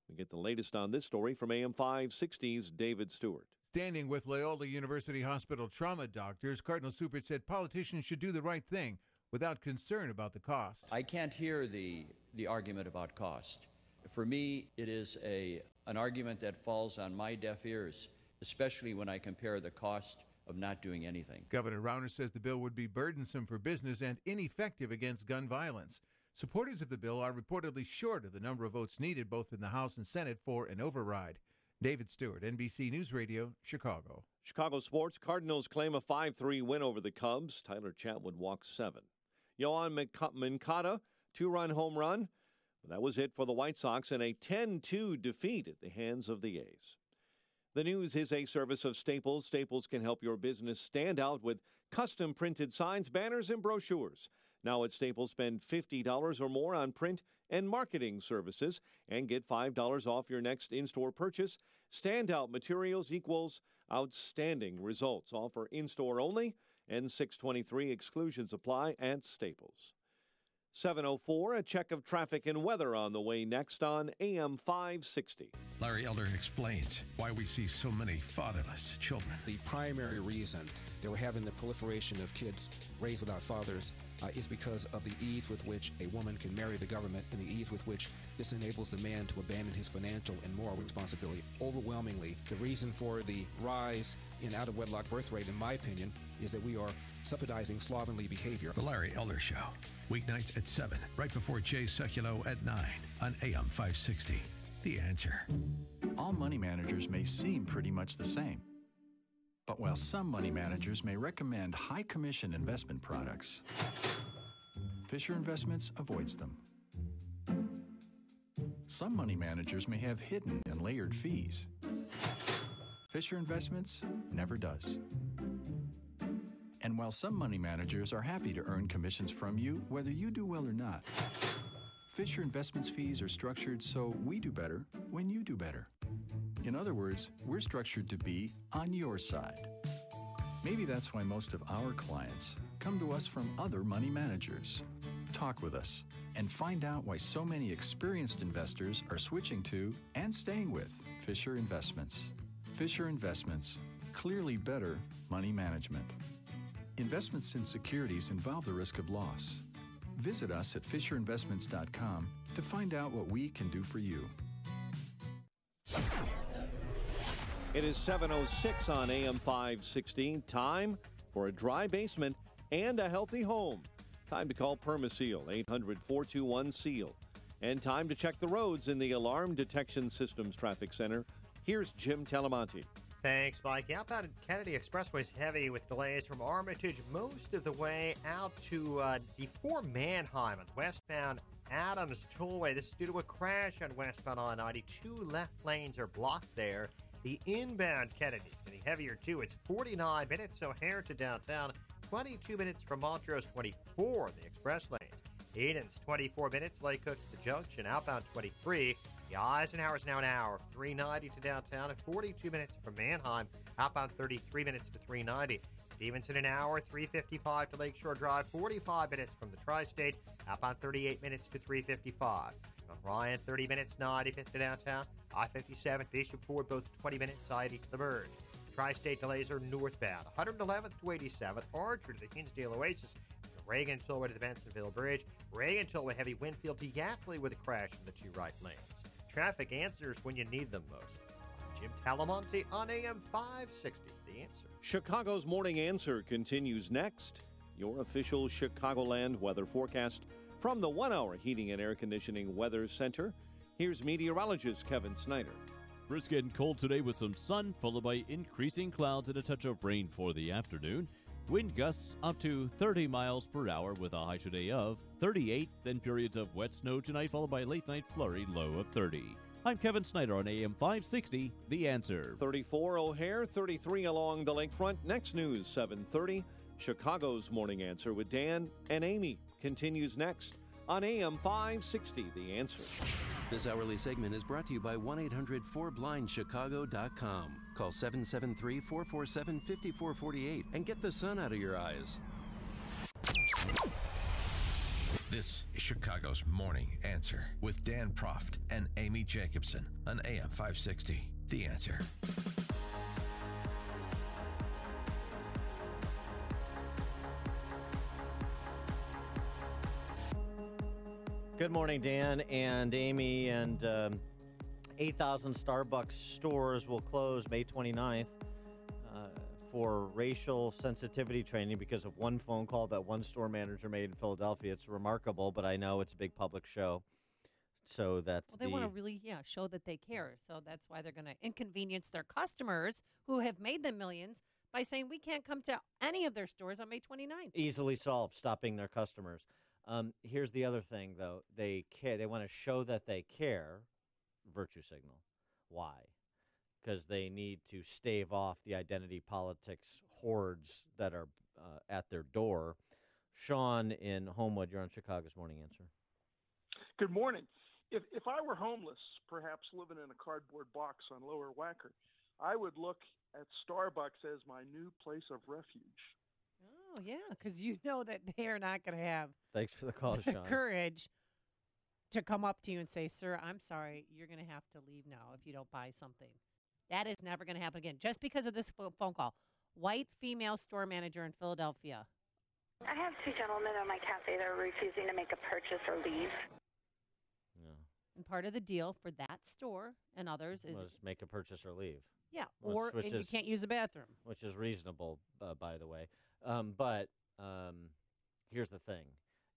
We get the latest on this story from AM 560's David Stewart. Standing with Loyola University Hospital trauma doctors, Cardinal Cupich said politicians should do the right thing without concern about the cost. I can't hear the argument about cost. For me, it is an argument that falls on my deaf ears, especially when I compare the cost of not doing anything. Governor Rauner says the bill would be burdensome for business and ineffective against gun violence. Supporters of the bill are reportedly short of the number of votes needed both in the House and Senate for an override. David Stewart, NBC News Radio, Chicago. Chicago sports. Cardinals claim a 5-3 win over the Cubs. Tyler Chatwood walks 7. Yohan Moncada, 2-run home run. That was it for the White Sox in a 10-2 defeat at the hands of the A's. The News is a service of Staples. Staples can help your business stand out with custom printed signs, banners, and brochures. Now at Staples, spend $50 or more on print and marketing services and get $5 off your next in-store purchase. Standout materials equals outstanding results. Offer in-store only. N623 exclusions apply at Staples. 7:04, a check of traffic and weather on the way next on AM 560. Larry Elder explains why we see so many fatherless children. The primary reason that we're having the proliferation of kids raised without fathers is because of the ease with which a woman can marry the government and the ease with which this enables the man to abandon his financial and moral responsibility. Overwhelmingly, the reason for the rise in out-of-wedlock birth rate, in my opinion, is that we are subsidizing slovenly behavior. The Larry Elder Show, weeknights at 7, right before Jay Sekulow at 9 on AM 560. The Answer. All money managers may seem pretty much the same. But while some money managers may recommend high-commission investment products, Fisher Investments avoids them. Some money managers may have hidden and layered fees. Fisher Investments never does. And while some money managers are happy to earn commissions from you, whether you do well or not, Fisher Investments fees are structured so we do better when you do better. In other words, we're structured to be on your side. Maybe that's why most of our clients come to us from other money managers. Talk with us and find out why so many experienced investors are switching to and staying with Fisher Investments. Fisher Investments, clearly better money management. Investments in securities involve the risk of loss. Visit us at FisherInvestments.com to find out what we can do for you. It is 7:06 on AM 516. Time for a dry basement and a healthy home. Time to call Permaseal, 800-421-SEAL. And time to check the roads in the Alarm Detection Systems Traffic Center. Here's Jim Talamonte. Thanks, Mike. The outbound Kennedy Expressway is heavy with delays from Armitage most of the way out to before Manheim on westbound Adams Tollway. This is due to a crash on westbound I-90. 2 left lanes are blocked there. The inbound Kennedy is getting heavier too. It's 49 minutes O'Hare to downtown, 22 minutes from Montrose, 24 in the express lanes. Eden's 24 minutes, Lake Cook to the junction, outbound 23. The Eisenhower's now an hour, 390 to downtown, and 42 minutes from Manheim. Outbound 33 minutes to 390. Stevenson an hour, 355 to Lakeshore Drive, 45 minutes from the Tri-State. Outbound 38 minutes to 355. Mount Ryan, 30 minutes, 95th to downtown. I-57, Bishop Ford, both 20 minutes, I-80 to the Verge. Tri-State delays are northbound, 111th to 87th, Archer to the Hinsdale Oasis, Reagan Tollway to the Bensonville Bridge, Reagan Tollway heavy Winfield to Yardley with a crash in the two right lanes. Traffic answers when you need them most. I'm Jim Talamonte on AM 560, The Answer. Chicago's Morning Answer continues next. Your official Chicagoland weather forecast from the 1 Hour Heating and Air Conditioning Weather Center. Here's meteorologist Kevin Snyder. Brisk and cold today with some sun, followed by increasing clouds and a touch of rain for the afternoon. Wind gusts up to 30 miles per hour with a high today of 38, then periods of wet snow tonight, followed by a late-night flurry, low of 30. I'm Kevin Snyder on AM 560, The Answer. 34 O'Hare, 33 along the lakefront. Next news, 7:30. Chicago's Morning Answer with Dan and Amy continues next on AM 560, The Answer. This hourly segment is brought to you by 1-800-4BlindChicago.com. Call 773-447-5448 and get the sun out of your eyes. This is Chicago's Morning Answer with Dan Proft and Amy Jacobson on AM 560, The Answer. Good morning, Dan and Amy. And 8,000 Starbucks stores will close May 29th for racial sensitivity training because of one phone call that one store manager made in Philadelphia. It's remarkable, but I know it's a big public show. So that they want to really, show that they care. So that's why they're going to inconvenience their customers who have made them millions by saying we can't come to any of their stores on May 29th. Easily solved, stopping their customers. Here's the other thing, though. They care. They want to show that they care. Virtue signal. Why? Because they need to stave off the identity politics hordes that are at their door. Sean in Homewood, you're on Chicago's Morning Answer. Good morning. If I were homeless, perhaps living in a cardboard box on Lower Wacker, I would look at Starbucks as my new place of refuge. Oh, yeah, because you know that they are not going to have Thanks for the call, the Sean. courage to come up to you and say, sir, I'm sorry, you're going to have to leave now if you don't buy something. That is never going to happen again, just because of this phone call. White female store manager in Philadelphia. I have two gentlemen at my cafe that are refusing to make a purchase or leave. And part of the deal for that store and others is make a purchase or leave. Yeah, or and you can't use the bathroom. Which is reasonable, by the way. But here's the thing.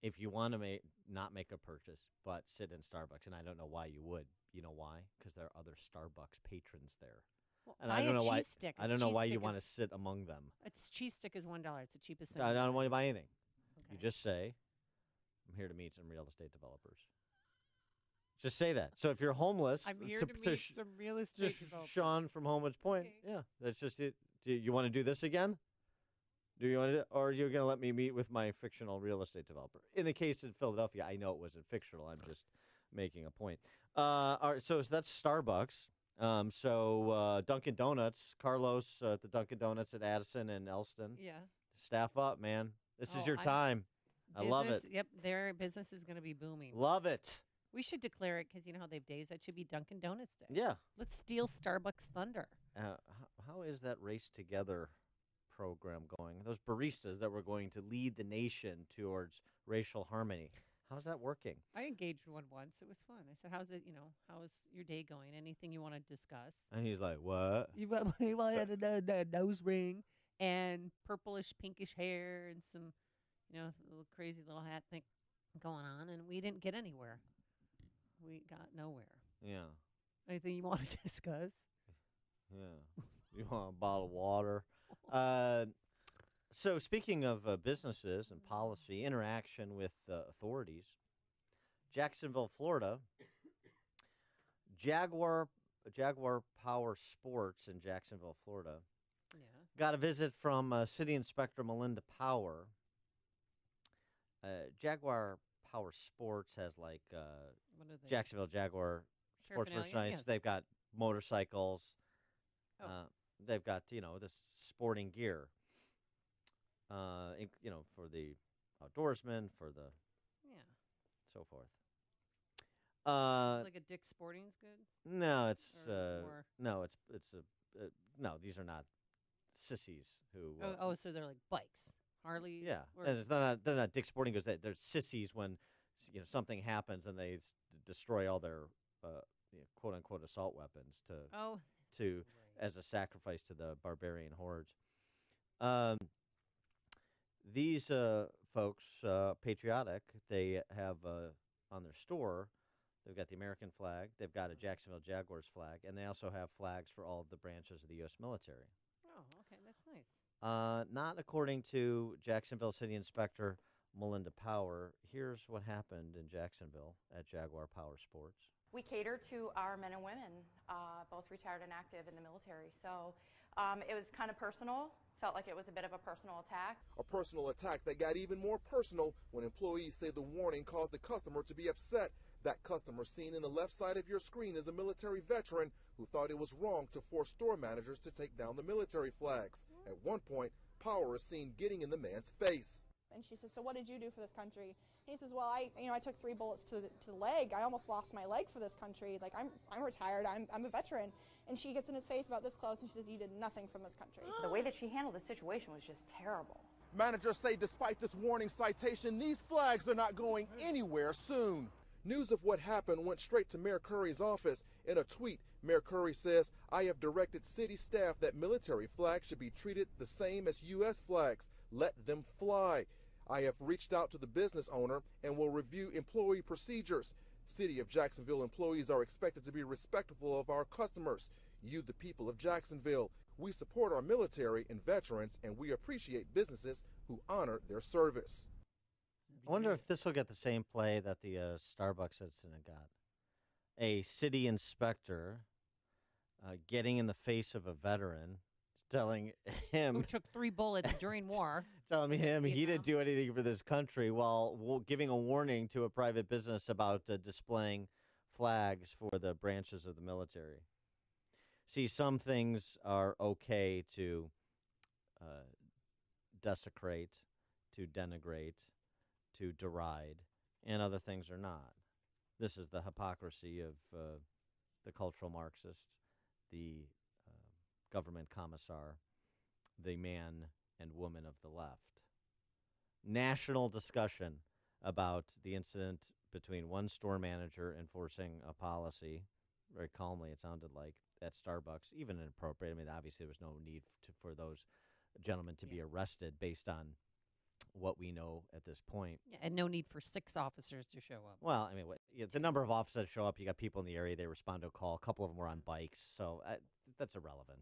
If you want to not make a purchase, but sit in Starbucks, and I don't know why you would. You know why? Because there are other Starbucks patrons there. Well, and I don't know why. Stick. I don't know why you want to sit among them. Its cheese stick is $1. It's the cheapest thing. I don't want to buy anything. Okay. You just say, "I'm here to meet some real estate developers." Just say that. So if you're homeless, I'm here to meet some real estate developers. Sean from Homewood's Point. Okay. Yeah, that's just it. Do you want to do this again? Do you want to, or are you going to let me meet with my fictional real estate developer? In the case of Philadelphia, I know it wasn't fictional. I'm just making a point. All right, so that's Starbucks. So Dunkin' Donuts, Carlos at the Dunkin' Donuts at Addison and Elston. Yeah. Staff up, man. This is your time. I love it. Yep, their business is going to be booming. Love it. We should declare it because you know how they have days that should be Dunkin' Donuts Day. Yeah. Let's steal Starbucks thunder. How is that Race Together program going? Those baristas that were going to lead the nation towards racial harmony. How's that working? I engaged one once. It was fun. I said, how's it, how's your day going? Anything you want to discuss? And he's like, what? He wanted a nose ring and purplish, pinkish hair and some, little crazy little hat thing going on. And we didn't get anywhere. We got nowhere. Yeah. Anything you want to discuss? Yeah. You want a bottle of water? So speaking of businesses and policy, interaction with authorities, Jacksonville, Florida, Jaguar Power Sports in Jacksonville, Florida, got a visit from City Inspector Melinda Power. Jaguar Power Sports has like Jacksonville Jaguar sports Paraphernalia, merchandise. yes. They've got motorcycles. Oh. They've got this sporting gear. For the outdoorsmen, for the so forth. Like a Dick's Sporting's good? No, it's Or no, it's a no. These are not sissies who. So they're like bikes, Harley. Yeah, or- and they're not Dick's Sporting Goods. They're sissies when something happens and they destroy all their quote unquote assault weapons as a sacrifice to the barbarian hordes. These folks, patriotic, they have on their store, they've got the American flag, they've got a Jacksonville Jaguars flag, and they also have flags for all of the branches of the U.S. military. Oh, okay, that's nice. Not according to Jacksonville City Inspector Melinda Power. Here's what happened in Jacksonville at Jaguar Power Sports. We cater to our men and women, both retired and active in the military. So it was kind of personal. Felt like it was a bit of a personal attack. A personal attack that got even more personal when employees say the warning caused the customer to be upset. That customer seen in the left side of your screen is a military veteran who thought it was wrong to force store managers to take down the military flags. At one point, Power is seen getting in the man's face. And she says, "So what did you do for this country?" And he says, "Well, I took 3 bullets to the leg. I almost lost my leg for this country. Like I'm retired. I'm a veteran." And she gets in his face about this close, and she says, "You did nothing from this country." The way that she handled the situation was just terrible. Managers say despite this warning citation, these flags are not going anywhere soon. News of what happened went straight to Mayor Curry's office. In a tweet, Mayor Curry says, "I have directed city staff that military flags should be treated the same as U.S. flags. Let them fly. I have reached out to the business owner and will review employee procedures. City of Jacksonville employees are expected to be respectful of our customers. You, the people of Jacksonville, we support our military and veterans, and we appreciate businesses who honor their service." I wonder if this will get the same play that the Starbucks incident got. A city inspector getting in the face of a veteran, telling him Who took 3 bullets during war. telling him he didn't do anything for this country while giving a warning to a private business about displaying flags for the branches of the military. See, some things are okay to desecrate, to denigrate, to deride, and other things are not. This is the hypocrisy of the cultural Marxist, the government commissar, the man and woman of the left. National discussion about the incident between one store manager enforcing a policy, very calmly it sounded like, at Starbucks, even inappropriate. I mean, obviously there was no need for those gentlemen to be arrested based on what we know at this point. Yeah, and no need for 6 officers to show up. Well, I mean, the number of officers that show up, you got people in the area, they respond to a call. A couple of them were on bikes, so that's irrelevant.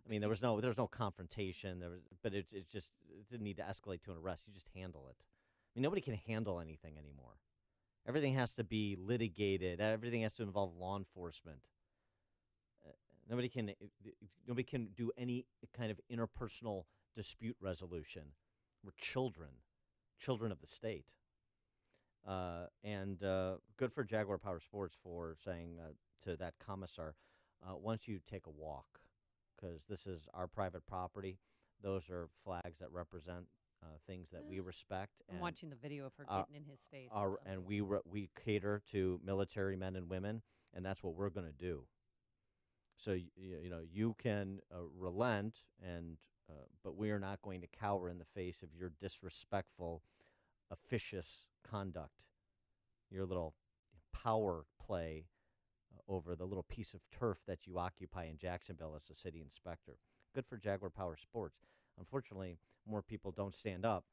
I mean, there was no confrontation. But it didn't need to escalate to an arrest. You just handle it. I mean, nobody can handle anything anymore. Everything has to be litigated. Everything has to involve law enforcement. Nobody can do any kind of interpersonal dispute resolution. We're children of the state. And good for Jaguar Power Sports for saying to that commissar, why don't you take a walk? Because this is our private property. Those are flags that represent things that we respect. I'm watching the video of her getting in his face. And we cater to military men and women, and that's what we're going to do. So you can relent, but we are not going to cower in the face of your disrespectful, officious conduct, your little power play over the little piece of turf that you occupy in Jacksonville as a city inspector. Good for Jaguar Power Sports. Unfortunately, more people don't stand up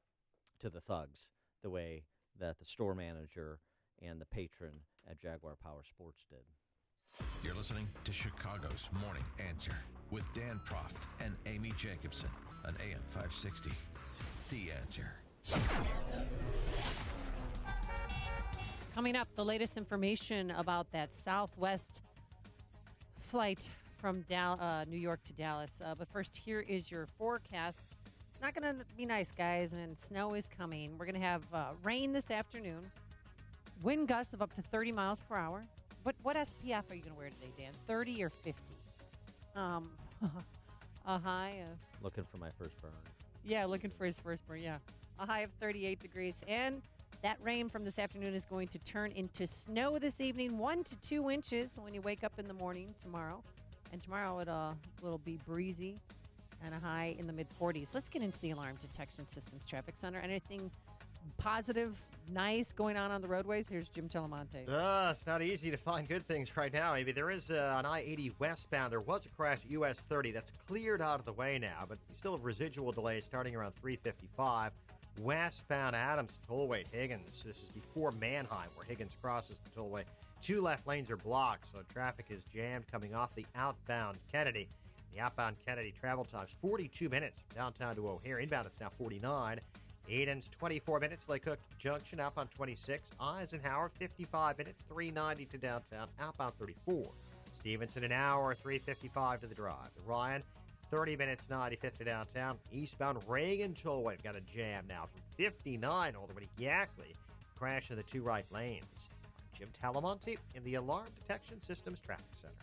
to the thugs the way that the store manager and the patron at Jaguar Power Sports did. You're listening to Chicago's Morning Answer with Dan Proft and Amy Jacobson on AM 560. The Answer. Coming up, the latest information about that Southwest flight from New York to Dallas. But first, here is your forecast. Not going to be nice, guys, and snow is coming. We're going to have rain this afternoon, wind gusts of up to 30 miles per hour. What SPF are you going to wear today, Dan? 30 or 50? A high of... Looking for my first burn. Yeah, looking for his first burn, yeah. A high of 38 degrees. And that rain from this afternoon is going to turn into snow this evening, 1 to 2 inches when you wake up in the morning tomorrow. And tomorrow it'll be breezy and a high in the mid-40s. Let's get into the Alarm Detection Systems Traffic Center. Anything positive, nice going on the roadways? Here's Jim Telemonte. It's not easy to find good things right now. Maybe there is on I-80 westbound. There was a crash at US 30 that's cleared out of the way now, but we still have residual delays starting around 355. Westbound Adams Tollway at Higgins. This is before Manheim, where Higgins crosses the tollway. 2 left lanes are blocked, so traffic is jammed coming off the outbound Kennedy. The outbound Kennedy travel time's 42 minutes from downtown to O'Hare. Inbound, it's now 49. Aiden's 24 minutes. Lake Cook Junction, outbound 26. Eisenhower, 55 minutes, 390 to downtown. Outbound 34. Stevenson, an hour, 355 to the drive. The Ryan, 30 minutes, 95th to downtown. Eastbound Reagan Tollway, we've got a jam now from 59 all the way to Yackley. Crash in the 2 right lanes. I'm Jim Talamonte in the Alarm Detection Systems Traffic Center.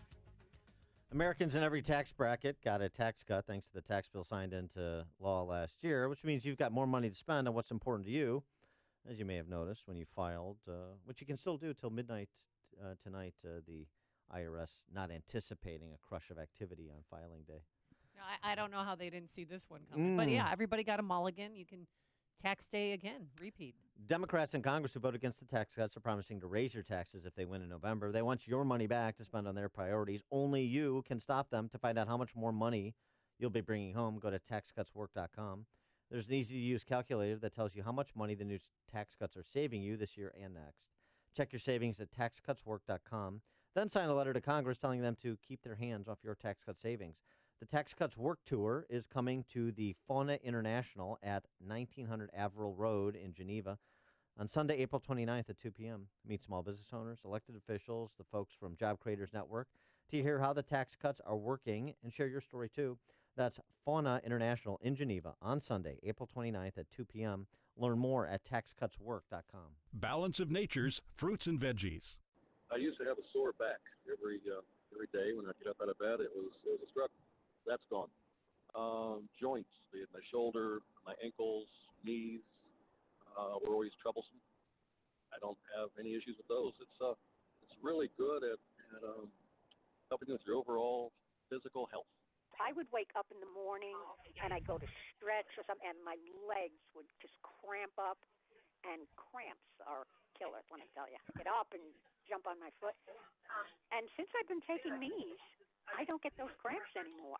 Americans in every tax bracket got a tax cut thanks to the tax bill signed into law last year, which means you've got more money to spend on what's important to you, as you may have noticed when you filed, which you can still do till midnight tonight, the IRS not anticipating a crush of activity on filing day. No, I don't know how they didn't see this one coming. But yeah, everybody got a mulligan. You can tax day again, repeat. Democrats in Congress who vote against the tax cuts are promising to raise your taxes if they win in November. They want your money back to spend on their priorities. Only you can stop them. To find out how much more money you'll be bringing home, go to taxcutswork.com. There's an easy-to-use calculator that tells you how much money the new tax cuts are saving you this year and next. Check your savings at taxcutswork.com. Then sign a letter to Congress telling them to keep their hands off your tax cut savings. The Tax Cuts Work Tour is coming to the Fauna International at 1900 Averill Road in Geneva on Sunday, April 29th at 2 p.m. Meet small business owners, elected officials, the folks from Job Creators Network to hear how the tax cuts are working and share your story too. That's Fauna International in Geneva on Sunday, April 29th at 2 p.m. Learn more at taxcutswork.com. Balance of Nature's fruits and veggies. I used to have a sore back every day when I get up out of bed. It was a struggle. That's gone. Joints, be it my shoulder, my ankles, knees, were always troublesome. I don't have any issues with those. It's really good at helping with your overall physical health. I would wake up in the morning and I'd go to stretch or something, and my legs would just cramp up, and cramps are killer, let me tell you. Get up and jump on my foot. And since I've been taking these, I don't get those cramps anymore.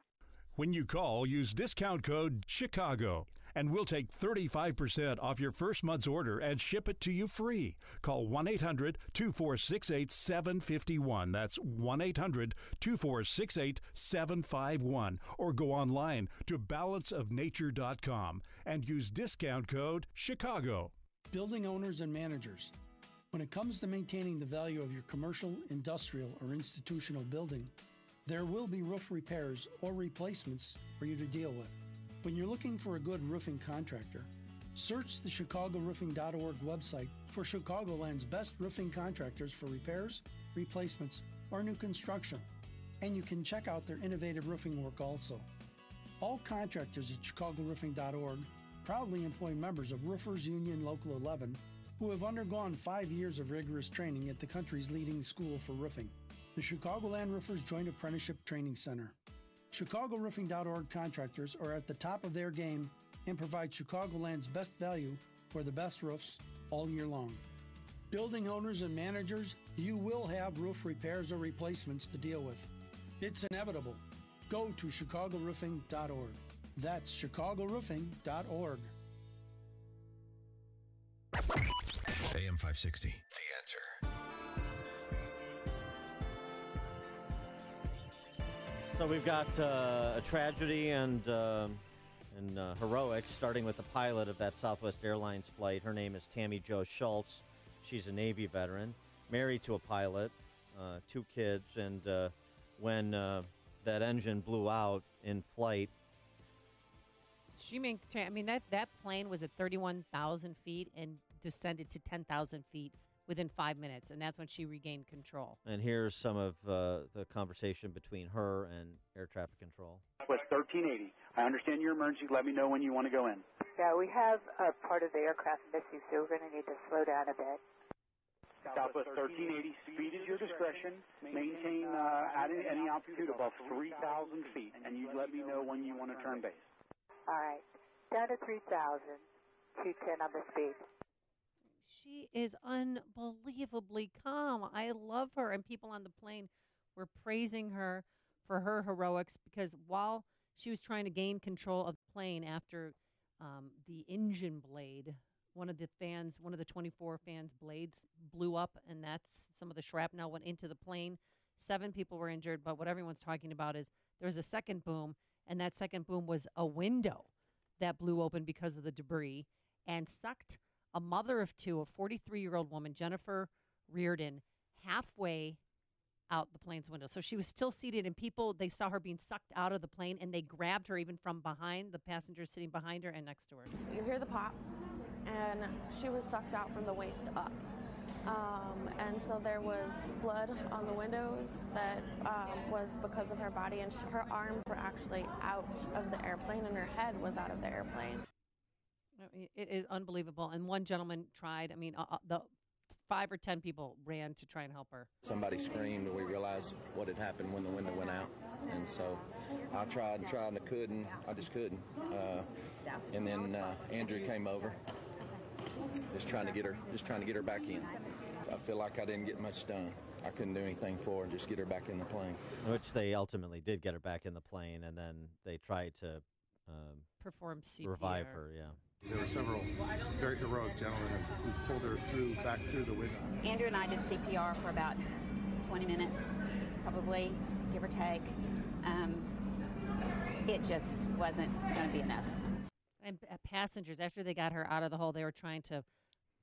When you call, use discount code CHICAGO, and we'll take 35% off your first month's order and ship it to you free. Call 1-800-246-8751. That's 1-800-246-8751. Or go online to balanceofnature.com and use discount code CHICAGO. Building owners and managers. When it comes to maintaining the value of your commercial, industrial, or institutional building, there will be roof repairs or replacements for you to deal with. When you're looking for a good roofing contractor, search the ChicagoRoofing.org website for Chicagoland's best roofing contractors for repairs, replacements, or new construction. And you can check out their innovative roofing work also. All contractors at ChicagoRoofing.org proudly employ members of Roofers Union Local 11 who have undergone 5 years of rigorous training at the country's leading school for roofing, the Chicagoland Roofers Joint Apprenticeship Training Center. ChicagoRoofing.org contractors are at the top of their game and provide Chicagoland's best value for the best roofs all year long. Building owners and managers, you will have roof repairs or replacements to deal with. It's inevitable. Go to ChicagoRoofing.org. That's ChicagoRoofing.org. AM 560, The Answer. So we've got a tragedy and heroics, starting with the pilot of that Southwest Airlines flight. Her name is Tammy Jo Schultz. She's a Navy veteran, married to a pilot, 2 kids, and when that engine blew out in flight. That plane was at 31,000 feet and descended to 10,000 feet within 5 minutes, and that's when she regained control. And here's some of the conversation between her and air traffic control. Southwest 1380. I understand your emergency. Let me know when you want to go in. Yeah, we have a part of the aircraft missing, so we're going to need to slow down a bit. Southwest 1380. Speed is your discretion. Maintain at any altitude above 3,000 feet, and you let me know when you want to turn base. All right. Down to 3,000. 210 on the speed. She is unbelievably calm. I love her. And people on the plane were praising her for her heroics because while she was trying to gain control of the plane after the engine blade, one of the 24 fans' blades blew up, and that's some of the shrapnel went into the plane. 7 people were injured, but what everyone's talking about is there was a second boom, and that second boom was a window that blew open because of the debris and sucked a mother of 2, a 43-year-old woman, Jennifer Reardon, halfway out the plane's window. So she was still seated, and people, they saw her being sucked out of the plane, and they grabbed her even from behind, the passengers sitting behind her and next to her. You hear the pop, and she was sucked out from the waist up. And so there was blood on the windows that was because of her body, and her arms were actually out of the airplane, and her head was out of the airplane. I mean, it is unbelievable. And one gentleman tried. I mean, the 5 or 10 people ran to try and help her. Somebody screamed, and we realized what had happened when the window went out. And so I tried and I couldn't. I just couldn't. And then Andrew came over, just trying to get her back in. I feel like I didn't get much done. I couldn't do anything for her, just get her back in the plane. Which they ultimately did get her back in the plane, and then they tried to perform CPR. Revive her, yeah. There were several very heroic gentlemen who pulled her back through the window. Andrew and I did CPR for about 20 minutes, probably, give or take. It just wasn't going to be enough. And passengers, after they got her out of the hole, they were trying to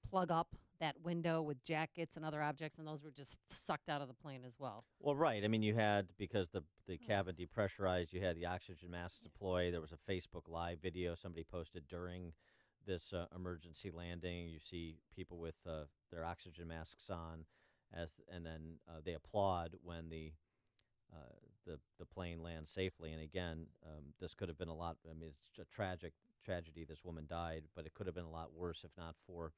plug up that window with jackets and other objects, and those were just sucked out of the plane as well. Well, right. I mean, you had, because the cabin depressurized, you had the oxygen masks deployed. There was a Facebook Live video somebody posted during this emergency landing. You see people with their oxygen masks on, and then they applaud when the plane lands safely. And again, this could have been a lot. I mean, it's a tragedy. This woman died, but it could have been a lot worse if not for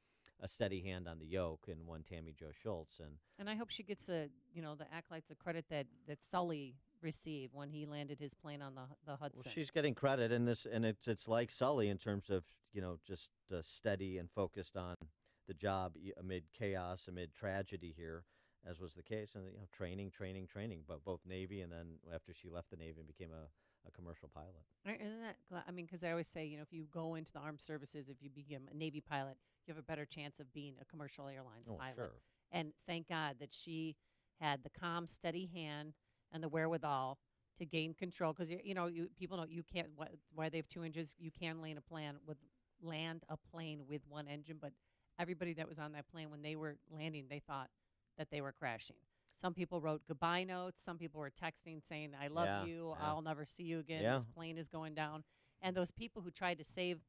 a steady hand on the yoke and one Tammy Jo Schultz. And I hope she gets the accolades, the credit that Sully received when he landed his plane on the Hudson. Well, she's getting credit in this, and it's like Sully in terms of just steady and focused on the job amid chaos, amid tragedy here, as was the case, and training. But both Navy, and then after she left the Navy and became a commercial pilot. Isn't that? I mean, because I always say, if you go into the armed services, if you become a Navy pilot, you have a better chance of being a commercial airlines pilot. Sure. And thank God that she had the calm, steady hand and the wherewithal to gain control. Because people know you can't. Why they have 2 engines? You can land a plane with one engine, but everybody that was on that plane when they were landing, they thought that they were crashing. Some people wrote goodbye notes. Some people were texting saying, I love you. Yeah. I'll never see you again. Yeah. This plane is going down. And those people who tried to save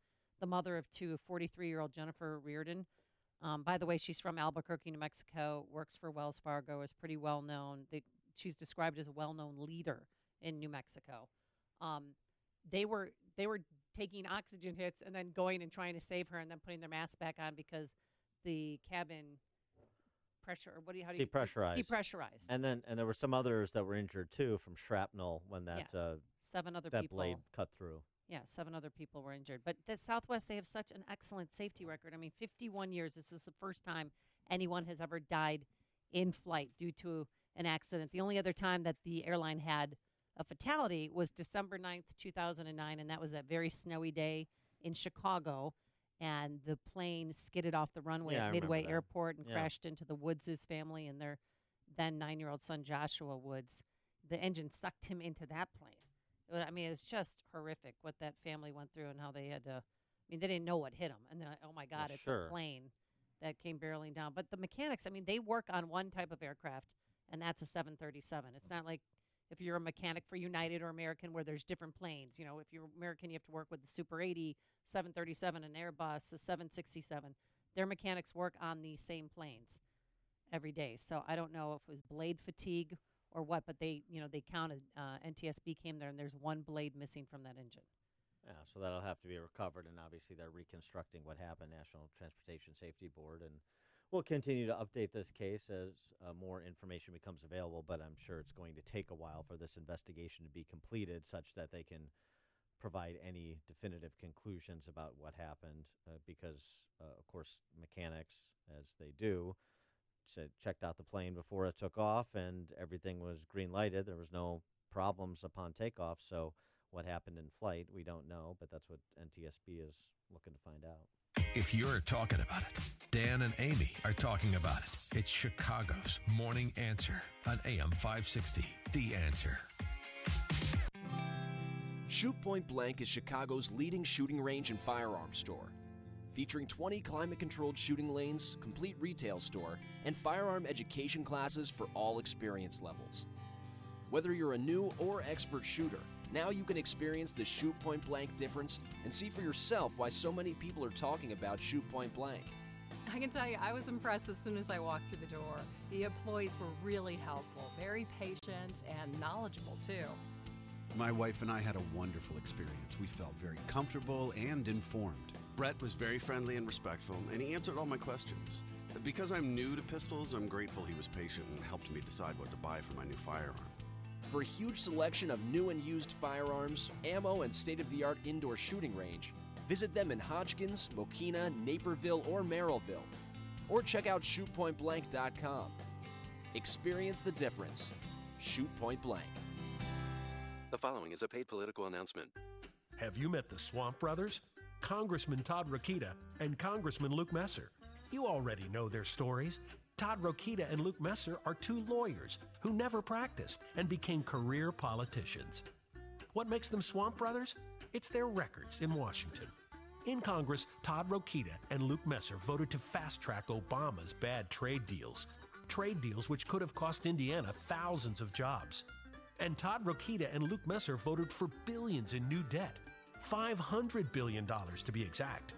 the mother of 2, 43-year-old Jennifer Reardon. By the way, she's from Albuquerque, New Mexico, works for Wells Fargo, is pretty well known. She's described as a well-known leader in New Mexico. They were taking oxygen hits and then going and trying to save her and then putting their masks back on because the cabin pressure, depressurized. And there were some others that were injured too from shrapnel when that 7 other that people. blade cut through. Yeah, 7 other people were injured. But the Southwest, they have such an excellent safety record. I mean, 51 years. This is the first time anyone has ever died in flight due to an accident. The only other time that the airline had a fatality was December 9th, 2009, and that was that very snowy day in Chicago. And the plane skidded off the runway at Midway Airport and crashed into the Woods' family and their then 9-year-old son, Joshua Woods. The engine sucked him into that plane. I mean, it's just horrific what that family went through and how they had to. I mean, they didn't know what hit them. And they're like, oh, my God, it's a plane that came barreling down. But the mechanics, I mean, they work on one type of aircraft, and that's a 737. It's not like if you're a mechanic for United or American where there's different planes. If you're American, you have to work with the Super 80, 737, an Airbus, a 767. Their mechanics work on these same planes. every day. So I don't know if it was blade fatigue or what, but they counted. NTSB came there, and there's one blade missing from that engine. Yeah, so that'll have to be recovered, and obviously they're reconstructing what happened, National Transportation Safety Board, and we'll continue to update this case as more information becomes available, but I'm sure it's going to take a while for this investigation to be completed such that they can provide any definitive conclusions about what happened because, of course, mechanics, as they do, checked out the plane before it took off, and everything was green-lighted. There was no problems upon takeoff, so what happened in flight, we don't know, but that's what NTSB is looking to find out. If you're talking about it, Dan and Amy are talking about it. It's Chicago's Morning Answer on AM 560. The Answer. Shoot Point Blank is Chicago's leading shooting range and firearms store, featuring 20 climate-controlled shooting lanes, complete retail store, and firearm education classes for all experience levels. Whether you're a new or expert shooter, now you can experience the Shoot Point Blank difference and see for yourself why so many people are talking about Shoot Point Blank. I can tell you, I was impressed as soon as I walked through the door. The employees were really helpful, very patient, and knowledgeable, too. My wife and I had a wonderful experience. We felt very comfortable and informed. Brett was very friendly and respectful, and he answered all my questions. Because I'm new to pistols, I'm grateful he was patient and helped me decide what to buy for my new firearm. For a huge selection of new and used firearms, ammo, and state-of-the-art indoor shooting range, visit them in Hodgkins, Mokina, Naperville, or Merrillville. Or check out shootpointblank.com. Experience the difference. Shoot Point Blank. The following is a paid political announcement. Have you met the Swamp Brothers? Congressman Todd Rokita and Congressman Luke Messer. You already know their stories. Todd Rokita and Luke Messer are two lawyers who never practiced and became career politicians. What makes them Swamp Brothers? It's their records in Washington. In Congress, Todd Rokita and Luke Messer voted to fast-track Obama's bad trade deals which could have cost Indiana thousands of jobs. And Todd Rokita and Luke Messer voted for billions in new debt, $500 billion to be exact.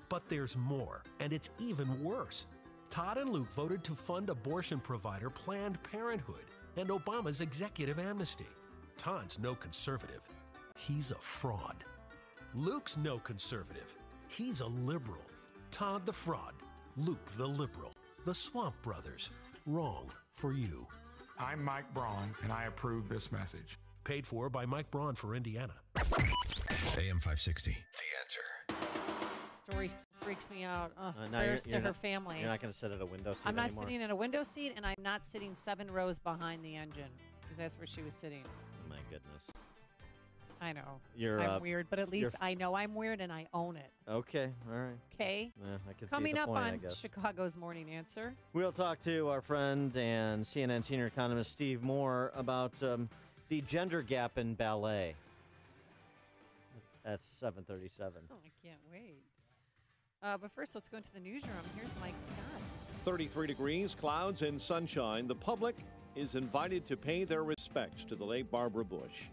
But there's more, and it's even worse. Todd and Luke voted to fund abortion provider Planned Parenthood and Obama's executive amnesty. Todd's no conservative. He's a fraud. Luke's no conservative. He's a liberal. Todd the fraud. Luke the liberal. The Swamp Brothers. Wrong for you. I'm Mike Braun, and I approve this message. Paid for by Mike Braun for Indiana. AM 560. The Answer. Story freaks me out. Now prayers to her not, family. You're not going to sit at a window seat I'm not anymore? sitting at a window seat, and I'm not sitting 7 rows behind the engine because that's where she was sitting. Oh, my goodness. I know. You're, I'm weird, but at least I know I'm weird and I own it. Okay, all right. Okay. Yeah, I can Coming see the up point, on I guess. Chicago's Morning Answer. We'll talk to our friend and CNN senior economist Steve Moore about the gender gap in ballet. That's 7:37. Oh, I can't wait. But first, let's go into the newsroom. Here's Mike Scott. 33 degrees, clouds and sunshine. The public is invited to pay their respects to the late Barbara Bush.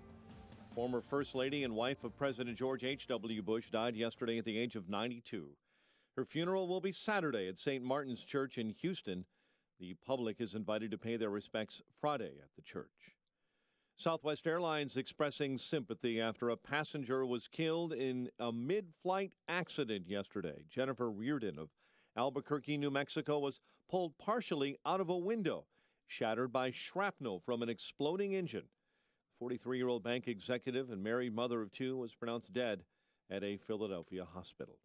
Former First Lady and wife of President George H.W. Bush died yesterday at the age of 92. Her funeral will be Saturday at St. Martin's Church in Houston. The public is invited to pay their respects Friday at the church. Southwest Airlines expressing sympathy after a passenger was killed in a mid-flight accident yesterday. Jennifer Reardon of Albuquerque, New Mexico, was pulled partially out of a window, shattered by shrapnel from an exploding engine. 43-year-old bank executive and married mother of 2 was pronounced dead at a Philadelphia hospital.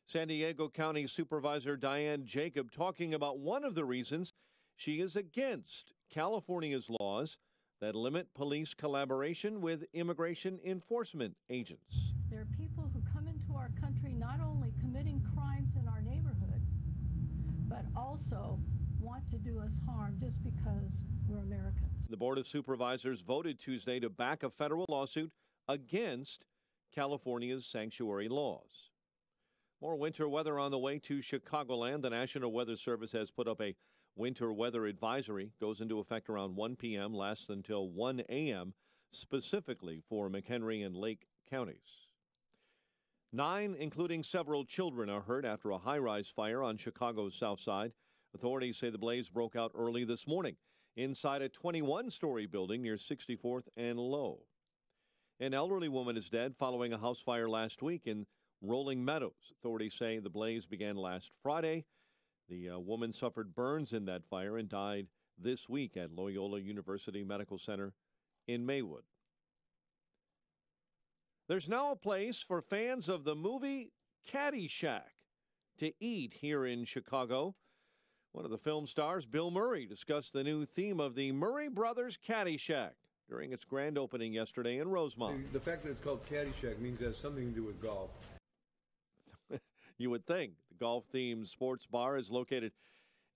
San Diego County Supervisor Diane Jacob talking about one of the reasons she is against California's laws that limit police collaboration with immigration enforcement agents. There are people who come into our country not only committing crimes in our neighborhood, but also want to do us harm just because we're Americans. The Board of Supervisors voted Tuesday to back a federal lawsuit against California's sanctuary laws. More winter weather on the way to Chicagoland. The National Weather Service has put up a winter weather advisory. Goes into effect around 1 p.m., lasts until 1 a.m., specifically for McHenry and Lake counties. 9, including several children, are hurt after a high-rise fire on Chicago's south side. Authorities say the blaze broke out early this morning inside a 21-story building near 64th and Low. An elderly woman is dead following a house fire last week in Rolling Meadows. Authorities say the blaze began last Friday. The woman suffered burns in that fire and died this week at Loyola University Medical Center in Maywood. There's now a place for fans of the movie Caddyshack to eat here in Chicago. One of the film stars, Bill Murray, discussed the new theme of the Murray Brothers Caddyshack during its grand opening yesterday in Rosemont. The fact that it's called Caddyshack means it has something to do with golf. You would think. The golf-themed sports bar is located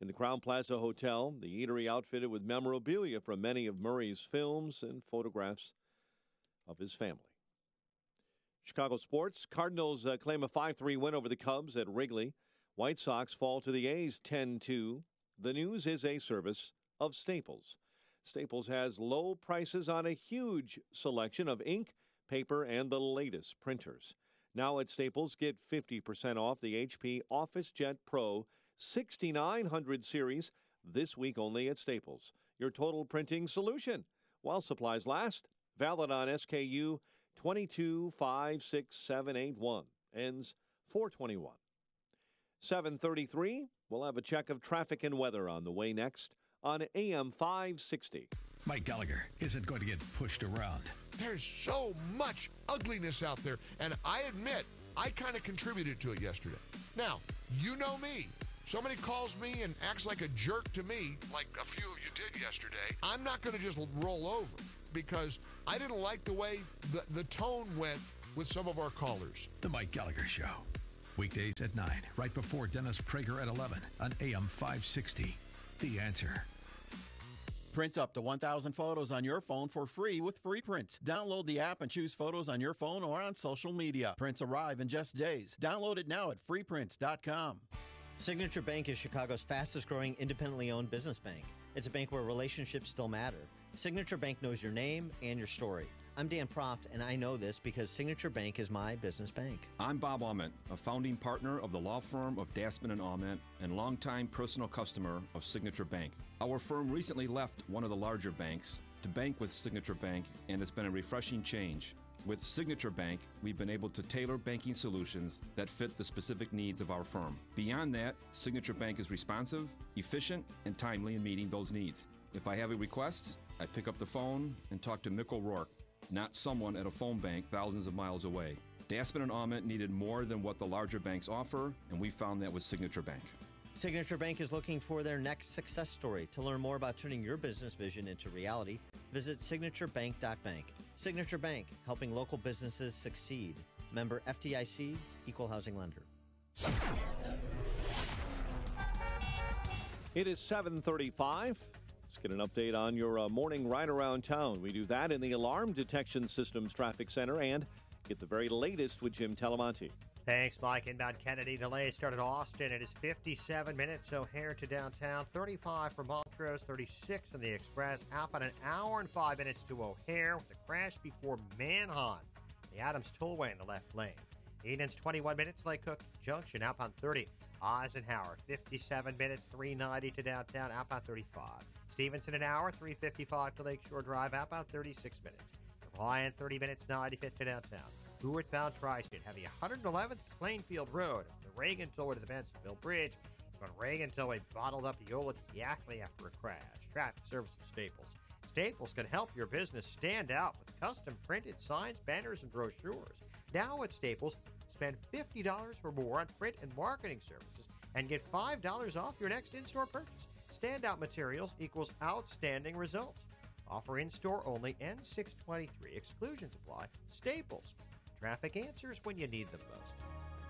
in the Crowne Plaza Hotel. The eatery outfitted with memorabilia from many of Murray's films and photographs of his family. Chicago sports. Cardinals claim a 5-3 win over the Cubs at Wrigley. White Sox fall to the A's 10-2. The news is a service of Staples. Staples has low prices on a huge selection of ink, paper, and the latest printers. Now at Staples, get 50% off the HP OfficeJet Pro 6900 series this week only at Staples. Your total printing solution. While supplies last, valid on SKU 2256781. Ends 421. 7:33. We'll have a check of traffic and weather on the way next on AM 560. Mike Gallagher isn't going to get pushed around. There's so much ugliness out there, and I admit, I kind of contributed to it yesterday. Now, you know me. Somebody calls me and acts like a jerk to me, like a few of you did yesterday. I'm not going to just roll over because I didn't like the way the tone went with some of our callers. The Mike Gallagher Show. Weekdays at 9, right before Dennis Prager at 11 on AM 560. The Answer. Print up to 1,000 photos on your phone for free with Free Prints. Download the app and choose photos on your phone or on social media. Prints arrive in just days. Download it now at freeprints.com. Signature Bank is Chicago's fastest-growing independently owned business bank. It's a bank where relationships still matter. Signature Bank knows your name and your story. I'm Dan Proft, and I know this because Signature Bank is my business bank. I'm Bob Aument, a founding partner of the law firm of Dassman & Aument and longtime personal customer of Signature Bank. Our firm recently left one of the larger banks to bank with Signature Bank, and it's been a refreshing change. With Signature Bank, we've been able to tailor banking solutions that fit the specific needs of our firm. Beyond that, Signature Bank is responsive, efficient, and timely in meeting those needs. If I have a request, I pick up the phone and talk to Mick O'Rourke, not someone at a phone bank thousands of miles away. Dassman & Aument needed more than what the larger banks offer, and we found that with Signature Bank. Signature Bank is looking for their next success story. To learn more about turning your business vision into reality, visit signaturebank.bank. Signature Bank, helping local businesses succeed. Member FDIC, Equal Housing Lender. It is 7:35. Let's get an update on your morning ride around town. We do that in the Alarm Detection Systems Traffic Center and get the very latest with Jim Talamonte. Thanks, Mike. Inbound Kennedy. Delay started Austin. It is 57 minutes. O'Hare to downtown. 35 from Montrose. 36 on the Express. Outbound an hour and 5 minutes to O'Hare with a crash before Manheim. The Adams Tollway in the left lane. Eden's 21 minutes. Lake Cook Junction. Outbound 30. Eisenhower. 57 minutes. 390 to downtown. Outbound 35. Stevenson an hour. 355 to Lakeshore Drive. Outbound 36 minutes. Ryan 30 minutes. 95th to downtown. Northbound Tri-State having 111th Plainfield Road. The Reagan Tollway to the Bensonville Bridge. It's when Reagan Tollway bottled up Yola to Yakley after a crash. Traffic Services Staples. Staples can help your business stand out with custom printed signs, banners, and brochures. Now at Staples, spend $50 or more on print and marketing services and get $5 off your next in-store purchase. Standout materials equals outstanding results. Offer in-store only, N623. Exclusions apply. Staples. Traffic answers when you need them most.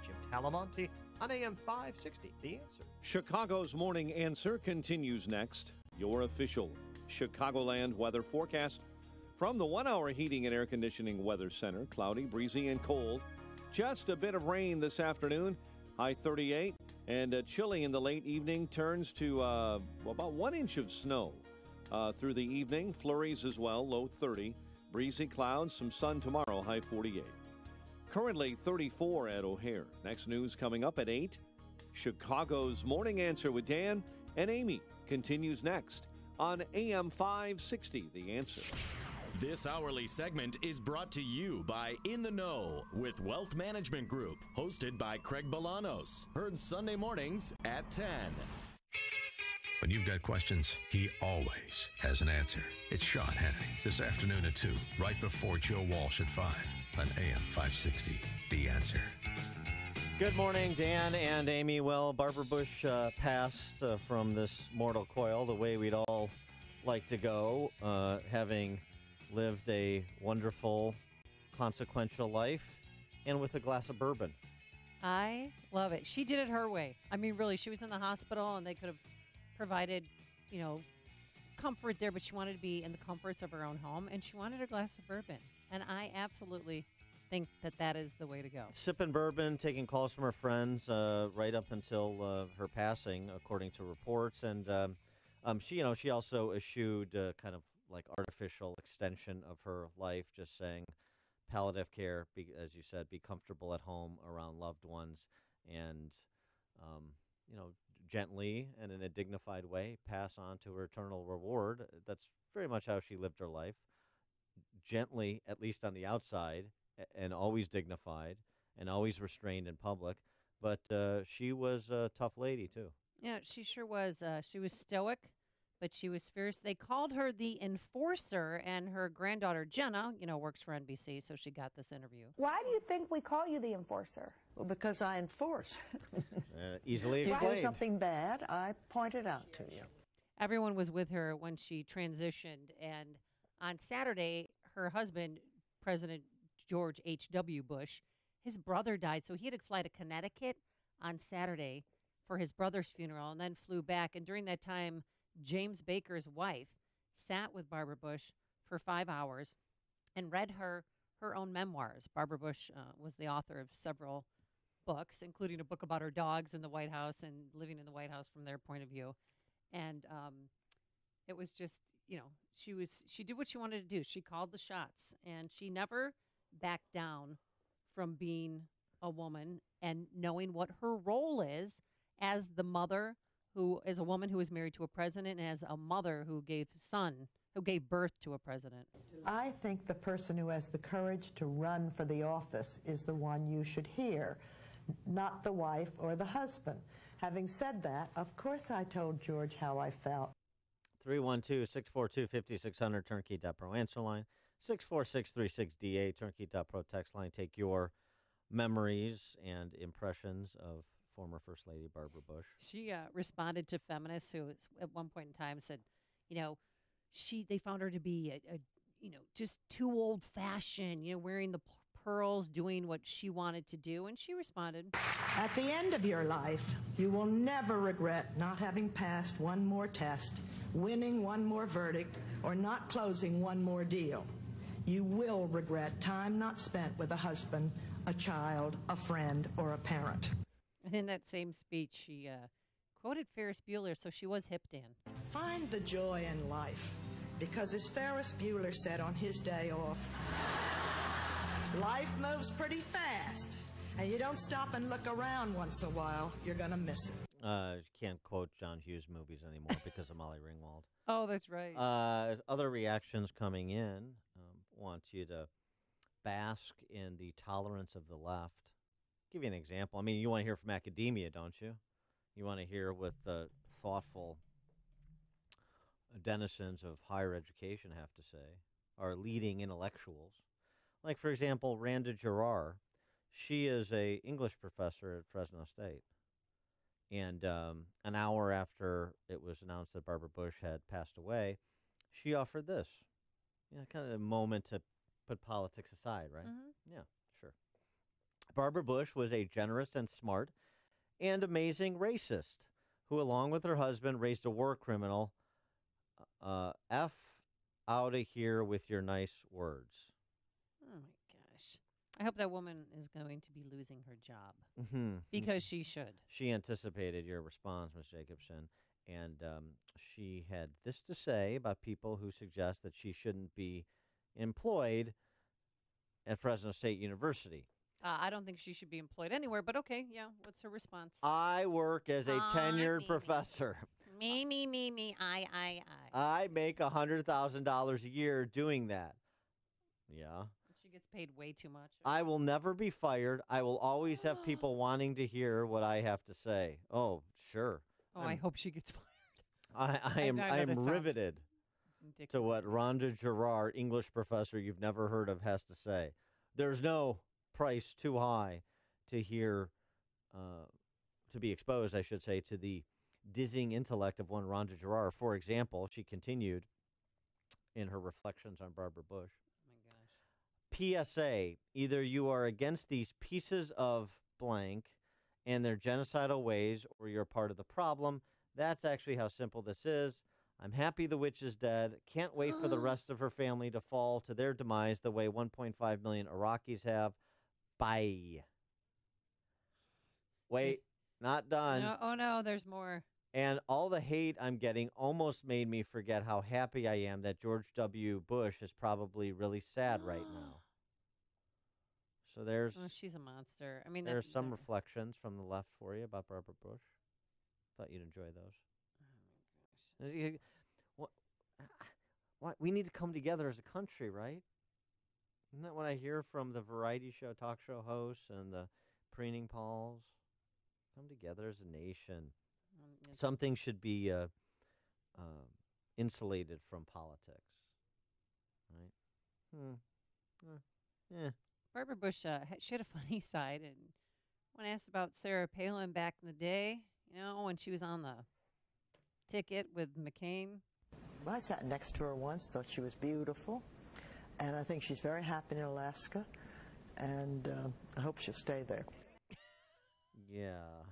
Jim Talamonte on AM 560, The Answer. Chicago's Morning Answer continues next. Your official Chicagoland weather forecast from the 1-hour heating and air conditioning weather center. Cloudy, breezy, and cold. Just a bit of rain this afternoon. High 38. And chilly in the late evening turns to about 1 inch of snow through the evening. Flurries as well, low 30. Breezy clouds, some sun tomorrow, high 48. Currently 34 at O'Hare. Next news coming up at 8. Chicago's Morning Answer with Dan And Amy continues next on AM 560, The Answer. This hourly segment is brought to you by In the Know with Wealth Management Group, hosted by Craig Bolanos. Heard Sunday mornings at 10. When you've got questions, he always has an answer. It's Sean Hannity this afternoon at 2, right before Joe Walsh at 5 on AM 560, The Answer. Good morning, Dan and Amy. Well, Barbara Bush passed from this mortal coil the way we'd all like to go, having lived a wonderful, consequential life, and with a glass of bourbon. I love it. She did it her way. I mean, really, she was in the hospital, and they could have provided, comfort there, but she wanted to be in the comforts of her own home, and she wanted a glass of bourbon. And I absolutely think that is the way to go. Sipping bourbon, taking calls from her friends right up until her passing, according to reports. And she also eschewed kind of like artificial extension of her life, just saying palliative care, as you said, be comfortable at home around loved ones, and gently and in a dignified way pass on to her eternal reward. That's very much how she lived her life. Gently, at least on the outside, and always dignified and always restrained in public. But she was a tough lady, too. Yeah, she sure was. She was stoic, but she was fierce. They called her the Enforcer, and her granddaughter, Jenna, works for NBC, so she got this interview. Why do you think we call you the Enforcer? Well, because I enforce. Easily If explained. there's something bad, I point it out to you. Everyone was with her when she transitioned, and on Saturday, her husband, President George H.W. Bush, his brother died, so he had to fly to Connecticut on Saturday for his brother's funeral and then flew back. And during that time, James Baker's wife sat with Barbara Bush for 5 hours and read her own memoirs. Barbara Bush was the author of several books, including a book about her dogs in the White House and living in the White House from their point of view. And it was just, she did what she wanted to do. She called the shots, and she never backed down from being a woman and knowing what her role is as the mother, who is a woman who is married to a president, and as a mother who gave birth to a president. I think the person who has the courage to run for the office is the one you should hear, not the wife or the husband. Having said that, of course I told George how I felt. 312-642-5600, Turnkey.pro answer line. 64636DA, Turnkey.pro text line. Take your memories and impressions of former First Lady Barbara Bush. She responded to feminists who at one point in time said, they found her to be just too old-fashioned, wearing the pearls, doing what she wanted to do, and she responded, At the end of your life, you will never regret not having passed one more test, winning one more verdict, or not closing one more deal. You will regret time not spent with a husband, a child, a friend, or a parent. And in that same speech, she quoted Ferris Bueller, so she was hip, Dan. Find the joy in life, because as Ferris Bueller said on his day off, life moves pretty fast, and you don't stop and look around once in a while, you're going to miss it. You can't quote John Hughes movies anymore because of Molly Ringwald. Oh, that's right. Other reactions coming in want you to bask in the tolerance of the left. Give you an example. I mean, you want to hear from academia, don't you? You want to hear what the thoughtful denizens of higher education have to say, our leading intellectuals. Like, for example, Randa Jarrar. She is a English professor at Fresno State. And an hour after it was announced that Barbara Bush had passed away, she offered this. Kind of a moment to put politics aside, right? Mm-hmm. Yeah, sure. Barbara Bush was a generous and smart and amazing racist who, along with her husband, raised a war criminal. F out of here with your nice words. Oh, my gosh. I hope that woman is going to be losing her job. Mm-hmm. Because she should. She anticipated your response, Ms. Jacobson, and she had this to say about people who suggest that she shouldn't be employed at Fresno State University. I don't think she should be employed anywhere, but okay, yeah, what's her response? I work as a tenured professor. Me. I. I make $100,000 a year doing that. Yeah. She gets paid way too much. I will never be fired. I will always have people wanting to hear what I have to say. Oh, sure. Oh, I hope she gets fired. I am riveted to what Rhonda Gerard, English professor you've never heard of, has to say. There's no price too high to hear, to be exposed, I should say, to the dizzying intellect of one Rhonda Gerard. For example, she continued in her reflections on Barbara Bush. PSA, either you are against these pieces of blank and their genocidal ways, or you're part of the problem. That's actually how simple this is. I'm happy the witch is dead. Can't wait for the rest of her family to fall to their demise the way 1.5 million Iraqis have. Bye. Wait, not done. No, oh, no, there's more. And all the hate I'm getting almost made me forget how happy I am that George W. Bush is probably really sad right now. So there's... Oh, she's a monster. I mean, there's some reflections from the left for you about Barbara Bush. Thought you'd enjoy those. Oh, my gosh. What? We need to come together as a country, right? Isn't that what I hear from the variety show, talk show hosts and the preening Pauls? Come together as a nation. Something should be insulated from politics, right? Yeah. Barbara Bush, she had a funny side, and when asked about Sarah Palin back in the day, when she was on the ticket with McCain. I sat next to her once, thought she was beautiful, and I think she's very happy in Alaska, and I hope she'll stay there. Yeah.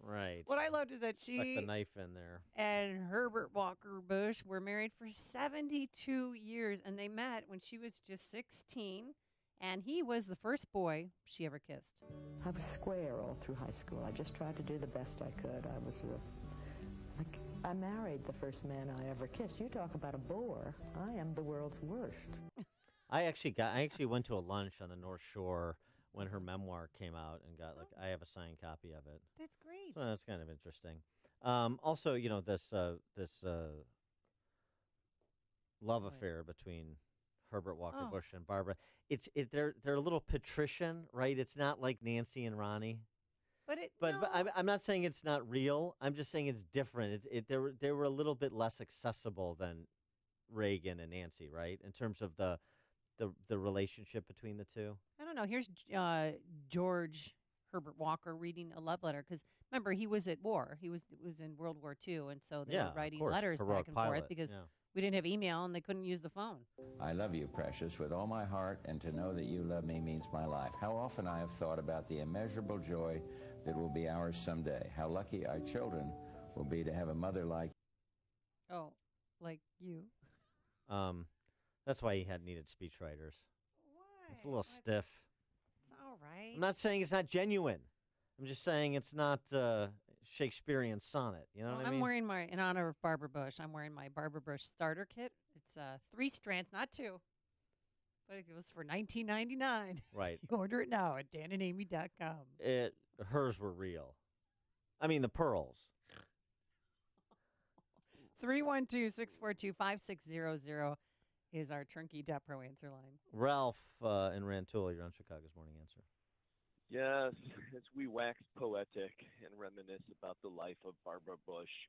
Right. What I loved is that she stuck the knife in there. And Herbert Walker Bush were married for 72 years, and they met when she was just 16, and he was the first boy she ever kissed. I was square all through high school. I just tried to do the best I could. I married the first man I ever kissed. You talk about a bore. I am the world's worst. I actually went to a lunch on the North Shore when her memoir came out and got I have a signed copy of it. That's great. So that's kind of interesting. Also, this love affair between Herbert Walker Bush and Barbara. They're a little patrician, right? It's not like Nancy and Ronnie. But I'm not saying it's not real. I'm just saying it's different. They were a little bit less accessible than Reagan and Nancy, right? In terms of the relationship between the two. I don't know. Here's George Herbert Walker reading a love letter, because remember, he was at war. He was in World War II, and so they were writing letters back and forth because we didn't have email and they couldn't use the phone. I love you, precious, with all my heart, and to know that you love me means my life. How often I have thought about the immeasurable joy that will be ours someday. How lucky our children will be to have a mother like... Oh, like you. That's why he needed speechwriters. Why? It's a little stiff. It's all right. I'm not saying it's not genuine. I'm just saying it's not Shakespearean sonnet. You know what I mean? I'm wearing in honor of Barbara Bush, I'm wearing my Barbara Bush starter kit. It's 3 strands, not 2. But it was for $19.99. Right. You order it now at danandamy.com. Hers were real. I mean, the pearls. 312-642-5600 is our Turnkey.pro answer line. Ralph in Rantoul, you're on Chicago's Morning Answer. Yes, as we wax poetic and reminisce about the life of Barbara Bush,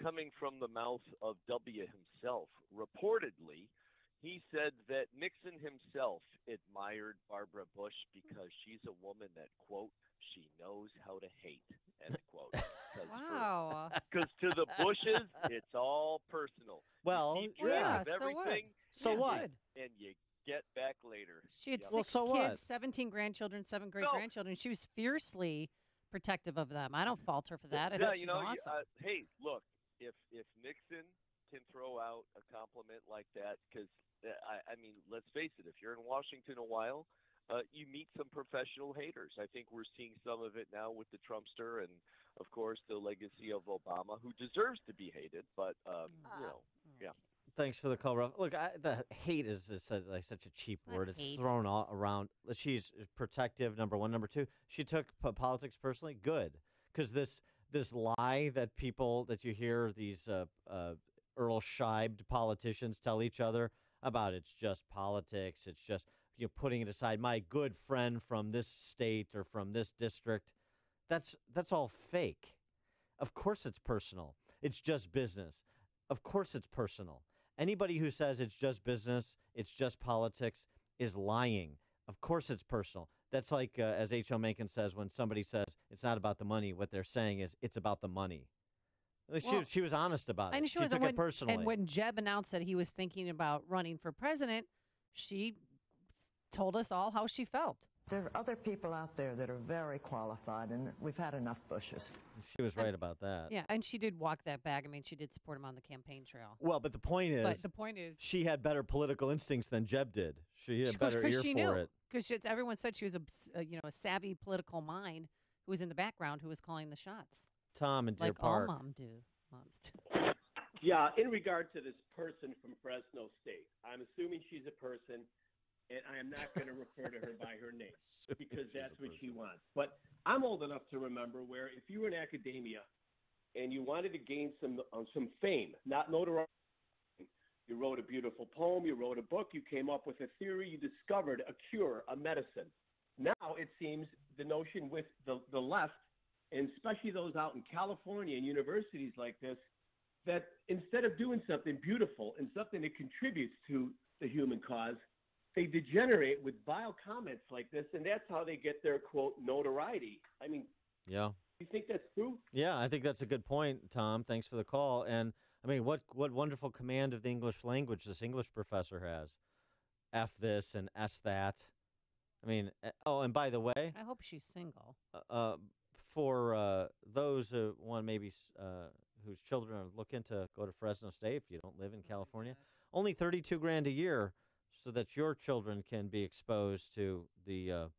coming from the mouth of W himself, reportedly, he said that Nixon himself admired Barbara Bush because she's a woman that, quote, she knows how to hate, end quote. Wow. Because to the Bushes, it's all personal. Well, yeah, everything. So what? And you get back later. She had Yep. 6 kids, 17 grandchildren, 7 great-grandchildren. She was fiercely protective of them. I don't fault her for that. I think she's awesome. Hey, look, if Nixon can throw out a compliment like that, because, I mean, let's face it, if you're in Washington a while, you meet some professional haters. I think we're seeing some of it now with the Trumpster and, of course, the legacy of Obama, who deserves to be hated, but, yeah. Thanks for the call, Ralph. Look, the hate is such a cheap word. It's thrown all around. She's protective, number one. Number two, she took politics personally. Good. Because this lie that you hear these Earl Scheib politicians tell each other about it's just politics, it's just putting it aside. My good friend from this state or from this district, that's all fake. Of course it's personal. It's just business. Of course it's personal. Anybody who says it's just business, it's just politics, is lying. Of course it's personal. That's like, as H.L. Mencken says, when somebody says it's not about the money, what they're saying is it's about the money. She was honest about it. She took it personally. And when Jeb announced that he was thinking about running for president, she told us all how she felt. There are other people out there that are very qualified, and we've had enough Bushes. She was right about that. Yeah, and she did walk that back. I mean, she did support him on the campaign trail. Well, but the point is, she had better political instincts than Jeb did. She had a better ear for it. Because everyone said she was a savvy political mind who was in the background who was calling the shots. Tom in Deer Park. Like all moms do. Yeah, in regard to this person from Fresno State, I'm assuming she's a person, and I am not going to refer to her by her name because that's what she wants. But I'm old enough to remember where if you were in academia and you wanted to gain some fame, not notoriety, you wrote a beautiful poem, you wrote a book, you came up with a theory, you discovered a cure, a medicine. Now it seems the notion with the left, and especially those out in California and universities like this, that instead of doing something beautiful and something that contributes to the human cause, they degenerate with vile comments like this, and that's how they get their, quote, notoriety. I mean, yeah. You think that's true? Yeah, I think that's a good point, Tom. Thanks for the call. And, I mean, what wonderful command of the English language this English professor has. F this and S that. I mean, oh, and by the way. I hope she's single. For those whose children are looking to go to Fresno State, if you don't live in California, only $32,000 a year so that your children can be exposed to the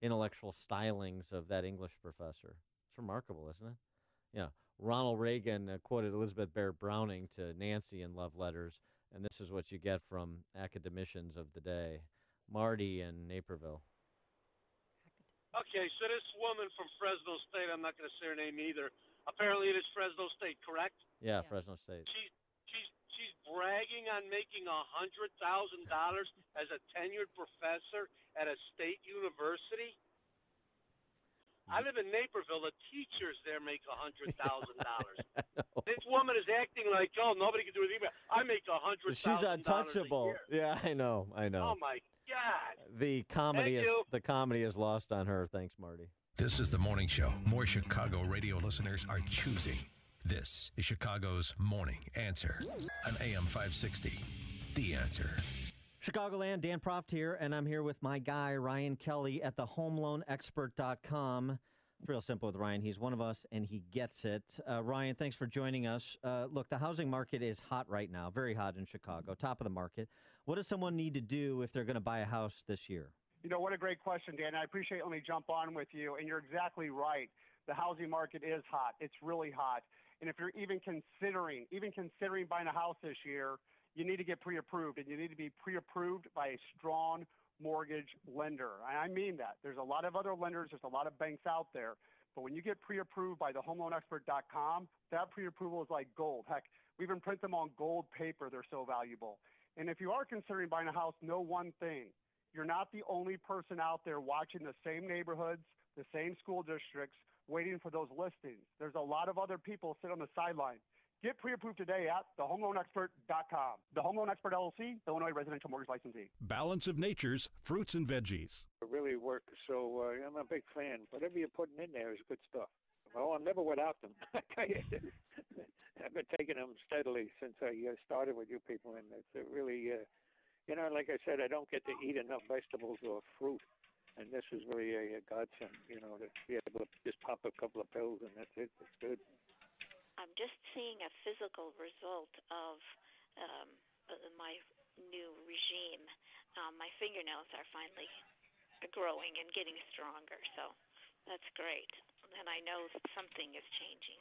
intellectual stylings of that English professor. It's remarkable, isn't it? Yeah. Ronald Reagan quoted Elizabeth Barrett Browning to Nancy in love letters, and this is what you get from academicians of the day. Marty in Naperville. Okay, so this woman from Fresno State, I'm not going to say her name either. Apparently it is Fresno State, correct? Yeah, Fresno State. She's bragging on making $100,000 as a tenured professor at a state university. I live in Naperville. The teachers there make $100,000. This woman is acting like, oh, nobody can do anything. I make $100,000. She's untouchable. Yeah, I know. Oh my God! The comedy is lost on her. Thanks, Marty. This is the morning show more Chicago radio listeners are choosing. This is Chicago's Morning Answer on AM 560. The Answer. Chicagoland, Dan Proft here, and I'm here with my guy, Ryan Kelly, at thehomeloanexpert.com. It's real simple with Ryan. He's one of us, and he gets it. Ryan, thanks for joining us. Look, the housing market is hot right now, very hot in Chicago, top of the market. What does someone need to do if they're going to buy a house this year? You know, what a great question, Dan. I appreciate letting me jump on with you, and you're exactly right. The housing market is hot. It's really hot. And if you're even considering buying a house this year, you need to get pre-approved, and you need to be pre-approved by a strong mortgage lender. And I mean that. There's a lot of other lenders. There's a lot of banks out there. But when you get pre-approved by thehomeloanexpert.com, that pre-approval is like gold. Heck, we even print them on gold paper. They're so valuable. And if you are considering buying a house, know one thing. You're not the only person out there watching the same neighborhoods, the same school districts, waiting for those listings. There's a lot of other people sitting on the sideline. Get pre-approved today at thehomeloanexpert.com. The Home Loan Expert LLC, Illinois residential mortgage licensee. Balance of Nature's fruits and veggies. It really works, so I'm a big fan. Whatever you're putting in there is good stuff. Well, I'm never without them. I tell you, I've been taking them steadily since I started with you people, and it's really, like I said, I don't get to eat enough vegetables or fruit. And this is really a godsend, to be able to just pop a couple of pills and that's it. It's good. I'm just seeing a physical result of my new regime. My fingernails are finally growing and getting stronger, so that's great. And I know that something is changing.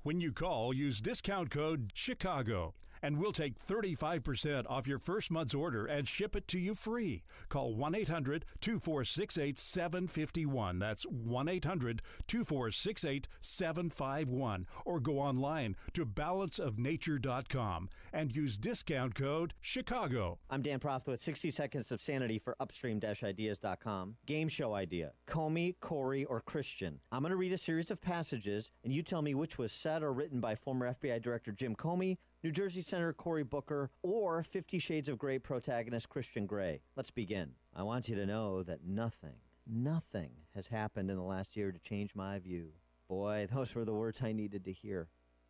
When you call, use discount code CHICAGO. and we'll take 35% off your first month's order and ship it to you free. Call 1-800-2468-751. That's 1-800-2468-751. Or go online to balanceofnature.com and use discount code CHICAGO. I'm Dan Proft with 60 Seconds of Sanity for Upstream-Ideas.com. Game show idea. Comey, Corey, or Christian. I'm going to read a series of passages, and you tell me which was said or written by former FBI Director Jim Comey, New Jersey Senator Cory Booker, or 50 Shades of Grey protagonist Christian Grey. Let's begin. I want you to know that nothing has happened in the last year to change my view. Boy, those were the words I needed to hear.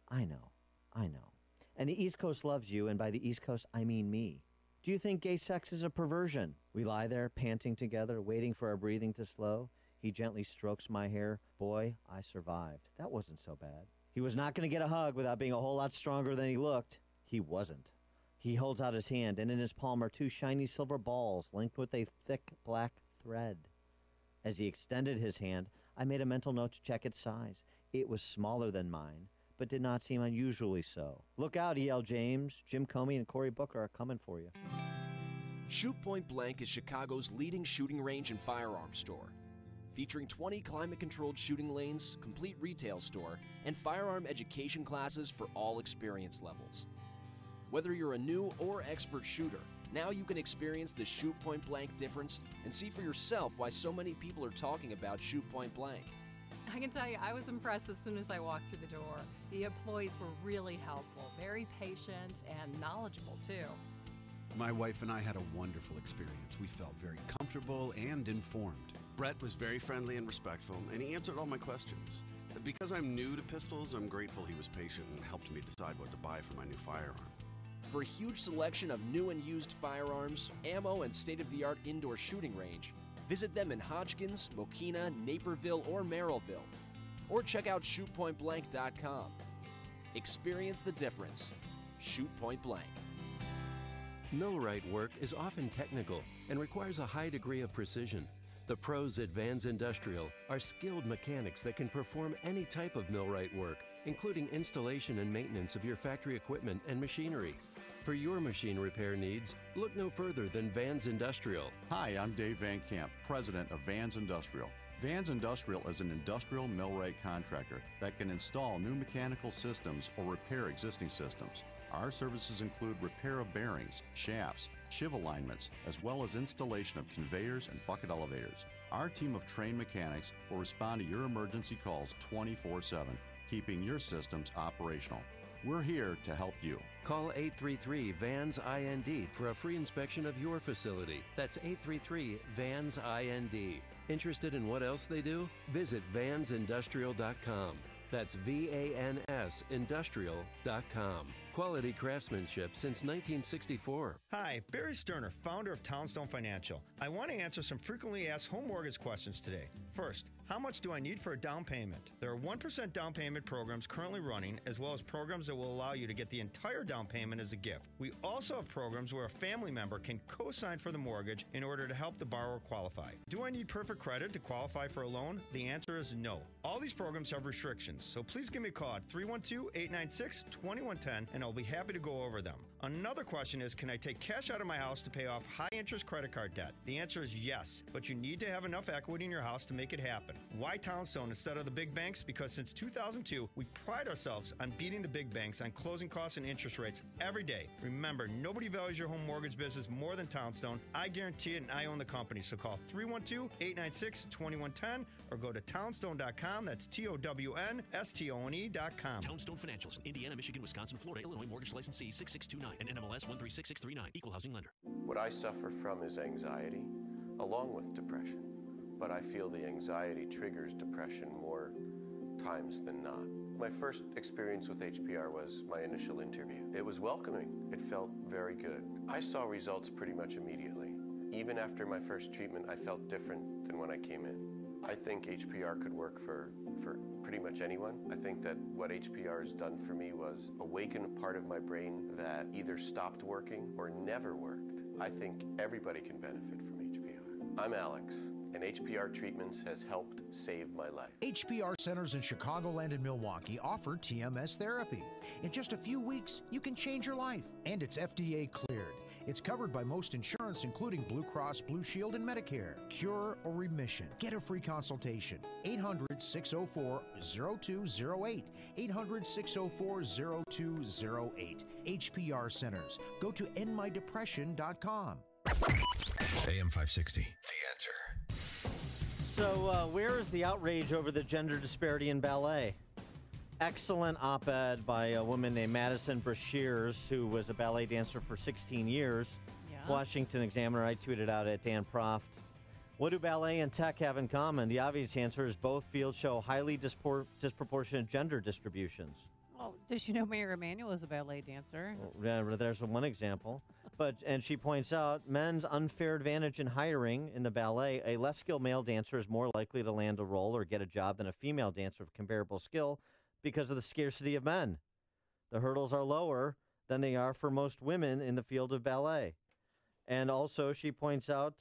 I know. And the East Coast loves you, and by the East Coast, I mean me. Do you think gay sex is a perversion? We lie there, panting together, waiting for our breathing to slow. He gently strokes my hair. Boy, I survived. That wasn't so bad. He was not going to get a hug without being a whole lot stronger than he looked. He wasn't. He holds out his hand, and in his palm are two shiny silver balls linked with a thick black thread. As he extended his hand, I made a mental note to check its size. It was smaller than mine, but did not seem unusually so. Look out, E.L. James. Jim Comey and Cory Booker are coming for you. Shoot Point Blank is Chicago's leading shooting range and firearms store. Featuring 20 climate-controlled shooting lanes, complete retail store, and firearm education classes for all experience levels. Whether you're a new or expert shooter, now you can experience the Shoot Point Blank difference and see for yourself why so many people are talking about Shoot Point Blank. I can tell you, I was impressed as soon as I walked through the door. The employees were really helpful, very patient, and knowledgeable, too. My wife and I had a wonderful experience. We felt very comfortable and informed. Brett was very friendly and respectful, and he answered all my questions. Because I'm new to pistols, I'm grateful he was patient and helped me decide what to buy for my new firearm. For a huge selection of new and used firearms, ammo, and state-of-the-art indoor shooting range, visit them in Hodgkins, Mokina, Naperville, or Merrillville. Or check out shootpointblank.com. Experience the difference. Shoot Point Blank. Millwright work is often technical and requires a high degree of precision. The pros at Vans Industrial are skilled mechanics that can perform any type of millwright work, including installation and maintenance of your factory equipment and machinery. For your machine repair needs, look no further than Vans Industrial. Hi, I'm Dave Van Camp, president of Vans Industrial. Vans Industrial is an industrial millwright contractor that can install new mechanical systems or repair existing systems. Our services include repair of bearings, shafts, shiv alignments, as well as installation of conveyors and bucket elevators. Our team of trained mechanics will respond to your emergency calls 24/7, keeping your systems operational. We're here to help you. Call 833-VANS-IND for a free inspection of your facility. That's 833-VANS-IND. Interested in what else they do? Visit vansindustrial.com. That's VANS Industrial.com. Quality craftsmanship since 1964. Hi, Barry Sterner, founder of Townstone Financial. I want to answer some frequently asked home mortgage questions today. First, how much do I need for a down payment? There are 1% down payment programs currently running, as well as programs that will allow you to get the entire down payment as a gift. We also have programs where a family member can co-sign for the mortgage in order to help the borrower qualify. Do I need perfect credit to qualify for a loan? The answer is no. All these programs have restrictions, so please give me a call at 312-896-2110 and I'll be happy to go over them. Another question is, can I take cash out of my house to pay off high-interest credit card debt? The answer is yes, but you need to have enough equity in your house to make it happen. Why Townstone instead of the big banks? Because since 2002, we pride ourselves on beating the big banks on closing costs and interest rates every day. Remember, nobody values your home mortgage business more than Townstone. I guarantee it, and I own the company. So call 312-896-2110 or go to townstone.com. That's TOWNSTONE.com. Townstone Financials in Indiana, Michigan, Wisconsin, Florida, Illinois. Mortgage licensee 6629 and NMLS 136639. Equal housing lender. What I suffer from is anxiety, along with depression. But I feel the anxiety triggers depression more times than not. My first experience with HPR was my initial interview. It was welcoming. It felt very good. I saw results pretty much immediately. Even after my first treatment, I felt different than when I came in. I think HPR could work for pretty much anyone. I think that what HPR has done for me was awaken a part of my brain that either stopped working or never worked. I think everybody can benefit from HPR. I'm Alex. and HPR Treatments has helped save my life. HPR centers in Chicagoland and Milwaukee offer TMS therapy. In just a few weeks, you can change your life, and it's FDA cleared. It's covered by most insurance, including Blue Cross, Blue Shield, and Medicare. Cure or remission. Get a free consultation. 800-604-0208. 800-604-0208. HPR Centers. Go to endmydepression.com. AM 560, The Answer. So, where is the outrage over the gender disparity in ballet? Excellent op-ed by a woman named Madison Brashears, who was a ballet dancer for 16 years. Yeah. Washington Examiner, I tweeted out at Dan Proft. What do ballet and tech have in common? The obvious answer is both fields show highly disproportionate gender distributions. Well, does you know Mayor Emanuel is a ballet dancer? Well, yeah, there's one example. And she points out men's unfair advantage in hiring in the ballet. A less skilled male dancer is more likely to land a role or get a job than a female dancer of comparable skill because of the scarcity of men. The hurdles are lower than they are for most women in the field of ballet. And also, she points out,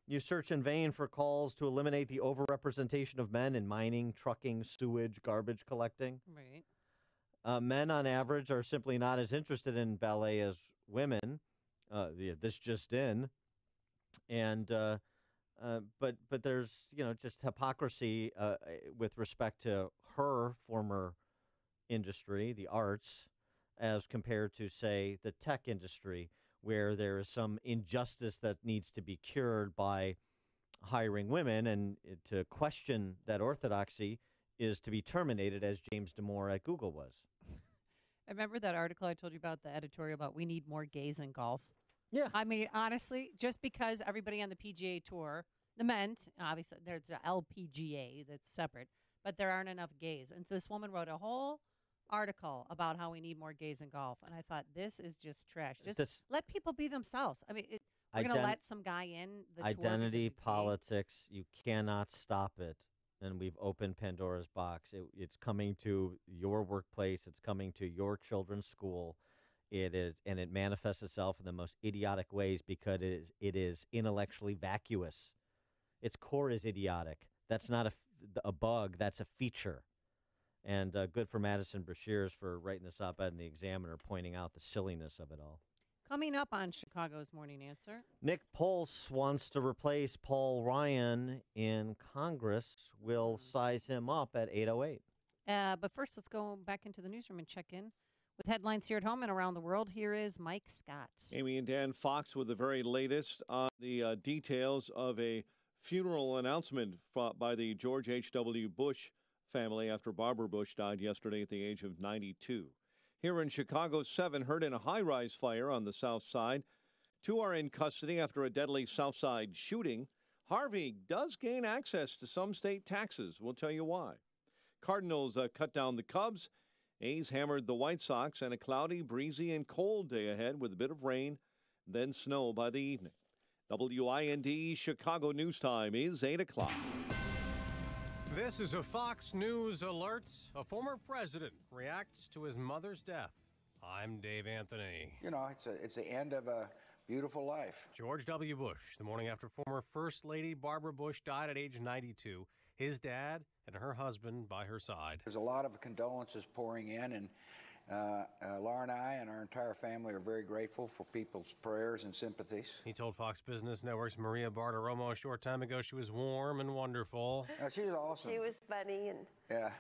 you search in vain for calls to eliminate the overrepresentation of men in mining, trucking, sewage, garbage collecting. Right. Men, on average, are simply not as interested in ballet as women. This just in. And but there's just hypocrisy with respect to her former industry, the arts, as compared to, say, the tech industry, where there is some injustice that needs to be cured by hiring women, and to question that orthodoxy is to be terminated, as James Damore at Google was. I remember that article I told you about, the editorial about we need more gays in golf. Yeah. I mean, honestly, just because everybody on the PGA Tour, the men, obviously, there's the LPGA that's separate, but there aren't enough gays. And so this woman wrote a whole article about how we need more gays in golf. And I thought, this is just trash. Just let people be themselves. I mean, we're going to let some guy in the tour. Identity politics, you cannot stop it. And we've opened Pandora's box. It's coming to your workplace. It's coming to your children's school. It is, and it manifests itself in the most idiotic ways because it is intellectually vacuous. Its core is idiotic. That's not a bug. That's a feature. And good for Madison Brashears for writing this op-ed in the Examiner, pointing out the silliness of it all. Coming up on Chicago's Morning Answer. Nick Pulse wants to replace Paul Ryan in Congress. We'll size him up at 8:08. But first, let's go back into the newsroom and check in with headlines here at home and around the world. Here is Mike Scott. Amy and Dan, Fox with the very latest on the details of a funeral announcement by the George H.W. Bush family after Barbara Bush died yesterday at the age of 92. Here in Chicago, 7 hurt in a high-rise fire on the south side. 2 are in custody after a deadly south side shooting. Harvey does gain access to some state taxes. We'll tell you why. Cardinals cut down the Cubs. A's hammered the White Sox, and a cloudy, breezy, and cold day ahead with a bit of rain, then snow by the evening. WIND Chicago News Time is 8 o'clock. This is a Fox News alert. A former president reacts to his mother's death. I'm Dave Anthony. You know, it's the end of a beautiful life. George W. Bush, the morning after former First Lady Barbara Bush died at age 92. His dad and her husband by her side. There's a lot of condolences pouring in, and Laura and I and our entire family are very grateful for people's prayers and sympathies. He told Fox Business Network's Maria Bartiromo a short time ago she was warm and wonderful. She was awesome. She was funny and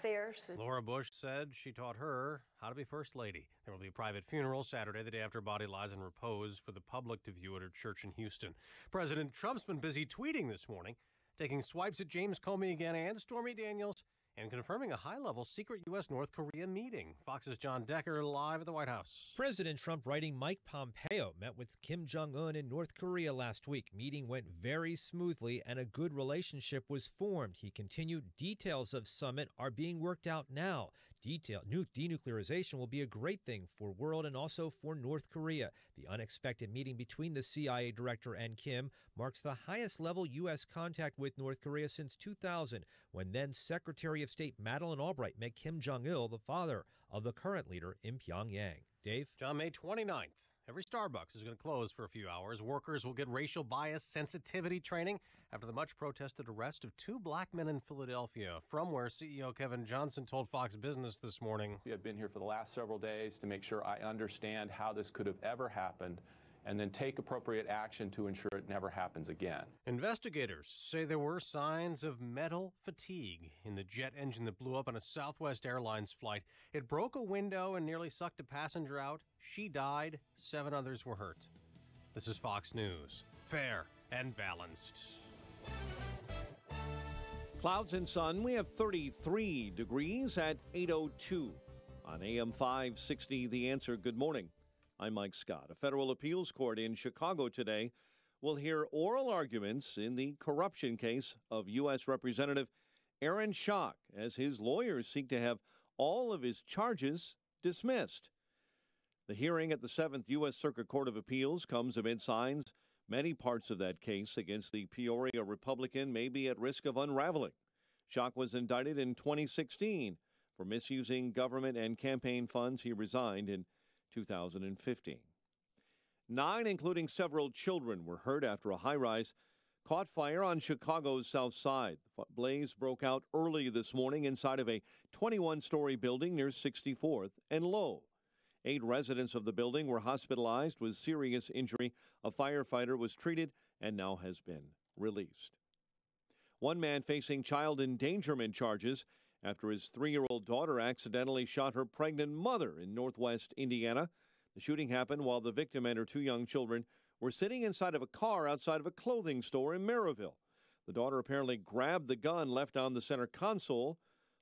fierce. Laura Bush said she taught her how to be First Lady. There will be a private funeral Saturday, the day after body lies in repose, for the public to view at her church in Houston. President Trump's been busy tweeting this morning, taking swipes at James Comey again and Stormy Daniels, and confirming a high-level secret U.S.-North Korea meeting. Fox's John Decker live at the White House. President Trump writing Mike Pompeo met with Kim Jong-un in North Korea last week. Meeting went very smoothly and a good relationship was formed. He continued, details of summit are being worked out now. Denuclearization will be a great thing for world and also for North Korea. The unexpected meeting between the CIA director and Kim marks the highest level U.S. contact with North Korea since 2000, when then Secretary of State Madeleine Albright met Kim Jong-il, the father of the current leader, in Pyongyang. Dave? John, May 29th Every Starbucks is going to close for a few hours. Workers will get racial bias sensitivity training after the much protested arrest of 2 black men in Philadelphia, from where CEO Kevin Johnson told Fox Business this morning. I've been here for the last several days to make sure I understand how this could have ever happened, and then take appropriate action to ensure it never happens again. Investigators say there were signs of metal fatigue in the jet engine that blew up on a Southwest Airlines flight. It broke a window and nearly sucked a passenger out. She died. 7 others were hurt. This is Fox News. Fair and balanced. Clouds and sun. We have 33 degrees at 8:02. On AM 560, The Answer. Good morning. I'm Mike Scott. A federal appeals court in Chicago today will hear oral arguments in the corruption case of U.S. Representative Aaron Schock as his lawyers seek to have all of his charges dismissed. The hearing at the 7th U.S. Circuit Court of Appeals comes amid signs many parts of that case against the Peoria Republican may be at risk of unraveling. Schock was indicted in 2016 for misusing government and campaign funds. He resigned in 2015. 9, including several children, were hurt after a high-rise caught fire on Chicago's south side. The blaze broke out early this morning inside of a 21-story building near 64th and Low. 8 residents of the building were hospitalized with serious injury. A firefighter was treated and now has been released. One man facing child endangerment charges after his 3-year-old daughter accidentally shot her pregnant mother in northwest Indiana. The shooting happened while the victim and her 2 young children were sitting inside of a car outside of a clothing store in Maryville. The daughter apparently grabbed the gun left on the center console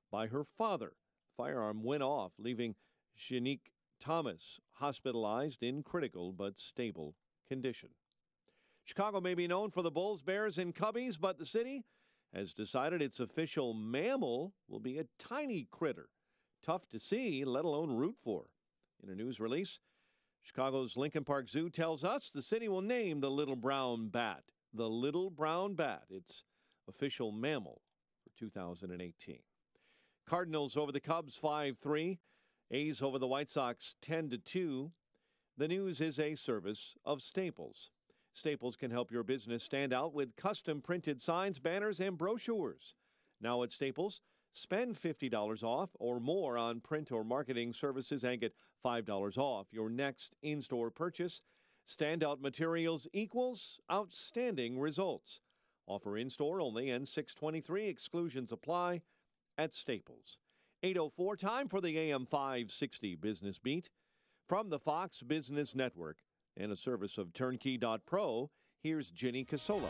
by her father. The firearm went off, leaving Shanique Thomas hospitalized in critical but stable condition. Chicago may be known for the Bulls, Bears, and Cubbies, but the city has decided its official mammal will be a tiny critter. Tough to see, let alone root for. In a news release, Chicago's Lincoln Park Zoo tells us the city will name the little brown bat. The little brown bat, its official mammal for 2018. Cardinals over the Cubs 5-3. A's over the White Sox 10-2. The news is a service of Staples. Staples can help your business stand out with custom printed signs, banners, and brochures. Now at Staples, spend $50 off or more on print or marketing services and get $5 off your next in-store purchase. Standout materials equals outstanding results. Offer in-store only, and 623 exclusions apply at Staples. 8:04, time for the AM 560 Business Beat. From the Fox Business Network and a service of Turnkey.pro, here's Ginny Casola.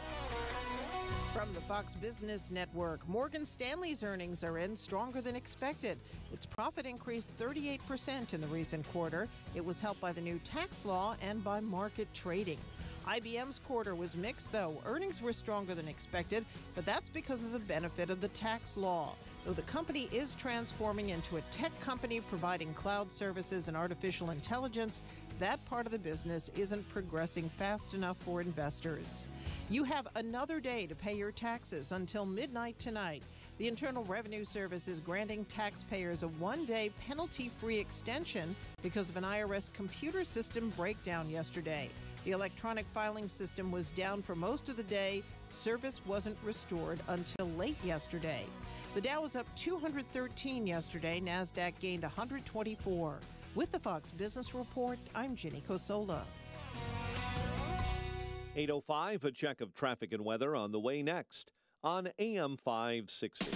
From the Fox Business Network, Morgan Stanley's earnings are in stronger than expected. Its profit increased 38% in the recent quarter. It was helped by the new tax law and by market trading. IBM's quarter was mixed, though. Earnings were stronger than expected, but that's because of the benefit of the tax law. Though the company is transforming into a tech company providing cloud services and artificial intelligence, that part of the business isn't progressing fast enough for investors. You have another day to pay your taxes until midnight tonight. The Internal Revenue Service is granting taxpayers a 1-day penalty-free extension because of an IRS computer system breakdown yesterday. The electronic filing system was down for most of the day. Service wasn't restored until late yesterday. The Dow was up 213 yesterday. NASDAQ gained 124. With the Fox Business Report, I'm Ginny Cosola. 8:05, a check of traffic and weather on the way next on AM 560.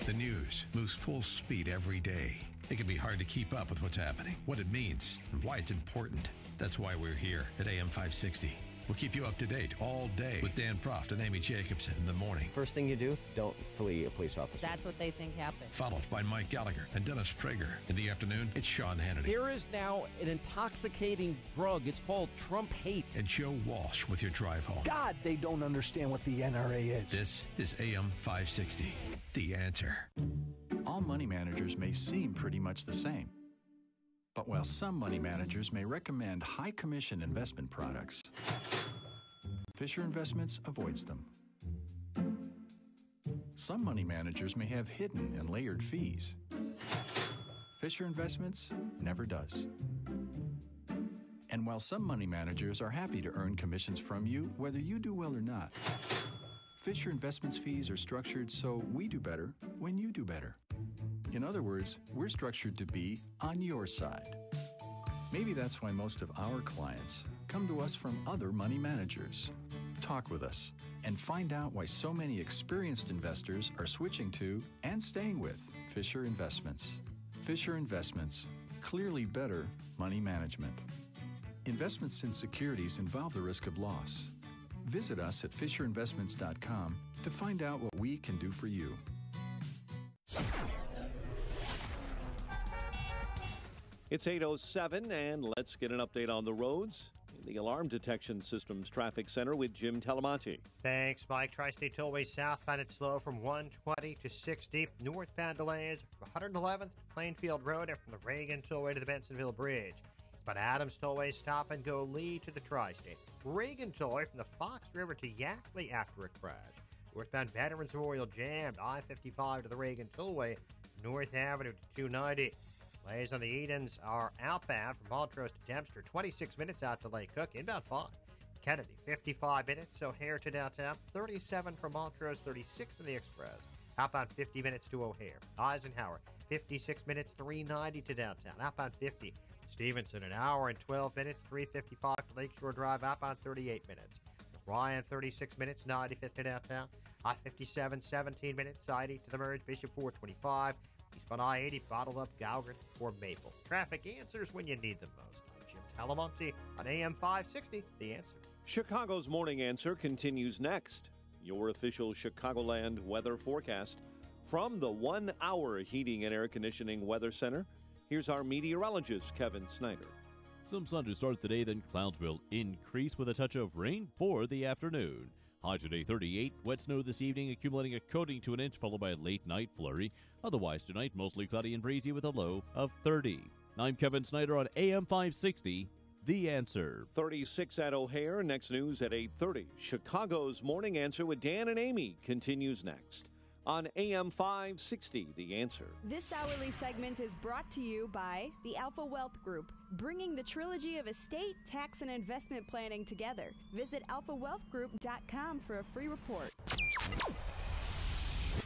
The news moves full speed every day. It can be hard to keep up with what's happening, what it means, and why it's important. That's why we're here at AM 560. We'll keep you up to date all day with Dan Proft and Amy Jacobson in the morning. First thing you do, don't flee a police officer. That's what they think happened. Followed by Mike Gallagher and Dennis Prager. In the afternoon, it's Sean Hannity. There is now an intoxicating drug. It's called Trump hate. And Joe Walsh with your drive home. God, they don't understand what the NRA is. This is AM 560, The Answer. All money managers may seem pretty much the same. But while some money managers may recommend high-commission investment products, Fisher Investments avoids them. Some money managers may have hidden and layered fees. Fisher Investments never does. And while some money managers are happy to earn commissions from you, whether you do well or not, Fisher Investments fees are structured so we do better when you do better. In other words, we're structured to be on your side. Maybe that's why most of our clients come to us from other money managers. Talk with us and find out why so many experienced investors are switching to and staying with Fisher Investments. Fisher Investments, clearly better money management. Investments in securities involve the risk of loss. Visit us at FisherInvestments.com to find out what we can do for you. It's 8:07, and let's get an update on the roads in the Alarm Detection Systems Traffic Center with Jim Talamonte. Thanks, Mike. Tri-State Tollway southbound it's slow from 120 to 60. Northbound delays from 111th Plainfield Road and from the Reagan Tollway to the Bensonville Bridge. But Adams Tollway stop and go lead to the Tri-State. Reagan Tollway from the Fox River to Yackley after a crash. Northbound Veterans Memorial jammed. I-55 to the Reagan Tollway. North Avenue to 290. Delays on the Edens are outbound from Montrose to Dempster. 26 minutes out to Lake Cook. Inbound 5. Kennedy, 55 minutes. O'Hare to downtown. 37 from Montrose. 36 in the Express. Outbound 50 minutes to O'Hare. Eisenhower, 56 minutes. 390 to downtown. Outbound 50. Stevenson, an hour and 12 minutes, 3:55 to Lakeshore Drive, outbound 38 minutes. Ryan, 36 minutes, 95th to downtown. I-57, 17 minutes, I-80 to the merge, Bishop 425. Eastbound I-80, bottled up, Gowgren for Maple. Traffic answers when you need them most. I'm Jim Talamonte on AM 560, The Answer. Chicago's Morning Answer continues next. Your official Chicagoland weather forecast from the 1 Hour Heating and Air Conditioning Weather Center. Here's our meteorologist, Kevin Snyder. Some sun to start the day, then clouds will increase with a touch of rain for the afternoon. High today 38, wet snow this evening accumulating a coating to an inch, followed by a late night flurry. Otherwise tonight, mostly cloudy and breezy with a low of 30. I'm Kevin Snyder on AM 560, The Answer. 36 at O'Hare, next news at 8:30. Chicago's Morning Answer with Dan and Amy continues next on AM 560, The Answer. This hourly segment is brought to you by the Alpha Wealth Group, bringing the trilogy of estate, tax, and investment planning together. Visit alphawealthgroup.com for a free report.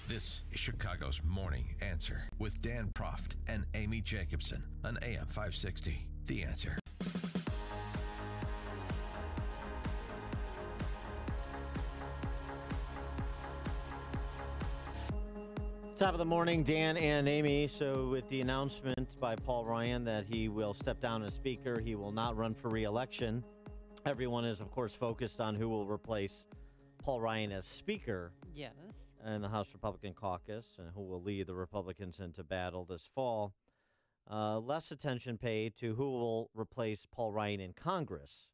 This is Chicago's Morning Answer with Dan Proft and Amy Jacobson on AM 560, The Answer. Top of the morning, Dan and Amy. So with the announcement by Paul Ryan that he will step down as Speaker, he will not run for re-election. Everyone is, of course, focused on who will replace Paul Ryan as Speaker. Yes. In the House Republican Caucus, and who will lead the Republicans into battle this fall. Less attention paid to who will replace Paul Ryan in Congress,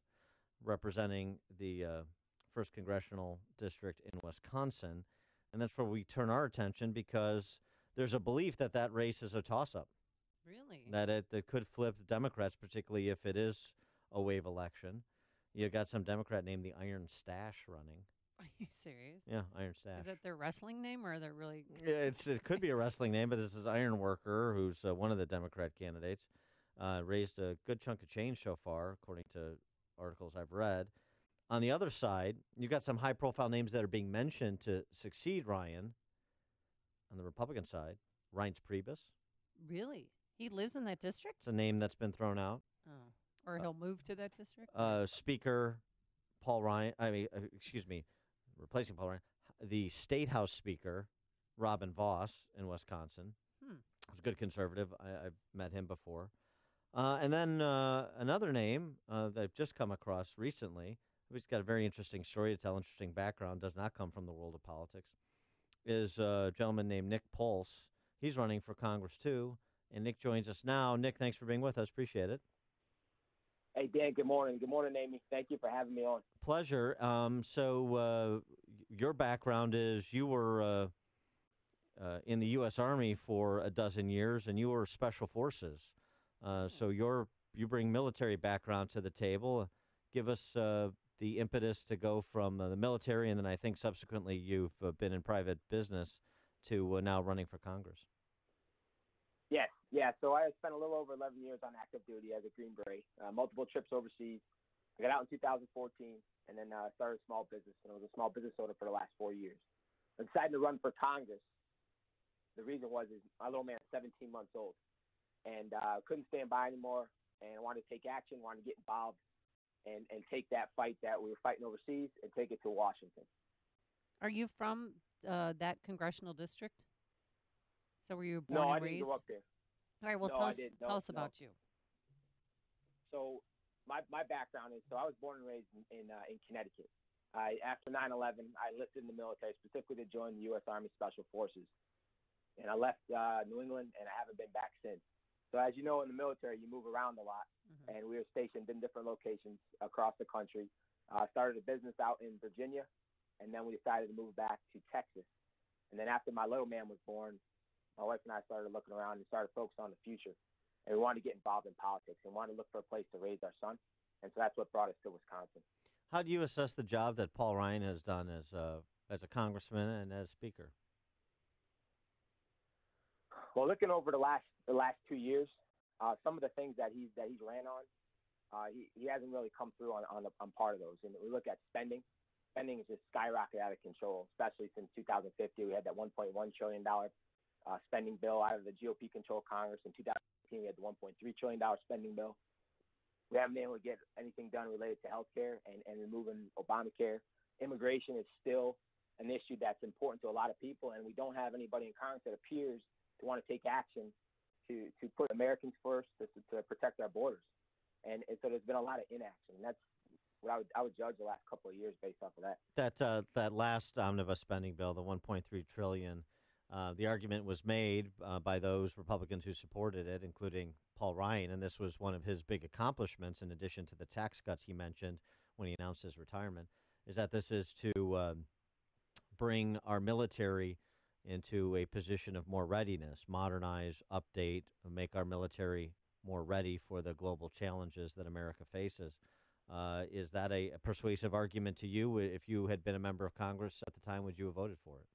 representing the 1st Congressional District in Wisconsin. And that's where we turn our attention, because there's a belief that that race is a toss-up. Really? That it could flip Democrats, particularly if it is a wave election. You got some Democrat named the Iron Stash running. Are you serious? Yeah, Iron Stash. Is that their wrestling name, or they're really... Yeah, it could be a wrestling name, but this is Iron Worker, who's one of the Democrat candidates. Raised a good chunk of change so far, according to articles I've read. On the other side, you've got some high-profile names that are being mentioned to succeed Ryan. On the Republican side, Reince Priebus. Really? He lives in that district? It's a name that's been thrown out. Oh. Or he'll move to that district? Speaker Paul Ryan, replacing Paul Ryan, the State House Speaker, Robin Vos in Wisconsin. He's a good conservative. I've met him before. And then another name that I've just come across recently, who's got a very interesting story to tell, interesting background, does not come from the world of politics, is a gentleman named Nick Pulse. He's running for Congress, too. And Nick joins us now. Nick, thanks for being with us. Appreciate it. Hey, Dan, good morning. Good morning, Amy. Thank you for having me on. Pleasure. So your background is you were in the U.S. Army for a dozen years, and you were Special Forces. So you bring military background to the table. Give us the impetus to go from the military, and then I think subsequently you've been in private business, to now running for Congress. Yes, Yeah, so I spent a little over 11 years on active duty as a Green Beret, multiple trips overseas. I got out in 2014, and then started a small business, and I was a small business owner for the last 4 years. I decided to run for Congress. The reason was my little man is 17 months old, and couldn't stand by anymore, and wanted to take action, wanted to get involved, and take that fight that we were fighting overseas and take it to Washington. Are you from that congressional district? So were you born No, and I raised? didn't grow up there. All right, well, No, tell us about you. So my background is, I was born and raised in Connecticut. After 9/11, I enlisted in the military, specifically to join the U.S. Army Special Forces. And I left New England, and I haven't been back since. So as you know, in the military, you move around a lot. And we were stationed in different locations across the country. Started a business out in Virginia, and then we decided to move back to Texas. And then after my little man was born, my wife and I started looking around and started focusing on the future. And we wanted to get involved in politics and wanted to look for a place to raise our son. And so that's what brought us to Wisconsin. How do you assess the job that Paul Ryan has done as a congressman and as speaker? Well, looking over the last 2 years, some of the things that he's ran on, he hasn't really come through on part of those. And we look at spending. Spending is just skyrocketed out of control, especially since 2050. We had that $1.1 trillion spending bill out of the GOP-controlled Congress. In 2015, we had the $1.3 trillion spending bill. We haven't been able to get anything done related to health care and removing Obamacare. Immigration is still an issue that's important to a lot of people, and we don't have anybody in Congress that appears to want to take action to put Americans first, to protect our borders. And so there's been a lot of inaction. And that's what I would judge the last couple of years based off of that. That last omnibus spending bill, the $1.3 trillion, the argument was made by those Republicans who supported it, including Paul Ryan, and this was one of his big accomplishments in addition to the tax cuts he mentioned when he announced his retirement, is that this is to bring our military into a position of more readiness, modernize, update, make our military more ready for the global challenges that America faces. Is that a persuasive argument to you? If you had been a member of Congress at the time, would you have voted for it?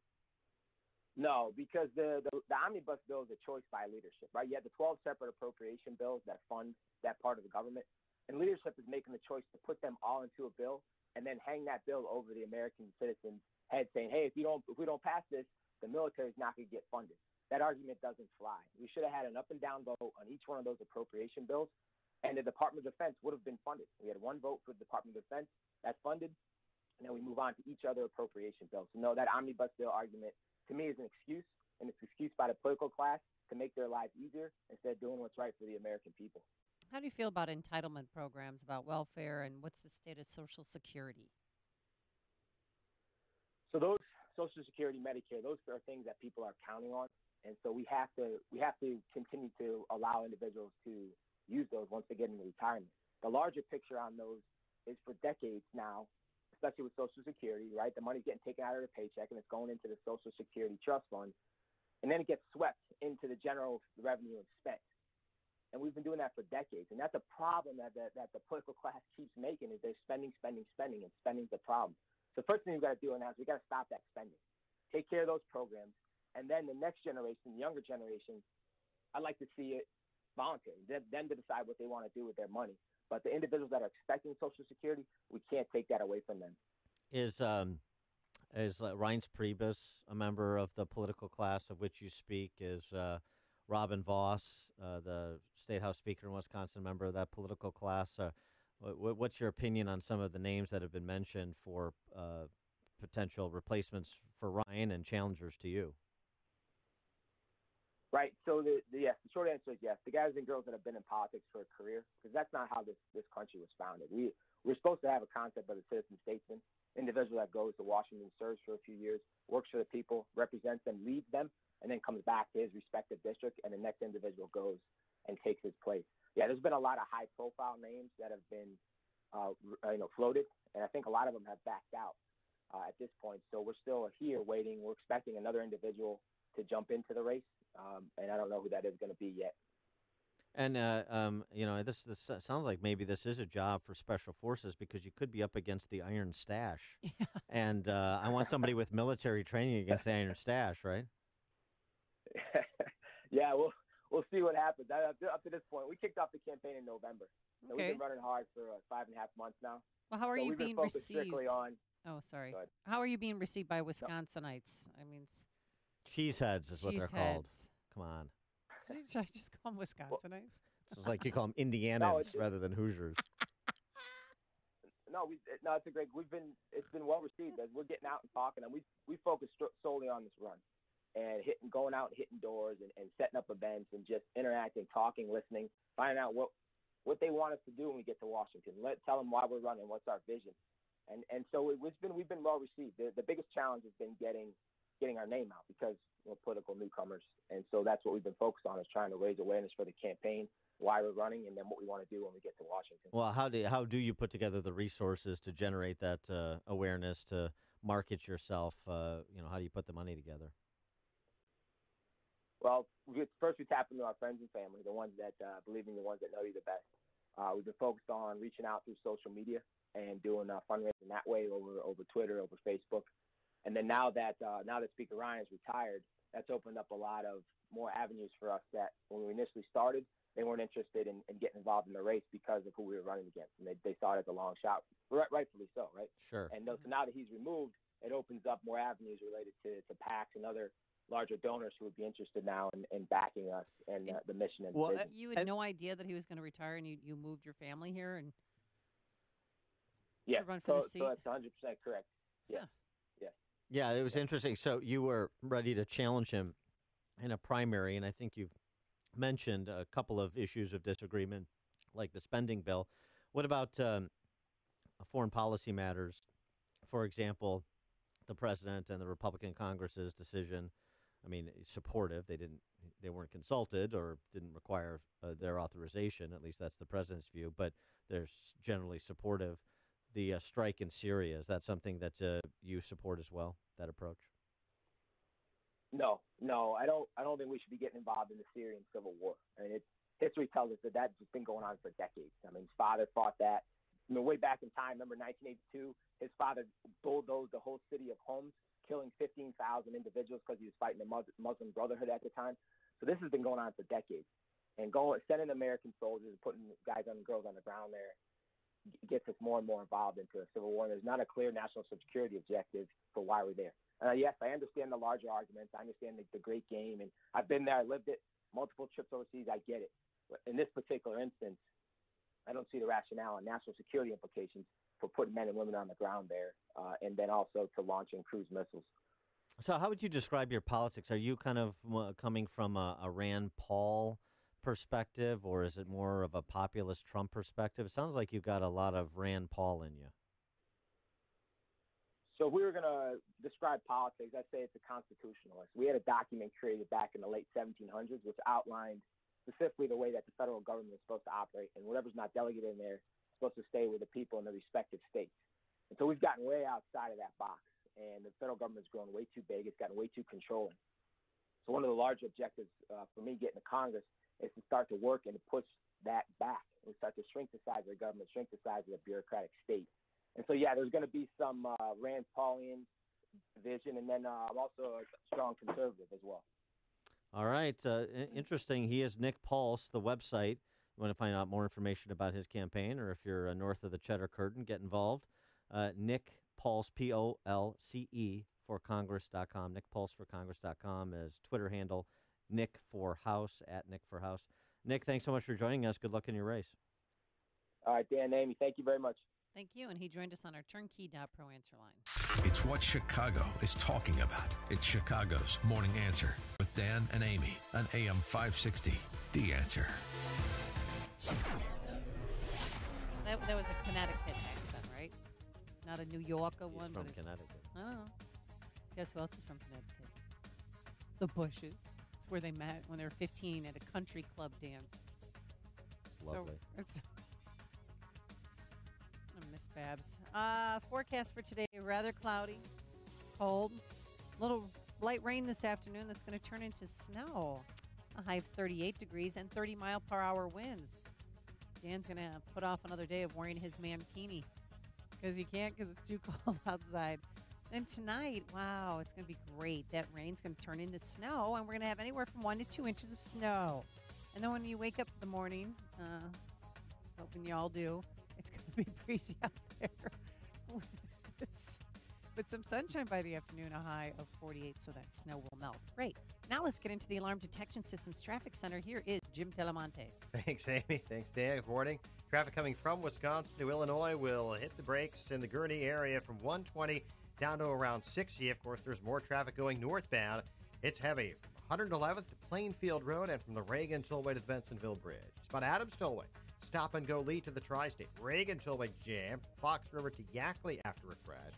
No, because the omnibus bill is a choice by leadership, right? You have the 12 separate appropriation bills that fund that part of the government, and leadership is making the choice to put them all into a bill and then hang that bill over the American citizens' head, saying, "Hey, if we don't pass this, the military is not going to get funded." That argument doesn't fly. We should have had an up and down vote on each one of those appropriation bills, and the Department of Defense would have been funded. We had one vote for the Department of Defense that's funded, and then we move on to each other appropriation bill. So no, that omnibus bill argument to me is an excuse, and it's an excuse by the political class to make their lives easier instead of doing what's right for the American people. How do you feel about entitlement programs, about welfare, and what's the state of Social Security? So those Social Security, Medicare, those are things that people are counting on, and so we have to continue to allow individuals to use those once they get into retirement. The larger picture on those is for decades now, especially with Social Security, right? The money's getting taken out of their paycheck, and it's going into the Social Security Trust Fund, and then it gets swept into the general revenue and spent. And we've been doing that for decades, and that's a problem that the political class keeps making, is they're spending, and spending's the problem. So first thing we've got to do now is we've got to stop that spending, take care of those programs, and then the next generation, the younger generation, I'd like to see it voluntary, them to decide what they want to do with their money. But the individuals that are expecting Social Security, we can't take that away from them. Is Reince Priebus a member of the political class of which you speak? Is Robin Vos, the State House Speaker in Wisconsin, a member of that political class? What's your opinion on some of the names that have been mentioned for potential replacements for Ryan and challengers to you? Right. So the short answer is yes. The guys and girls that have been in politics for a career, because that's not how this country was founded. We're supposed to have a concept of a citizen statesman, individual that goes to Washington, serves for a few years, works for the people, represents them, leads them, and then comes back to his respective district, and the next individual goes and takes his place. Yeah, there's been a lot of high-profile names that have been floated, and I think a lot of them have backed out at this point. So we're still here waiting. We're expecting another individual to jump into the race. And I don't know who that is going to be yet. And, this sounds like maybe this is a job for Special Forces, because you could be up against the Iron Stash. Yeah. And I want somebody with military training against the Iron Stash, right? Yeah, we'll see what happens. Up to this point, we kicked off the campaign in November. So Okay. we've been running hard for 5.5 months now. Well, how are So you we've been being focused received? strictly on. Oh, sorry. Go ahead. How are you being received by Wisconsinites? I mean, Cheeseheads is what they're called. Cheeseheads. Come on. Should I just call them Wisconsinites? It's like you call them Indianans rather than Hoosiers. No, it's a great. It's been well received as we're getting out and talking, and we focus solely on this run, and going out and hitting doors and setting up events and just interacting, talking, listening, finding out what they want us to do when we get to Washington. Tell them why we're running, what's our vision, and so we've been well received. The biggest challenge has been getting our name out because we're political newcomers, and so that's what we've been focused on, is trying to raise awareness for the campaign, why we're running, and then what we want to do when we get to Washington. Well, how do you put together the resources to generate that awareness, to market yourself? How do you put the money together? Well, first we tap into our friends and family, the ones that believe in you, the ones that know you the best. We've been focused on reaching out through social media and doing fundraising that way over Twitter, over Facebook. And then now that Speaker Ryan is retired, that's opened up a lot of more avenues for us that when we initially started, they weren't interested in getting involved in the race because of who we were running against. And they saw it as a long shot, rightfully so, right? Sure. And so now that he's removed, it opens up more avenues related to PACs and other larger donors who would be interested now in backing us and the mission and vision. You had no idea that he was going to retire, and you moved your family here and yeah, to run for the seat? So that's 100% correct. Yeah. Yeah, it was interesting. So you were ready to challenge him in a primary, and I think you've mentioned a couple of issues of disagreement, like the spending bill. What about foreign policy matters? For example, the president and the Republican Congress's decision. I mean, supportive. They weren't consulted or didn't require their authorization. At least that's the president's view. But they're generally supportive. The strike in Syria, is that something that you support as well? That approach? No, I don't think we should be getting involved in the Syrian civil war. I mean, history tells us that's just been going on for decades. I mean, his father fought that. I mean, way back in time, remember 1982, his father bulldozed the whole city of Homs, killing 15,000 individuals because he was fighting the Muslim Brotherhood at the time. So this has been going on for decades. And sending American soldiers and putting guys and girls on the ground there gets us more and more involved into a civil war. And there's not a clear national security objective for why we're there. Yes, I understand the larger arguments. I understand the great game. And I've been there. I lived it. Multiple trips overseas. I get it. But in this particular instance, I don't see the rationale and national security implications for putting men and women on the ground there, and then also to launching cruise missiles. So how would you describe your politics? Are you kind of coming from a Rand Paul perspective, or is it more of a populist Trump perspective? It sounds like you've got a lot of Rand Paul in you. So if we were going to describe politics, I'd say it's a constitutionalist. We had a document created back in the late 1700s which outlined specifically the way that the federal government is supposed to operate, and whatever's not delegated in there is supposed to stay with the people in the respective states. And so we've gotten way outside of that box, and the federal government's grown way too big. It's gotten way too controlling. So one of the large objectives for me getting to Congress is to start to work and to push that back. We start to shrink the size of the government, shrink the size of the bureaucratic state. And so, yeah, there's going to be some Rand Paulian vision, and then I'm also a strong conservative as well. All right. Interesting. He is Nick Pulse, the website. You want to find out more information about his campaign, or if you're north of the Cheddar Curtain, get involved. Nick Pulse, P-O-L-C-E, for Congress.com. NickPulseForCongress.com is Twitter handle. Nick for House, at Nick for House. Nick, thanks so much for joining us. Good luck in your race. All right, Dan, Amy, thank you very much. Thank you. And he joined us on our Turnkey.pro answer line. It's what Chicago is talking about. It's Chicago's Morning Answer with Dan and Amy on AM 560. The Answer. That was a Connecticut accent, right? Not a New Yorker one. From Connecticut. I don't know. Guess who else is from Connecticut? The Bushes. It's where they met when they were 15 at a country club dance. Lovely. I miss Babs. Forecast for today, rather cloudy, cold, little light rain this afternoon that's going to turn into snow. A high of 38 degrees and 30-mile-per-hour winds. Dan's going to put off another day of wearing his mankini because he can't because it's too cold outside. And tonight, wow, it's going to be great. That rain's going to turn into snow, and we're going to have anywhere from 1 to 2 inches of snow. And then when you wake up in the morning, hoping you all do, it's going to be breezy out there with some sunshine by the afternoon, a high of 48, so that snow will melt. Great. Now let's get into the Alarm Detection Systems Traffic Center. Here is Jim Telemonte. Thanks, Amy. Thanks, Dan. Good morning. Traffic coming from Wisconsin to Illinois will hit the brakes in the Gurnee area from 120 down to around 60. Of course, there's more traffic going northbound. It's heavy from 111th to Plainfield Road and from the Reagan Tollway to the Bensonville Bridge. It's about Adams Tollway. Stop and go lead to the Tri-State. Reagan Tollway jammed. Fox River to Yackley after a crash.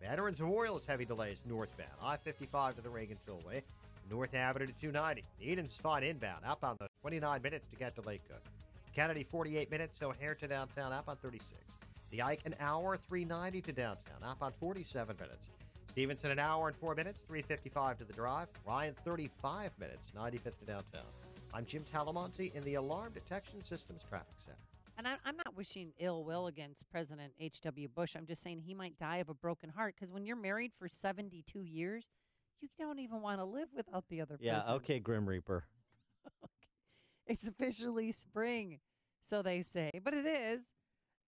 Veterans Memorial is heavy delays northbound. I-55 to the Reagan Tollway. North Avenue to 290. The Eden's fine inbound. Outbound those 29 minutes to get to Lake Cook. Kennedy 48 minutes. O'Hare to downtown. Outbound 36. The Ike an hour 390 to downtown. Outbound 47 minutes. Stevenson an hour and 4 minutes. 355 to the drive. Ryan 35 minutes. 95th to downtown. I'm Jim Talamonte in the Alarm Detection Systems Traffic Center. And I'm not wishing ill will against President H.W. Bush. I'm just saying he might die of a broken heart because when you're married for 72 years, you don't even want to live without the other person. Yeah, okay, Grim Reaper. It's officially spring, so they say, but it is.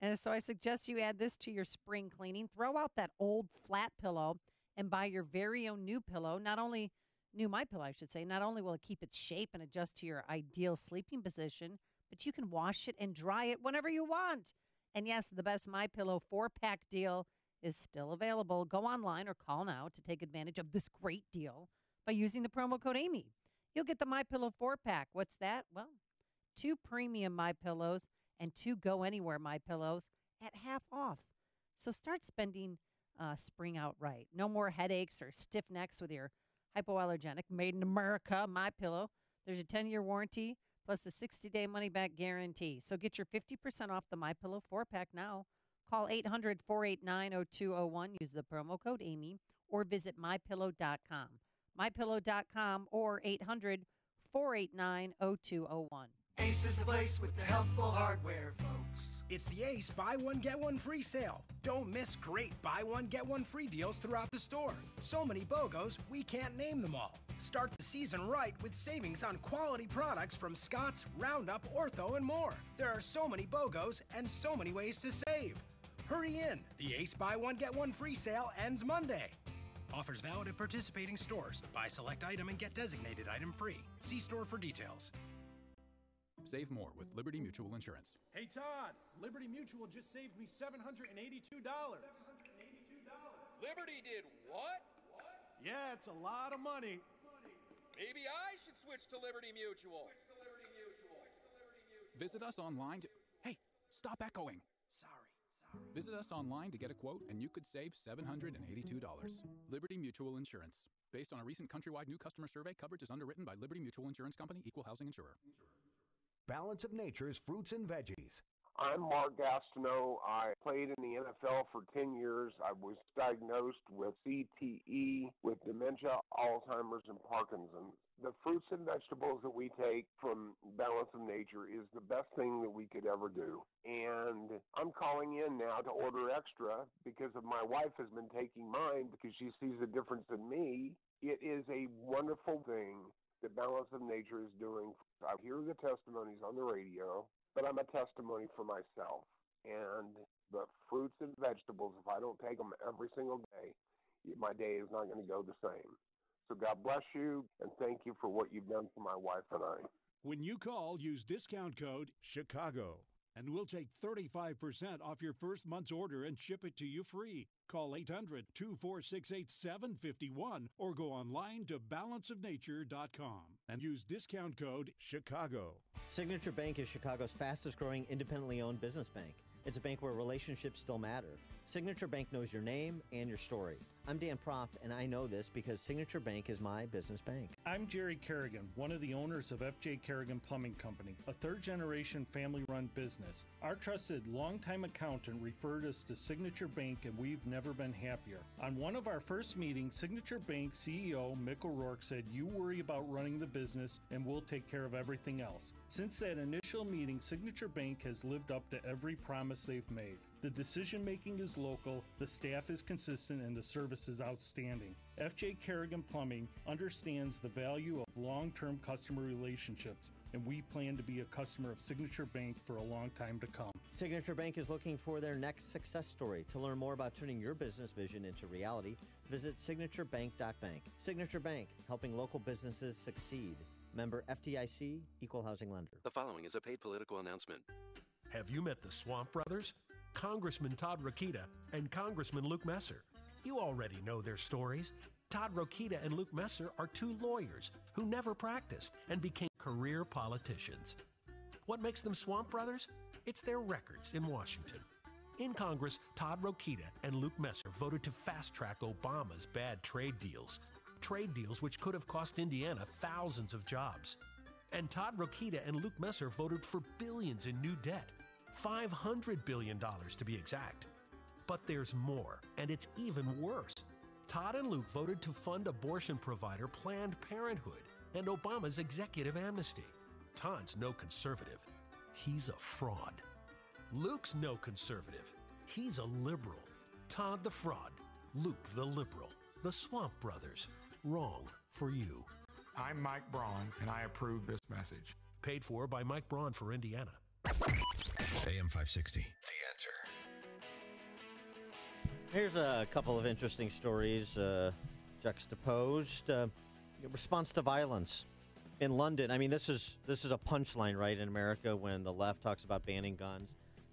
And so I suggest you add this to your spring cleaning. Throw out that old flat pillow and buy your very own new pillow. Not only new My Pillow, I should say. Not only will it keep its shape and adjust to your ideal sleeping position, but you can wash it and dry it whenever you want. And yes, the best My Pillow 4-pack deal is still available. Go online or call now to take advantage of this great deal by using the promo code Amy. You'll get the My Pillow 4-pack. What's that? Well, 2 premium My Pillows and 2 Go Anywhere My Pillows at half off. So start spending spring out right. No more headaches or stiff necks with your hypoallergenic Made in America My Pillow. There's a 10-year warranty plus a 60-day money-back guarantee. So get your 50% off the My Pillow 4-pack now. Call 800-489-0201. Use the promo code Amy or visit MyPillow.com. MyPillow.com or 800-489-0201. Ace is the place with the helpful hardware, folks. It's the Ace Buy One, Get One Free sale. Don't miss great Buy One, Get One Free deals throughout the store. So many BOGOs, we can't name them all. Start the season right with savings on quality products from Scott's, Roundup, Ortho, and more. There are so many BOGOs and so many ways to save. Hurry in. The Ace Buy One, Get One Free sale ends Monday. Offers valid at participating stores. Buy select item and get designated item free. See store for details. Save more with Liberty Mutual Insurance. Hey, Todd, Liberty Mutual just saved me $782. Liberty did what? Yeah, it's a lot of money. Maybe I should switch to Liberty Mutual. Visit us online to... Hey, stop echoing. Sorry. Visit us online to get a quote, and you could save $782. Liberty Mutual Insurance. Based on a recent countrywide new customer survey, coverage is underwritten by Liberty Mutual Insurance Company, Equal Housing Insurer. Balance of Nature's fruits and veggies. I'm Mark Gastineau. I played in the NFL for 10 years. I was diagnosed with CTE, with dementia, Alzheimer's, and Parkinson's. The fruits and vegetables that we take from Balance of Nature is the best thing that we could ever do. And I'm calling in now to order extra because my wife has been taking mine because she sees a difference in me. It is a wonderful thing that Balance of Nature is doing. I hear the testimonies on the radio, but I'm a testimony for myself. And the fruits and vegetables, if I don't take them every single day, my day is not going to go the same. So God bless you, and thank you for what you've done for my wife and I. When you call, use discount code CHICAGO, and we'll take 35% off your first month's order and ship it to you free. Call 800-246-8751 or go online to balanceofnature.com and use discount code CHICAGO. Signature Bank is Chicago's fastest growing independently owned business bank. It's a bank where relationships still matter. Signature Bank knows your name and your story. I'm Dan Proft, and I know this because Signature Bank is my business bank. I'm Jerry Kerrigan, one of the owners of F.J. Kerrigan Plumbing Company, a third-generation family-run business. Our trusted longtime accountant referred us to Signature Bank, and we've never been happier. On one of our first meetings, Signature Bank CEO Mick O'Rourke said, "You worry about running the business, and we'll take care of everything else." Since that initial meeting, Signature Bank has lived up to every promise they've made. The decision-making is local, the staff is consistent, and the service is outstanding. FJ Kerrigan Plumbing understands the value of long-term customer relationships, and we plan to be a customer of Signature Bank for a long time to come. Signature Bank is looking for their next success story. To learn more about turning your business vision into reality, visit signaturebank.bank. Signature Bank, helping local businesses succeed. Member FDIC, Equal Housing Lender. The following is a paid political announcement. Have you met the Swamp Brothers? Congressman Todd Rokita and Congressman Luke Messer. You already know their stories. Todd Rokita and Luke Messer are two lawyers who never practiced and became career politicians. What makes them Swamp Brothers? It's their records in Washington. In Congress, Todd Rokita and Luke Messer voted to fast-track Obama's bad trade deals which could have cost Indiana thousands of jobs. And Todd Rokita and Luke Messer voted for billions in new debt. $500 billion to be exact. But there's more, and it's even worse. Todd and Luke voted to fund abortion provider Planned Parenthood and Obama's executive amnesty. Todd's no conservative. He's a fraud. Luke's no conservative. He's a liberal. Todd the fraud. Luke the liberal. The Swamp Brothers. Wrong for you. I'm Mike Braun, and I approve this message. Paid for by Mike Braun for Indiana. AM 560, The Answer. Here's a couple of interesting stories juxtaposed. Response to violence in London. I mean, this is a punchline, right, in America when the left talks about banning guns.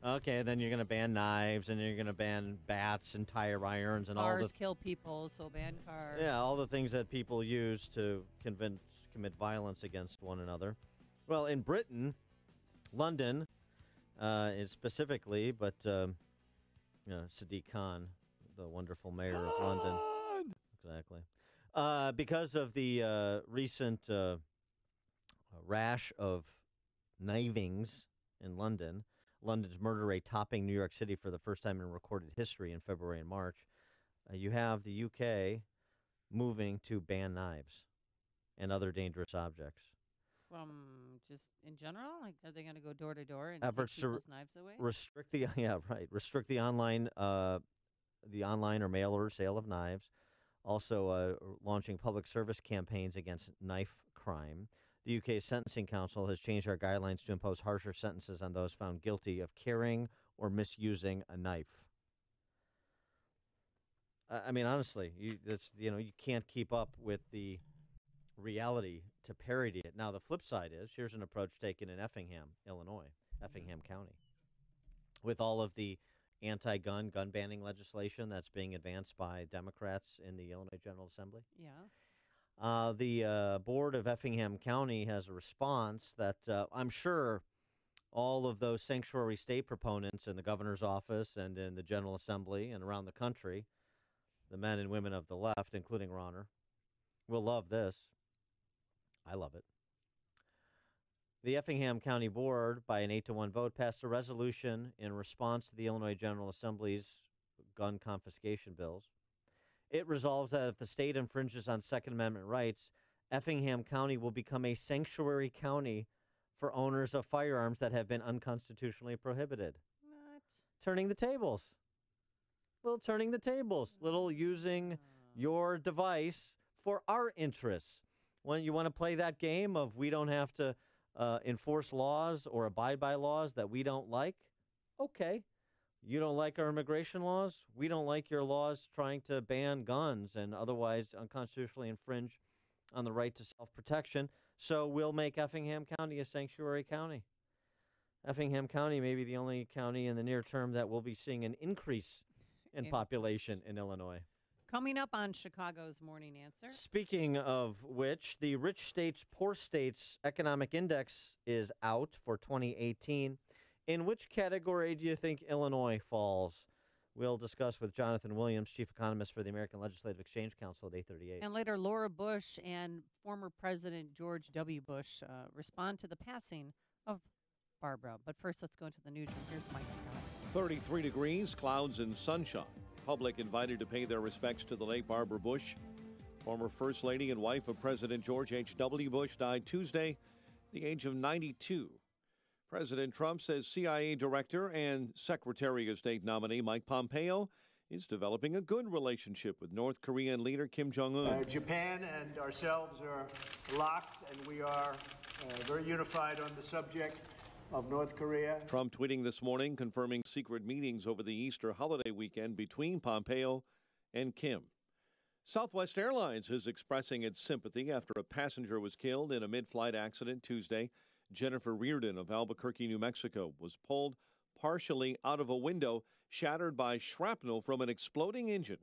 Okay, then you're going to ban knives, and you're going to ban bats and tire irons and cars all the kill people, so ban cars. Yeah, all the things that people use to commit violence against one another. Well, in Britain, London is specifically, but Sadiq Khan, the wonderful mayor of London, exactly, because of the recent rash of knivings in London. London's murder rate topping New York City for the first time in recorded history in February and March. You have the UK moving to ban knives and other dangerous objects. From just in general, like are they going to go door to door and Efforts take people's knives away? Restrict the online or mail order sale of knives. Also, launching public service campaigns against knife crime. The UK's Sentencing Council has changed our guidelines to impose harsher sentences on those found guilty of carrying or misusing a knife. I mean, honestly, you can't keep up with the reality to parody it. Now, the flip side is, here's an approach taken in Effingham, Illinois, Effingham County, with all of the gun banning legislation that's being advanced by Democrats in the Illinois General Assembly. Yeah. The board of Effingham County has a response that I'm sure all of those sanctuary state proponents in the governor's office and in the General Assembly and around the country, the men and women of the left, including Ronner, will love this. I love it. The Effingham County Board, by an 8-1 vote, passed a resolution in response to the Illinois General Assembly's gun confiscation bills. It resolves that if the state infringes on Second Amendment rights, Effingham County will become a sanctuary county for owners of firearms that have been unconstitutionally prohibited. What? Turning the tables. Little using your device for our interests. When you want to play that game of we don't have to enforce laws or abide by laws that we don't like, okay. You don't like our immigration laws? We don't like your laws trying to ban guns and otherwise unconstitutionally infringe on the right to self-protection. So we'll make Effingham County a sanctuary county. Effingham County may be the only county in the near term that will be seeing an increase in population in Illinois. Coming up on Chicago's Morning Answer. Speaking of which, the Rich States, Poor States Economic Index is out for 2018. In which category do you think Illinois falls? We'll discuss with Jonathan Williams, Chief Economist for the American Legislative Exchange Council at 8:38. And later, Laura Bush and former President George W. Bush respond to the passing of Barbara. But first, let's go into the newsroom. Here's Mike Scott. 33 degrees, clouds and sunshine. Public invited to pay their respects to the late Barbara Bush. Former First Lady and wife of President George H.W. Bush died Tuesday at the age of 92. President Trump says CIA Director and Secretary of State nominee Mike Pompeo is developing a good relationship with North Korean leader Kim Jong-un. Japan and ourselves are locked, and we are very unified on the subject of North Korea. Trump tweeting this morning confirming secret meetings over the Easter holiday weekend between Pompeo and Kim. Southwest Airlines is expressing its sympathy after a passenger was killed in a mid-flight accident Tuesday. Jennifer Reardon of Albuquerque, New Mexico, was pulled partially out of a window shattered by shrapnel from an exploding engine.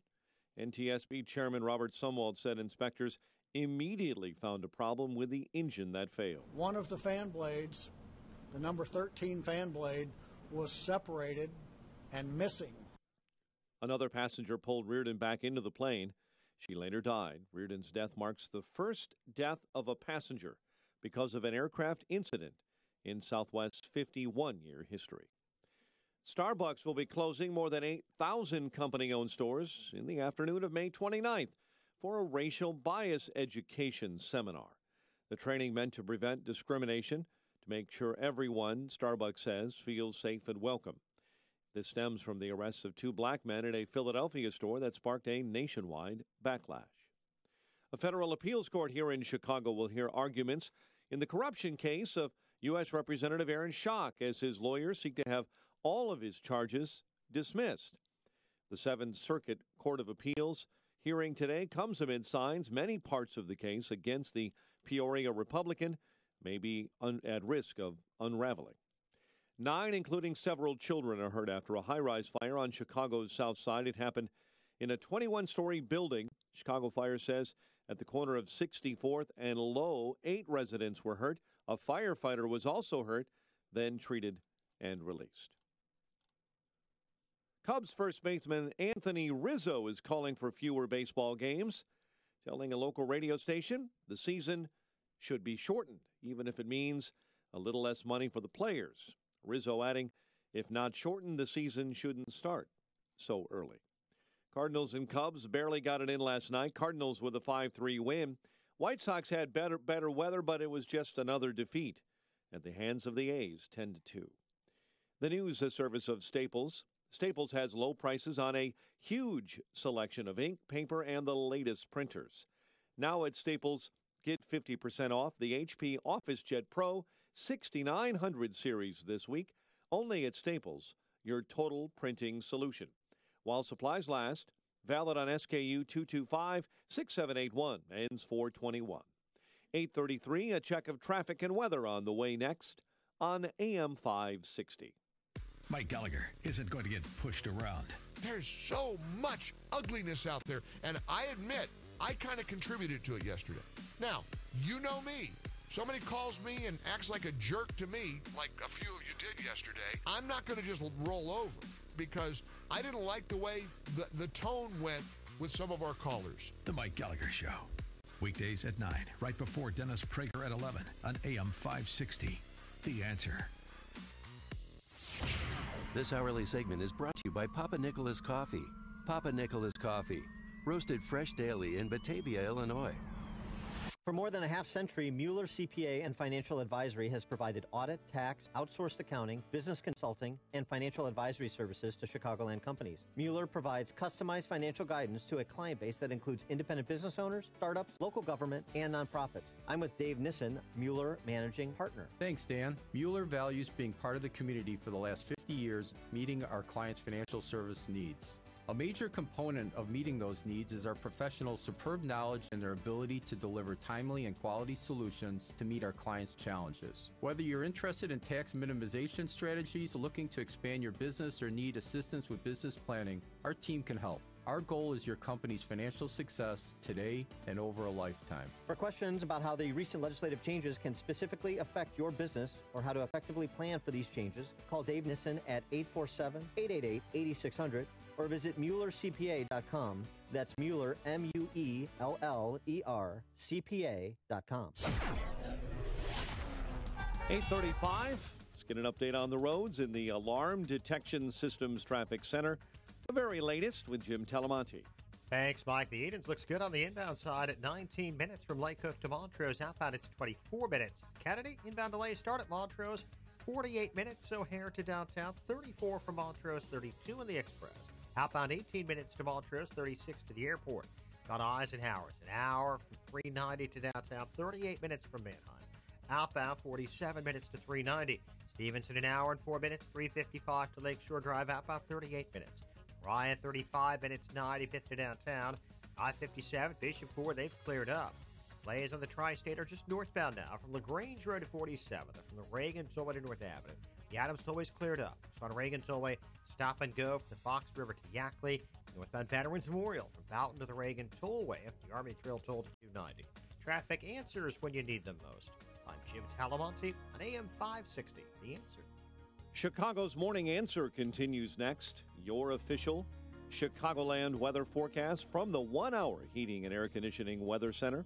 NTSB Chairman Robert Sumwalt said inspectors immediately found a problem with the engine that failed. One of the fan blades, the number 13 fan blade, was separated and missing. Another passenger pulled Reardon back into the plane. She later died. Reardon's death marks the first death of a passenger because of an aircraft incident in Southwest's 51-year history. Starbucks will be closing more than 8,000 company-owned stores in the afternoon of May 29th for a racial bias education seminar. The training meant to prevent discrimination, to make sure everyone, Starbucks says, feels safe and welcome. This stems from the arrests of 2 black men at a Philadelphia store that sparked a nationwide backlash. A federal appeals court here in Chicago will hear arguments in the corruption case of U.S. Representative Aaron Schock as his lawyers seek to have all of his charges dismissed. The Seventh Circuit Court of Appeals hearing today comes amid signs many parts of the case against the Peoria Republican may be at risk of unraveling. 9, including several children, are hurt after a high-rise fire on Chicago's south side. It happened in a 21-story building. Chicago Fire says at the corner of 64th and Low, 8 residents were hurt. A firefighter was also hurt, then treated and released. Cubs first baseman Anthony Rizzo is calling for fewer baseball games, telling a local radio station the season should be shortened, even if it means a little less money for the players. Rizzo adding, if not shortened, the season shouldn't start so early. Cardinals and Cubs barely got it in last night. Cardinals with a 5-3 win. White Sox had better weather, but it was just another defeat at the hands of the A's, 10-2. The news, a service of Staples. Staples has low prices on a huge selection of ink, paper, and the latest printers. Now at Staples, get 50% off the HP OfficeJet Pro 6900 series this week, only at Staples, your total printing solution. While supplies last, valid on SKU 225-6781, ends 4/21. 8:33, a check of traffic and weather on the way next on AM 560. Mike Gallagher isn't going to get pushed around. There's so much ugliness out there, and I admit, I kind of contributed to it yesterday. Now, you know me. Somebody calls me and acts like a jerk to me, like a few of you did yesterday. I'm not going to just roll over because I didn't like the way the tone went with some of our callers. The Mike Gallagher Show. Weekdays at 9, right before Dennis Prager at 11 on AM 560. The Answer. This hourly segment is brought to you by Papa Nicholas Coffee. Papa Nicholas Coffee, roasted fresh daily in Batavia, Illinois. For more than a half-century, Mueller CPA and Financial Advisory has provided audit, tax, outsourced accounting, business consulting, and financial advisory services to Chicagoland companies. Mueller provides customized financial guidance to a client base that includes independent business owners, startups, local government, and nonprofits. I'm with Dave Nissen, Mueller Managing Partner. Thanks, Dan. Mueller values being part of the community for the last 50 years, meeting our clients' financial service needs. A major component of meeting those needs is our professionals' superb knowledge and their ability to deliver timely and quality solutions to meet our clients' challenges. Whether you're interested in tax minimization strategies, looking to expand your business, or need assistance with business planning, our team can help. Our goal is your company's financial success today and over a lifetime. For questions about how the recent legislative changes can specifically affect your business or how to effectively plan for these changes, call Dave Nissen at 847-888-8600 or visit MuellerCPA.com. That's Mueller, MUELLER, CPA.com. 8:35. Let's get an update on the roads in the Alarm Detection Systems Traffic Center. The very latest with Jim Talamonte. Thanks, Mike. The Edens looks good on the inbound side at 19 minutes from Lake Cook to Montrose. Outbound, it's 24 minutes. Kennedy, inbound delays start at Montrose, 48 minutes O'Hare to downtown, 34 from Montrose, 32 in the Express. Outbound 18 minutes to Montrose, 36 to the airport. Got Eisenhower's an hour from 390 to downtown, 38 minutes from Manheim. Outbound 47 minutes to 390. Stevenson an hour and 4 minutes, 355 to Lakeshore Drive. Outbound 38 minutes. Ryan 35 minutes, 95th to downtown. I-57, Bishop Ford, they've cleared up. Lanes on the Tri-State are just northbound now from LaGrange Road to 47th, or from the Reagan Tollway to North Avenue. The Adams Tollway's cleared up. It's on Reagan Tollway, stop and go from the Fox River to Yackley. Northbound Veterans Memorial from Boughton to the Reagan Tollway up the Army Trail Toll to 290. Traffic answers when you need them most. I'm Jim Talamonte on AM 560, The Answer. Chicago's Morning Answer continues next. Your official Chicagoland weather forecast from the 1 Hour Heating and Air Conditioning Weather Center.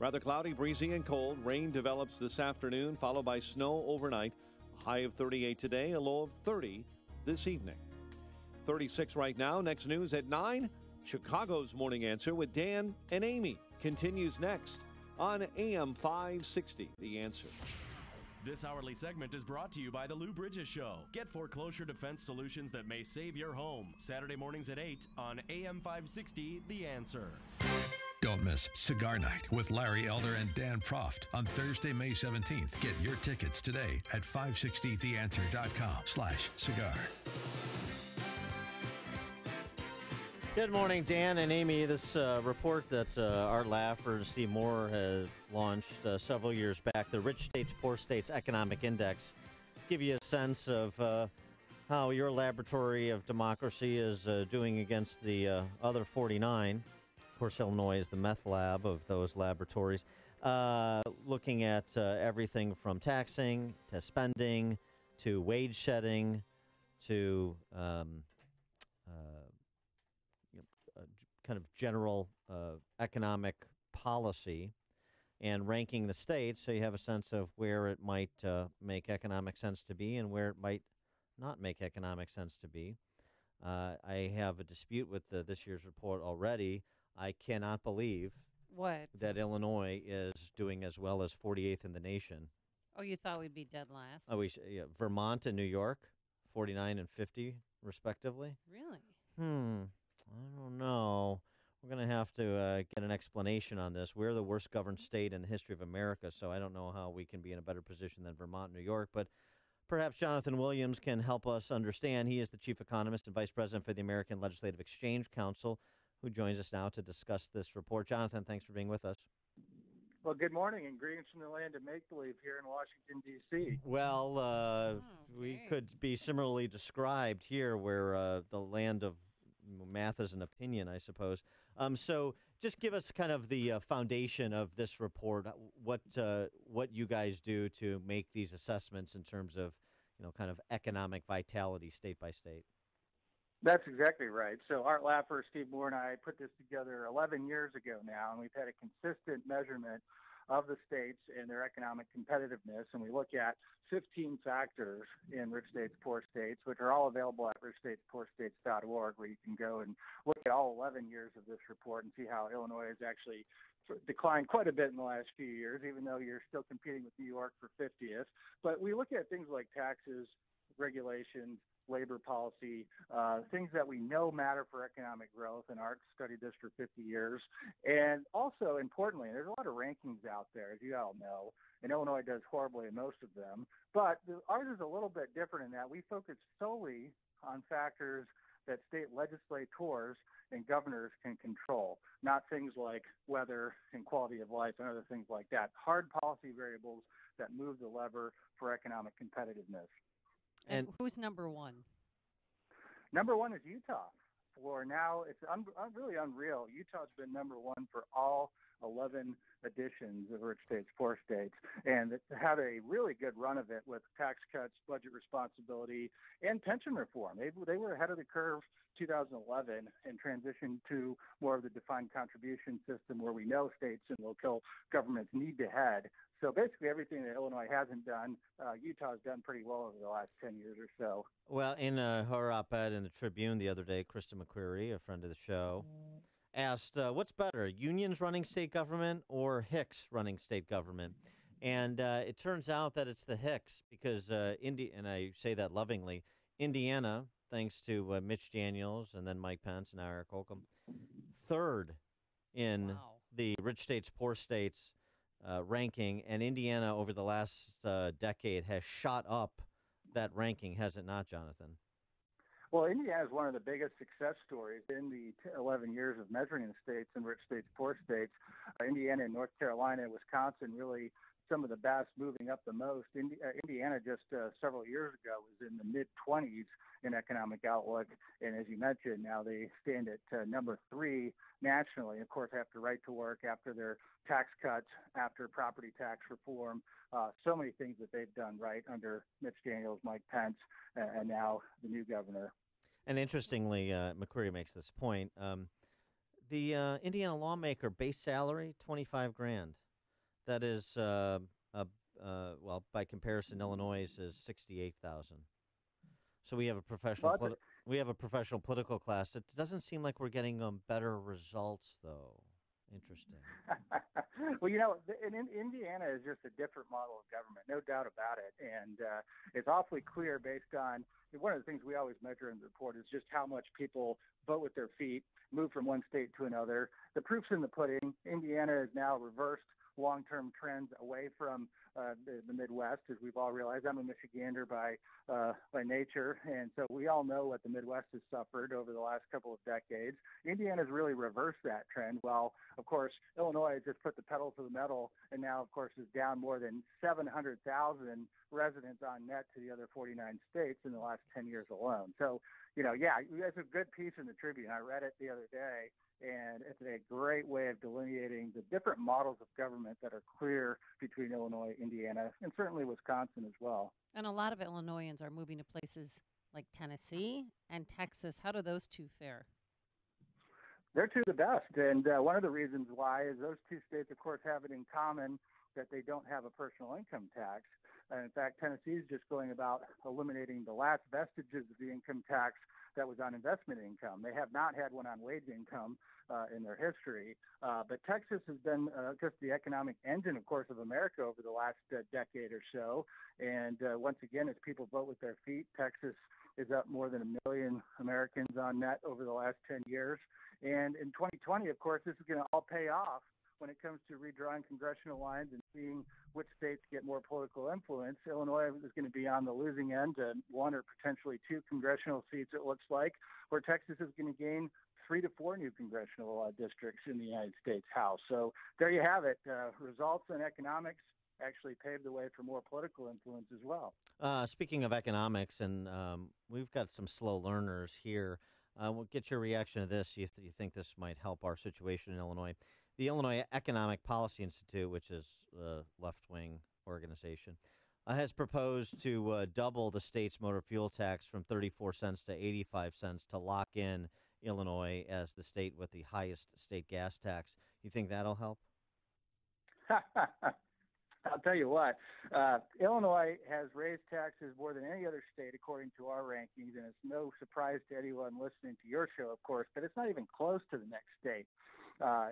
Rather cloudy, breezy, and cold. Rain develops this afternoon, followed by snow overnight. A high of 38 today, a low of 30 this evening. 36 right now. Next news at 9. Chicago's Morning Answer with Dan and Amy continues next on AM 560, The Answer. This hourly segment is brought to you by the Lou Bridges Show. Get foreclosure defense solutions that may save your home. Saturday mornings at 8 on AM 560, The Answer. Don't miss Cigar Night with Larry Elder and Dan Proft on Thursday, May 17th. Get your tickets today at 560theanswer.com/cigar. Good morning, Dan and Amy. This report that Art Laffer and Steve Moore have launched several years back, the Rich States, Poor States Economic Index, give you a sense of how your laboratory of democracy is doing against the other 49. Of course, Illinois is the meth lab of those laboratories. Looking at everything from taxing to spending to wage shedding to kind of general economic policy and ranking the states so you have a sense of where it might make economic sense to be and where it might not make economic sense to be. I have a dispute with this year's report already. I cannot believe that Illinois is doing as well as 48th in the nation. Oh, you thought we'd be dead last? Oh, Vermont and New York, 49 and 50, respectively. Really? I don't know. We're going to have to get an explanation on this. We're the worst governed state in the history of America, so I don't know how we can be in a better position than Vermont and New York. But perhaps Jonathan Williams can help us understand. He is the chief economist and vice president for the American Legislative Exchange Council, who joins us now to discuss this report. Jonathan, thanks for being with us. Well, good morning and greetings from the land of make-believe here in Washington, D.C. Well, we could be similarly described here where the land of math is an opinion, I suppose. So just give us kind of the foundation of this report, what you guys do to make these assessments in terms of, kind of economic vitality state by state. That's exactly right. So Art Laffer, Steve Moore, and I put this together 11 years ago now, and we've had a consistent measurement of the states and their economic competitiveness. And we look at 15 factors in Rich States, Poor States, which are all available at richstatespoorstates.org, where you can go and look at all 11 years of this report and see how Illinois has actually declined quite a bit in the last few years, even though you're still competing with New York for 50th. But we look at things like taxes, regulations, labor policy, things that we know matter for economic growth, and Art studied this for 50 years. And also, importantly, there's a lot of rankings out there, as you all know, and Illinois does horribly in most of them. But ours is a little bit different in that we focus solely on factors that state legislators and governors can control, not things like weather and quality of life and other things like that. Hard policy variables that move the lever for economic competitiveness. And who's number one? Number one is Utah. For now, it's really unreal. Utah's been number one for all 11 editions of Rich States, Poor States, and it had a really good run of it with tax cuts, budget responsibility, and pension reform. They were ahead of the curve 2011 and transitioned to more of the defined contribution system where we know states and local governments need to head. So basically everything that Illinois hasn't done, Utah's done pretty well over the last 10 years or so. Well, in her op-ed in the Tribune the other day, Krista McQuarrie, a friend of the show, asked, what's better, unions running state government or Hicks running state government? And it turns out that it's the Hicks because and I say that lovingly, Indiana, thanks to Mitch Daniels and then Mike Pence and now Eric Holcomb, third in the rich states, poor states ranking. And Indiana over the last decade has shot up that ranking, has it not, Jonathan? Well, Indiana is one of the biggest success stories in the 11 years of measuring the states and rich states, poor states. Indiana and North Carolina and Wisconsin really some of the best, moving up the most. Indiana just several years ago was in the mid-20s in economic outlook, and as you mentioned, now they stand at number 3 nationally. Of course, after right to work, after their tax cuts, after property tax reform, so many things that they've done right under Mitch Daniels, Mike Pence, and now the new governor. And interestingly, McCreary makes this point. The Indiana lawmaker base salary $25,000. That is, well, by comparison, Illinois is $68,000. So we have a professional. We have a professional political class. It doesn't seem like we're getting better results, though. Interesting. Well, you know, Indiana is just a different model of government, no doubt about it. And it's awfully clear based on one of the things we always measure in the report is just how much people vote with their feet, move from one state to another. The proof's in the pudding. Indiana has now reversed long-term trends away from the Midwest, as we've all realized. I'm a Michigander by nature, and so we all know what the Midwest has suffered over the last couple of decades. Indiana's really reversed that trend. Well, of course, Illinois just put the pedal to the metal, and now, of course, is down more than 700,000 residents on net to the other 49 states in the last 10 years alone. So, you know, yeah, it's a good piece in the Tribune. I read it the other day. And it's a great way of delineating the different models of government that are clear between Illinois, Indiana, and certainly Wisconsin as well. And a lot of Illinoisans are moving to places like Tennessee and Texas. How do those two fare? They're two of the best. And one of the reasons why is those two states, of course, have it in common that they don't have a personal income tax. In fact, Tennessee is just going about eliminating the last vestiges of the income tax that was on investment income. They have not had one on wage income in their history. But Texas has been just the economic engine, of course, of America over the last decade or so. And once again, as people vote with their feet, Texas is up more than 1 million Americans on net over the last 10 years. And in 2020, of course, this is going to all pay off when it comes to redrawing congressional lines and seeing which states get more political influence. Illinois is going to be on the losing end, 1 or potentially 2 congressional seats, it looks like, where Texas is going to gain 3 to 4 new congressional districts in the United States House. So there you have it. Results in economics actually paved the way for more political influence as well. Speaking of economics, and we've got some slow learners here. We'll get your reaction to this. You think this might help our situation in Illinois. The Illinois Economic Policy Institute, which is a left-wing organization, has proposed to double the state's motor fuel tax from 34 cents to 85 cents to lock in Illinois as the state with the highest state gas tax. You think that'll help? I'll tell you what, Illinois has raised taxes more than any other state according to our rankings, and it's no surprise to anyone listening to your show, of course, but it's not even close to the next state.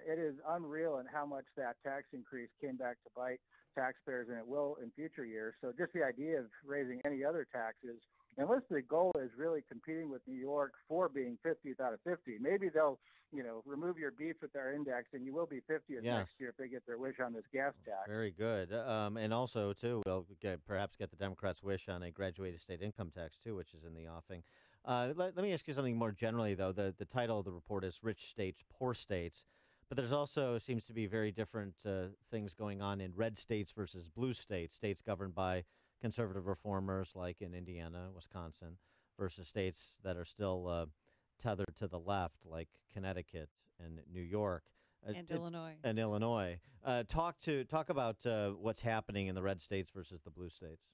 It is unreal in how much that tax increase came back to bite taxpayers, and it will in future years. So just the idea of raising any other taxes, unless the goal is really competing with New York for being 50th out of 50, maybe they'll, remove your beef with their index, and you will be 50th next year if they get their wish on this gas tax. Very good. And also, too, we'll perhaps get the Democrats' wish on a graduated state income tax, too, which is in the offing. Let me ask you something more generally, though. The title of the report is Rich States, Poor States. But there's also seems to be very different things going on in red states versus blue states, states governed by conservative reformers like in Indiana, Wisconsin, versus states that are still tethered to the left like Connecticut and New York. And Illinois. And Illinois. Talk about what's happening in the red states versus the blue states.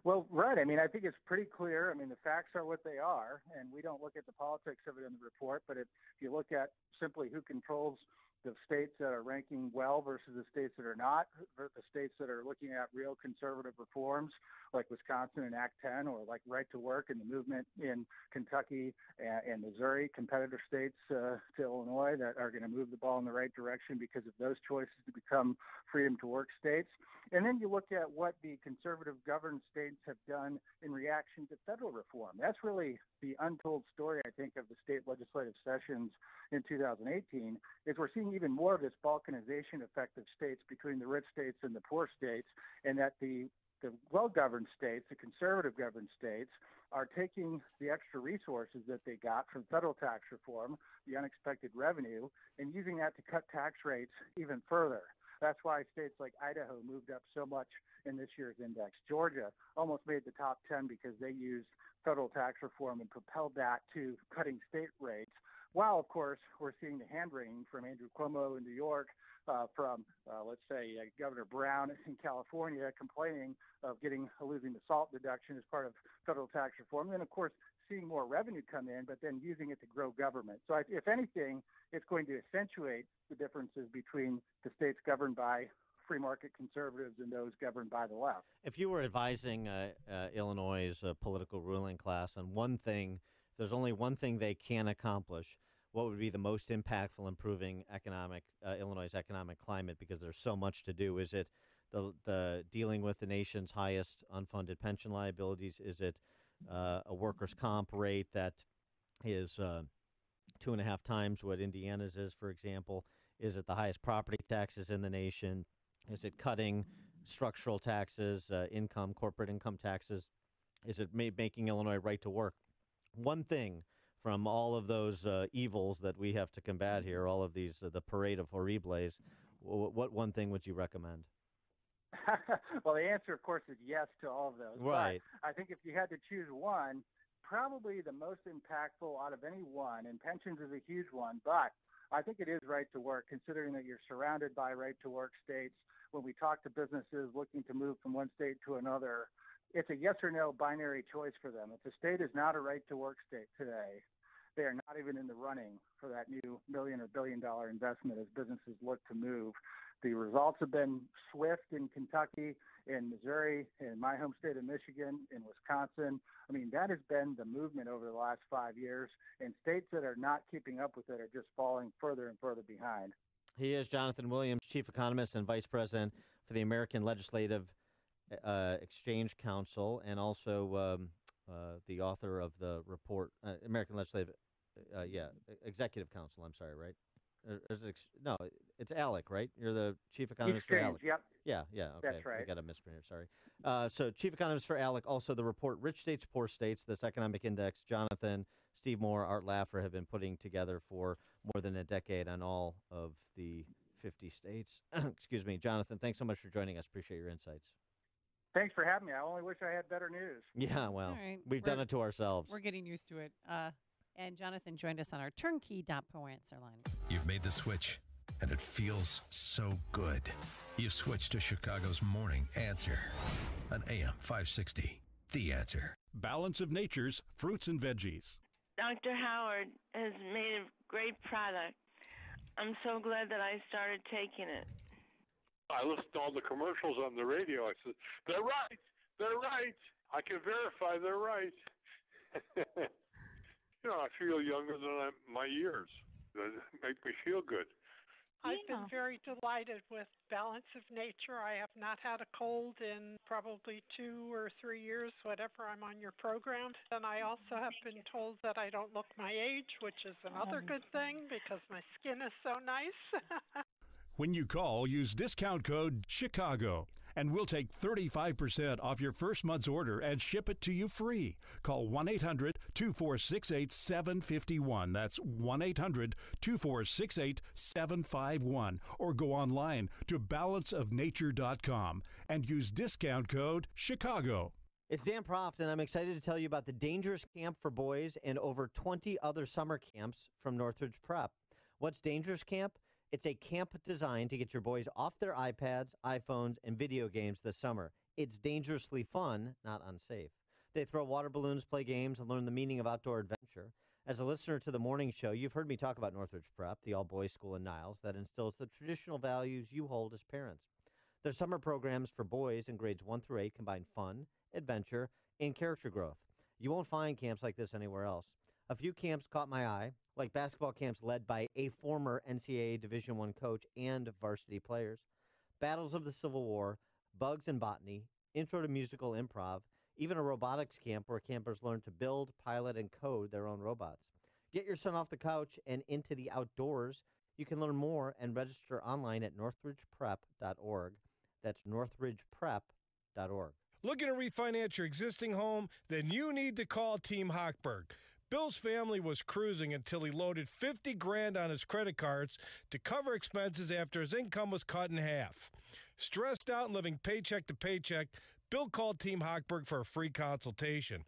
Well, right. I mean, I think it's pretty clear. I mean, the facts are what they are, and we don't look at the politics of it in the report. But if you look at simply who controls the states that are ranking well versus the states that are not, the states that are looking at real conservative reforms, like Wisconsin and Act 10, or like Right to Work and the movement in Kentucky and Missouri, competitor states to Illinois that are going to move the ball in the right direction because of those choices to become freedom to work states. And then you look at what the conservative governed states have done in reaction to federal reform. That's really the untold story, I think, of the state legislative sessions in 2018, is we're seeing even more of this balkanization effect of states between the rich states and the poor states, and that the well-governed states, the conservative-governed states, are taking the extra resources that they got from federal tax reform, the unexpected revenue, and using that to cut tax rates even further. That's why states like Idaho moved up so much in this year's index. Georgia almost made the top 10 because they used federal tax reform and propelled that to cutting state rates. While, of course, we're seeing the hand-wringing from Andrew Cuomo in New York, from, let's say, Governor Brown in California complaining of losing the SALT deduction as part of federal tax reform. And then, of course, seeing more revenue come in, but then using it to grow government. So if anything, it's going to accentuate the differences between the states governed by free market conservatives and those governed by the left. If you were advising Illinois' political ruling class on one thing, if there's only one thing they can accomplish, what would be the most impactful improving Illinois' economic climate? Because there's so much to do. Is it the dealing with the nation's highest unfunded pension liabilities? Is it a workers' comp rate that is 2.5 times what Indiana's is, for example? Is it the highest property taxes in the nation? Is it cutting structural taxes, corporate income taxes? Is it making Illinois right to work? One thing from all of those evils that we have to combat here, all of these, the parade of horribles, what one thing would you recommend? Well, the answer, of course, is yes to all of those. Right. But I think if you had to choose one, probably the most impactful out of any one, and pensions is a huge one, but I think it is right to work, considering that you're surrounded by right to work states. When we talk to businesses looking to move from one state to another, it's a yes or no binary choice for them. If the state is not a right to work state today, they are not even in the running for that new $1 million or $1 billion investment as businesses look to move. The results have been swift in Kentucky, in Missouri, in my home state of Michigan, in Wisconsin. I mean, that has been the movement over the last 5 years, and states that are not keeping up with it are just falling further and further behind. He is Jonathan Williams, Chief Economist and Vice President for the American Legislative Exchange Council, and also the author of the report, American Legislative, Executive Council, I'm sorry, right? No, it's ALEC, right? You're the chief economist for ALEC. Yep. Yeah, okay. That's right. I got a misprint here, sorry. So chief economist for ALEC, also the report Rich States, Poor States, this economic index. Jonathan, Steve Moore, Art Laffer have been putting together for more than a decade on all of the 50 states. Excuse me. Jonathan, thanks so much for joining us. Appreciate your insights. Thanks for having me. I only wish I had better news. Yeah, well, right. we've done it to ourselves. We're getting used to it. And Jonathan joined us on our turnkey .pro answer line. You've made the switch, and it feels so good. You've switched to Chicago's Morning Answer on AM 560. The Answer. Balance of Nature's fruits and veggies. Dr. Howard has made a great product. I'm so glad that I started taking it. I listened to all the commercials on the radio. I said, they're right. They're right. I can verify they're right. I feel younger than my years. That make me feel good. I've been very delighted with Balance of Nature. I have not had a cold in probably 2 or 3 years, whatever I'm on your program. And I also have been told that I don't look my age, which is another good thing because my skin is so nice. When you call, use discount code CHICAGO, and we'll take 35% off your first month's order and ship it to you free. Call 1-800-246-8751. That's 1-800-246-8751. Or go online to balanceofnature.com and use discount code CHICAGO. It's Dan Proft, and I'm excited to tell you about the Dangerous Camp for Boys and over 20 other summer camps from Northridge Prep. What's Dangerous Camp? It's a camp designed to get your boys off their iPads, iPhones, and video games this summer. It's dangerously fun, not unsafe. They throw water balloons, play games, and learn the meaning of outdoor adventure. As a listener to the morning show, you've heard me talk about Northridge Prep, the all-boys school in Niles that instills the traditional values you hold as parents. Their summer programs for boys in grades 1 through 8 combine fun, adventure, and character growth. You won't find camps like this anywhere else. A few camps caught my eye, like basketball camps led by a former NCAA Division I coach and varsity players, Battles of the Civil War, Bugs and Botany, Intro to Musical Improv, even a robotics camp where campers learn to build, pilot, and code their own robots. Get your son off the couch and into the outdoors. You can learn more and register online at northridgeprep.org. That's northridgeprep.org. Looking to refinance your existing home? Then you need to call Team Hochberg. Bill's family was cruising until he loaded $50,000 on his credit cards to cover expenses after his income was cut in half. Stressed out and living paycheck to paycheck, Bill called Team Hochberg for a free consultation.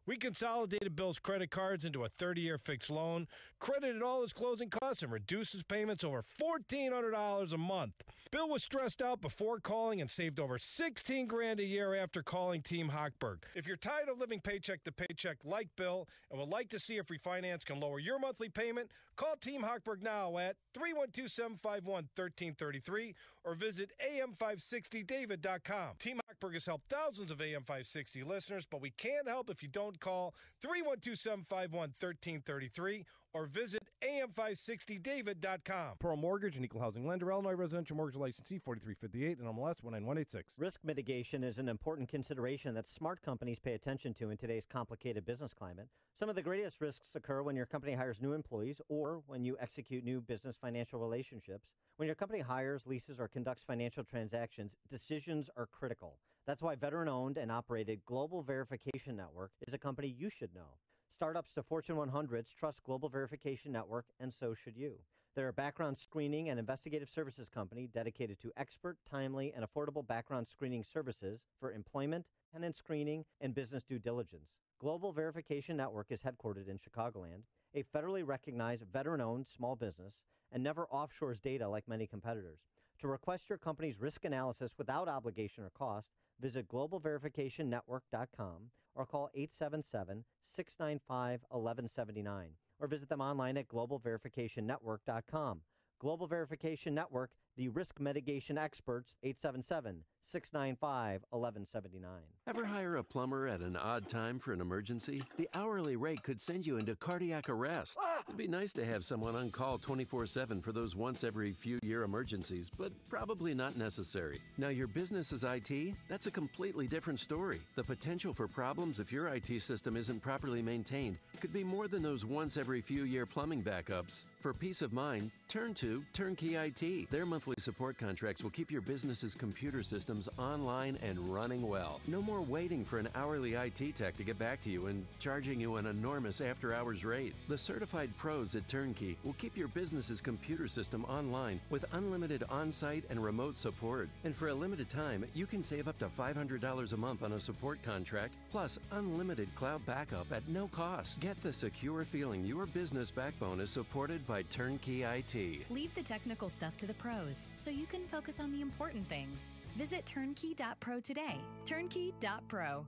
We consolidated Bill's credit cards into a 30-year fixed loan, credited all his closing costs, and reduced his payments over $1,400 a month. Bill was stressed out before calling and saved over $16,000 a year after calling Team Hochberg. If you're tired of living paycheck to paycheck like Bill and would like to see if refinance can lower your monthly payment, call Team Hochberg now at 312-751-1333 or visit am560david.com. Team Hochberg has helped thousands of AM560 listeners, but we can't help if you don't call 312-751-1333 or visit am560david.com. Pearl Mortgage, an equal housing lender, Illinois residential mortgage licensee 4358 and MLS 19186. Risk mitigation is an important consideration that smart companies pay attention to in today's complicated business climate. Some of the greatest risks occur when your company hires new employees or when you execute new business financial relationships. When your company hires, leases, or conducts financial transactions, decisions are critical. That's why veteran-owned and operated Global Verification Network is a company you should know. Startups to Fortune 100s trust Global Verification Network, and so should you. They're a background screening and investigative services company dedicated to expert, timely, and affordable background screening services for employment, tenant screening, and business due diligence. Global Verification Network is headquartered in Chicagoland, a federally recognized veteran-owned small business, and never offshores data like many competitors. To request your company's risk analysis without obligation or cost, visit globalverificationnetwork.com or call 877-695-1179 or visit them online at globalverificationnetwork.com. Global Verification Network, the risk mitigation experts, 877-695-1179. Ever hire a plumber at an odd time for an emergency? The hourly rate could send you into cardiac arrest. It'd be nice to have someone on call 24/7 for those once every few year emergencies, but probably not necessary. Now your business is IT? That's a completely different story. The potential for problems if your IT system isn't properly maintained could be more than those once every few year plumbing backups. For peace of mind, turn to Turnkey IT. Their monthly support contracts will keep your business's computer systems online and running well. No more waiting for an hourly IT tech to get back to you and charging you an enormous after-hours rate. The certified pros at Turnkey will keep your business's computer system online with unlimited on-site and remote support. And for a limited time, you can save up to $500 a month on a support contract, plus unlimited cloud backup at no cost. Get the secure feeling your business backbone is supported by Turnkey IT. Leave the technical stuff to the pros so you can focus on the important things. Visit turnkey.pro today. Turnkey.pro.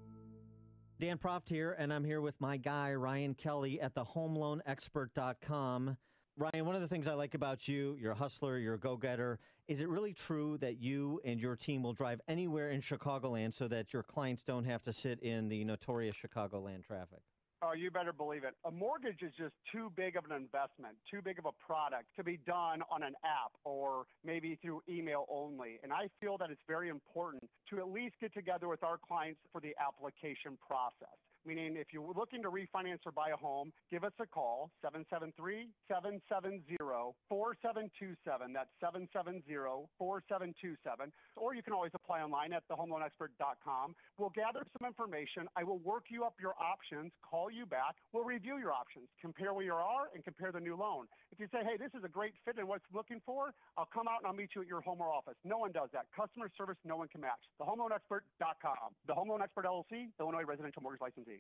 Dan Proft here, and I'm here with my guy, Ryan Kelly, at thehomeloanexpert.com. Ryan, one of the things I like about you, you're a hustler, you're a go-getter. Is it really true that you and your team will drive anywhere in Chicagoland so that your clients don't have to sit in the notorious Chicagoland traffic? Oh, you better believe it. A mortgage is just too big of an investment, too big of a product to be done on an app or maybe through email only. And I feel that it's very important to at least get together with our clients for the application process. Meaning, if you're looking to refinance or buy a home, give us a call, 773-770-4727. That's 770-4727. Or you can always apply online at thehomeloanexpert.com. We'll gather some information. I will work you up your options, call you back. We'll review your options, compare where you are, and compare the new loan. If you say, hey, this is a great fit in what it's looking for, I'll come out and I'll meet you at your home or office. No one does that. Customer service, no one can match. Thehomeloanexpert.com. The Home Loan Expert LLC, Illinois Residential Mortgage Licensee.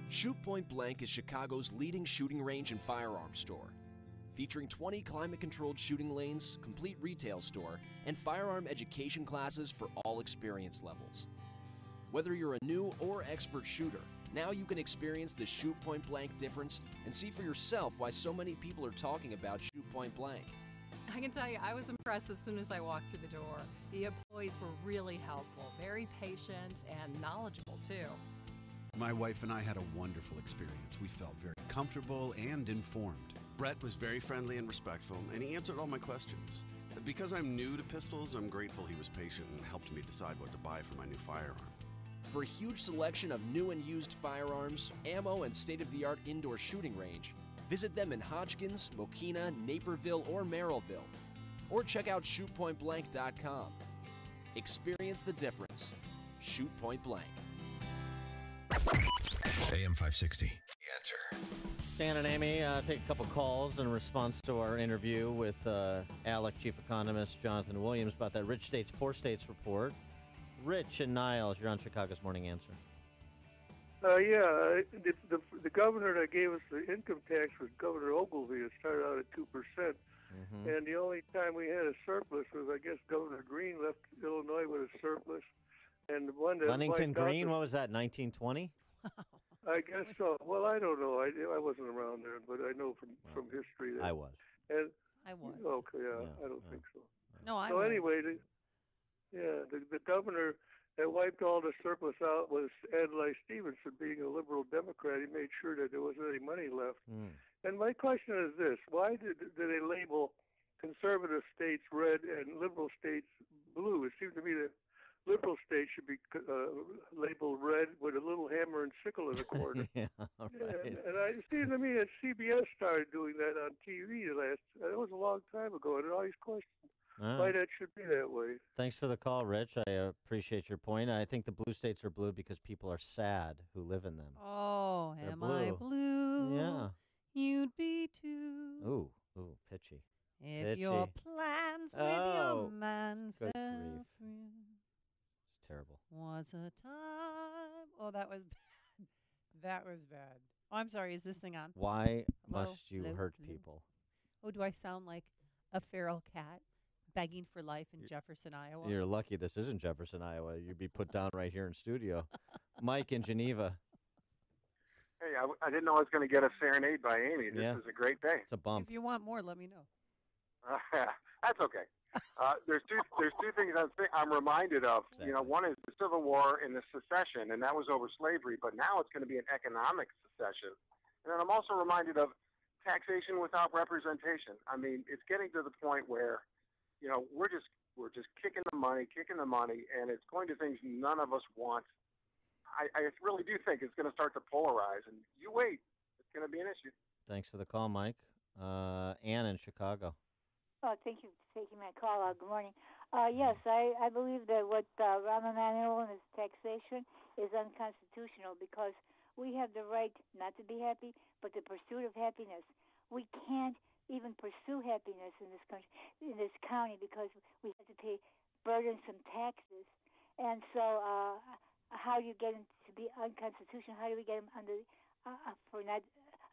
Shoot Point Blank is Chicago's leading shooting range and firearms store. Featuring 20 climate-controlled shooting lanes, complete retail store, and firearm education classes for all experience levels. Whether you're a new or expert shooter, now you can experience the Shoot Point Blank difference and see for yourself why so many people are talking about Shoot Point Blank. I can tell you, I was impressed as soon as I walked through the door. The employees were really helpful, very patient, and knowledgeable, too. My wife and I had a wonderful experience. We felt very comfortable and informed. Brett was very friendly and respectful, and he answered all my questions. Because I'm new to pistols, I'm grateful he was patient and helped me decide what to buy for my new firearm. For a huge selection of new and used firearms, ammo, and state-of-the-art indoor shooting range, visit them in Hodgkins, Mokina, Naperville, or Merrillville. Or check out shootpointblank.com. Experience the difference. Shoot Point Blank. AM 560. The Answer. Stan and Amy, take a couple calls in response to our interview with ALEC Chief Economist Jonathan Williams about that Rich States, Poor States report. Rich and Niles, you're on Chicago's Morning Answer. The governor that gave us the income tax was Governor Ogilvy. It started out at 2%. Mm-hmm. And the only time we had a surplus was, I guess, Governor Green left Illinois with a surplus. And the one that Leamington Green, what was that, 1920? I guess so. Well, I don't know. I wasn't around there, but I know from history that I was. And I was. Okay, I don't think so. No, I so was. anyway, the governor that wiped all the surplus out was Adlai Stevenson, being a liberal Democrat. He made sure that there wasn't any money left. And my question is this: why did they label conservative states red and liberal states blue? It seems to me that liberal states should be labeled red with a little hammer and sickle in the corner. Yeah, right. And it seems to me that CBS started doing that on TV that was a long time ago, and I always questioned why that should be that way. Thanks for the call, Rich. I appreciate your point. I think the blue states are blue because people are sad who live in them. Oh, They're am I blue? Yeah. You'd be too. Ooh, pitchy. If Pitchy. your plans with your man good fell grief. through. It's terrible. Was a time. Oh, that was bad. That was bad. Oh, I'm sorry. Is this thing on? Why Hello? must you Hello? hurt Hello? people? Oh, do I sound like a feral cat begging for life in Jefferson, Iowa? You're lucky this isn't Jefferson, Iowa. You'd be put down right here in studio. Mike in Geneva. Hey, I didn't know I was going to get a serenade by Amy. This is a great day. It's a bump. If you want more, let me know. That's okay. There's two things I'm reminded of. Exactly. You know, one is the Civil War and the secession, and that was over slavery. But now it's going to be an economic secession. And then I'm also reminded of taxation without representation. I mean, it's getting to the point where, you know, we're just kicking the money, and it's going to things none of us want. I really do think it's going to start to polarize, and you wait, it's going to be an issue. Thanks for the call, Mike. Ann in Chicago. Oh, thank you for taking my call. Good morning. Yes, I believe that what Rahm Emanuel and his taxation is unconstitutional because we have the right not to be happy, but the pursuit of happiness. We can't even pursue happiness in this country, in this county, because we have to pay burdensome taxes. And so, how do you get him to be unconstitutional? How do we get him under for not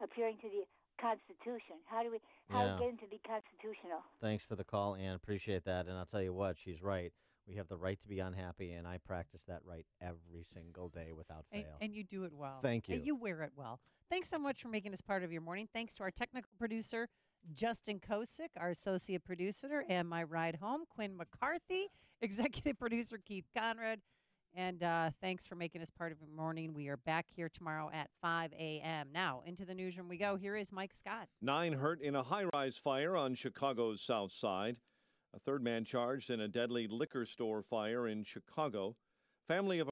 appearing to the Constitution? How do we get him to be constitutional? Thanks for the call, Ann. Appreciate that. And I'll tell you what, she's right. We have the right to be unhappy, and I practice that right every single day without fail. And you do it well. Thank you. And you wear it well. Thanks so much for making us part of your morning. Thanks to our technical producer, Justin Kosick, our associate producer, and my ride home, Quinn McCarthy, executive producer, Keith Conrad. And thanks for making us part of your morning. We are back here tomorrow at 5 a.m. Now, into the newsroom we go. Here is Mike Scott. 9 hurt in a high-rise fire on Chicago's south side. A third man charged in a deadly liquor store fire in Chicago. Family of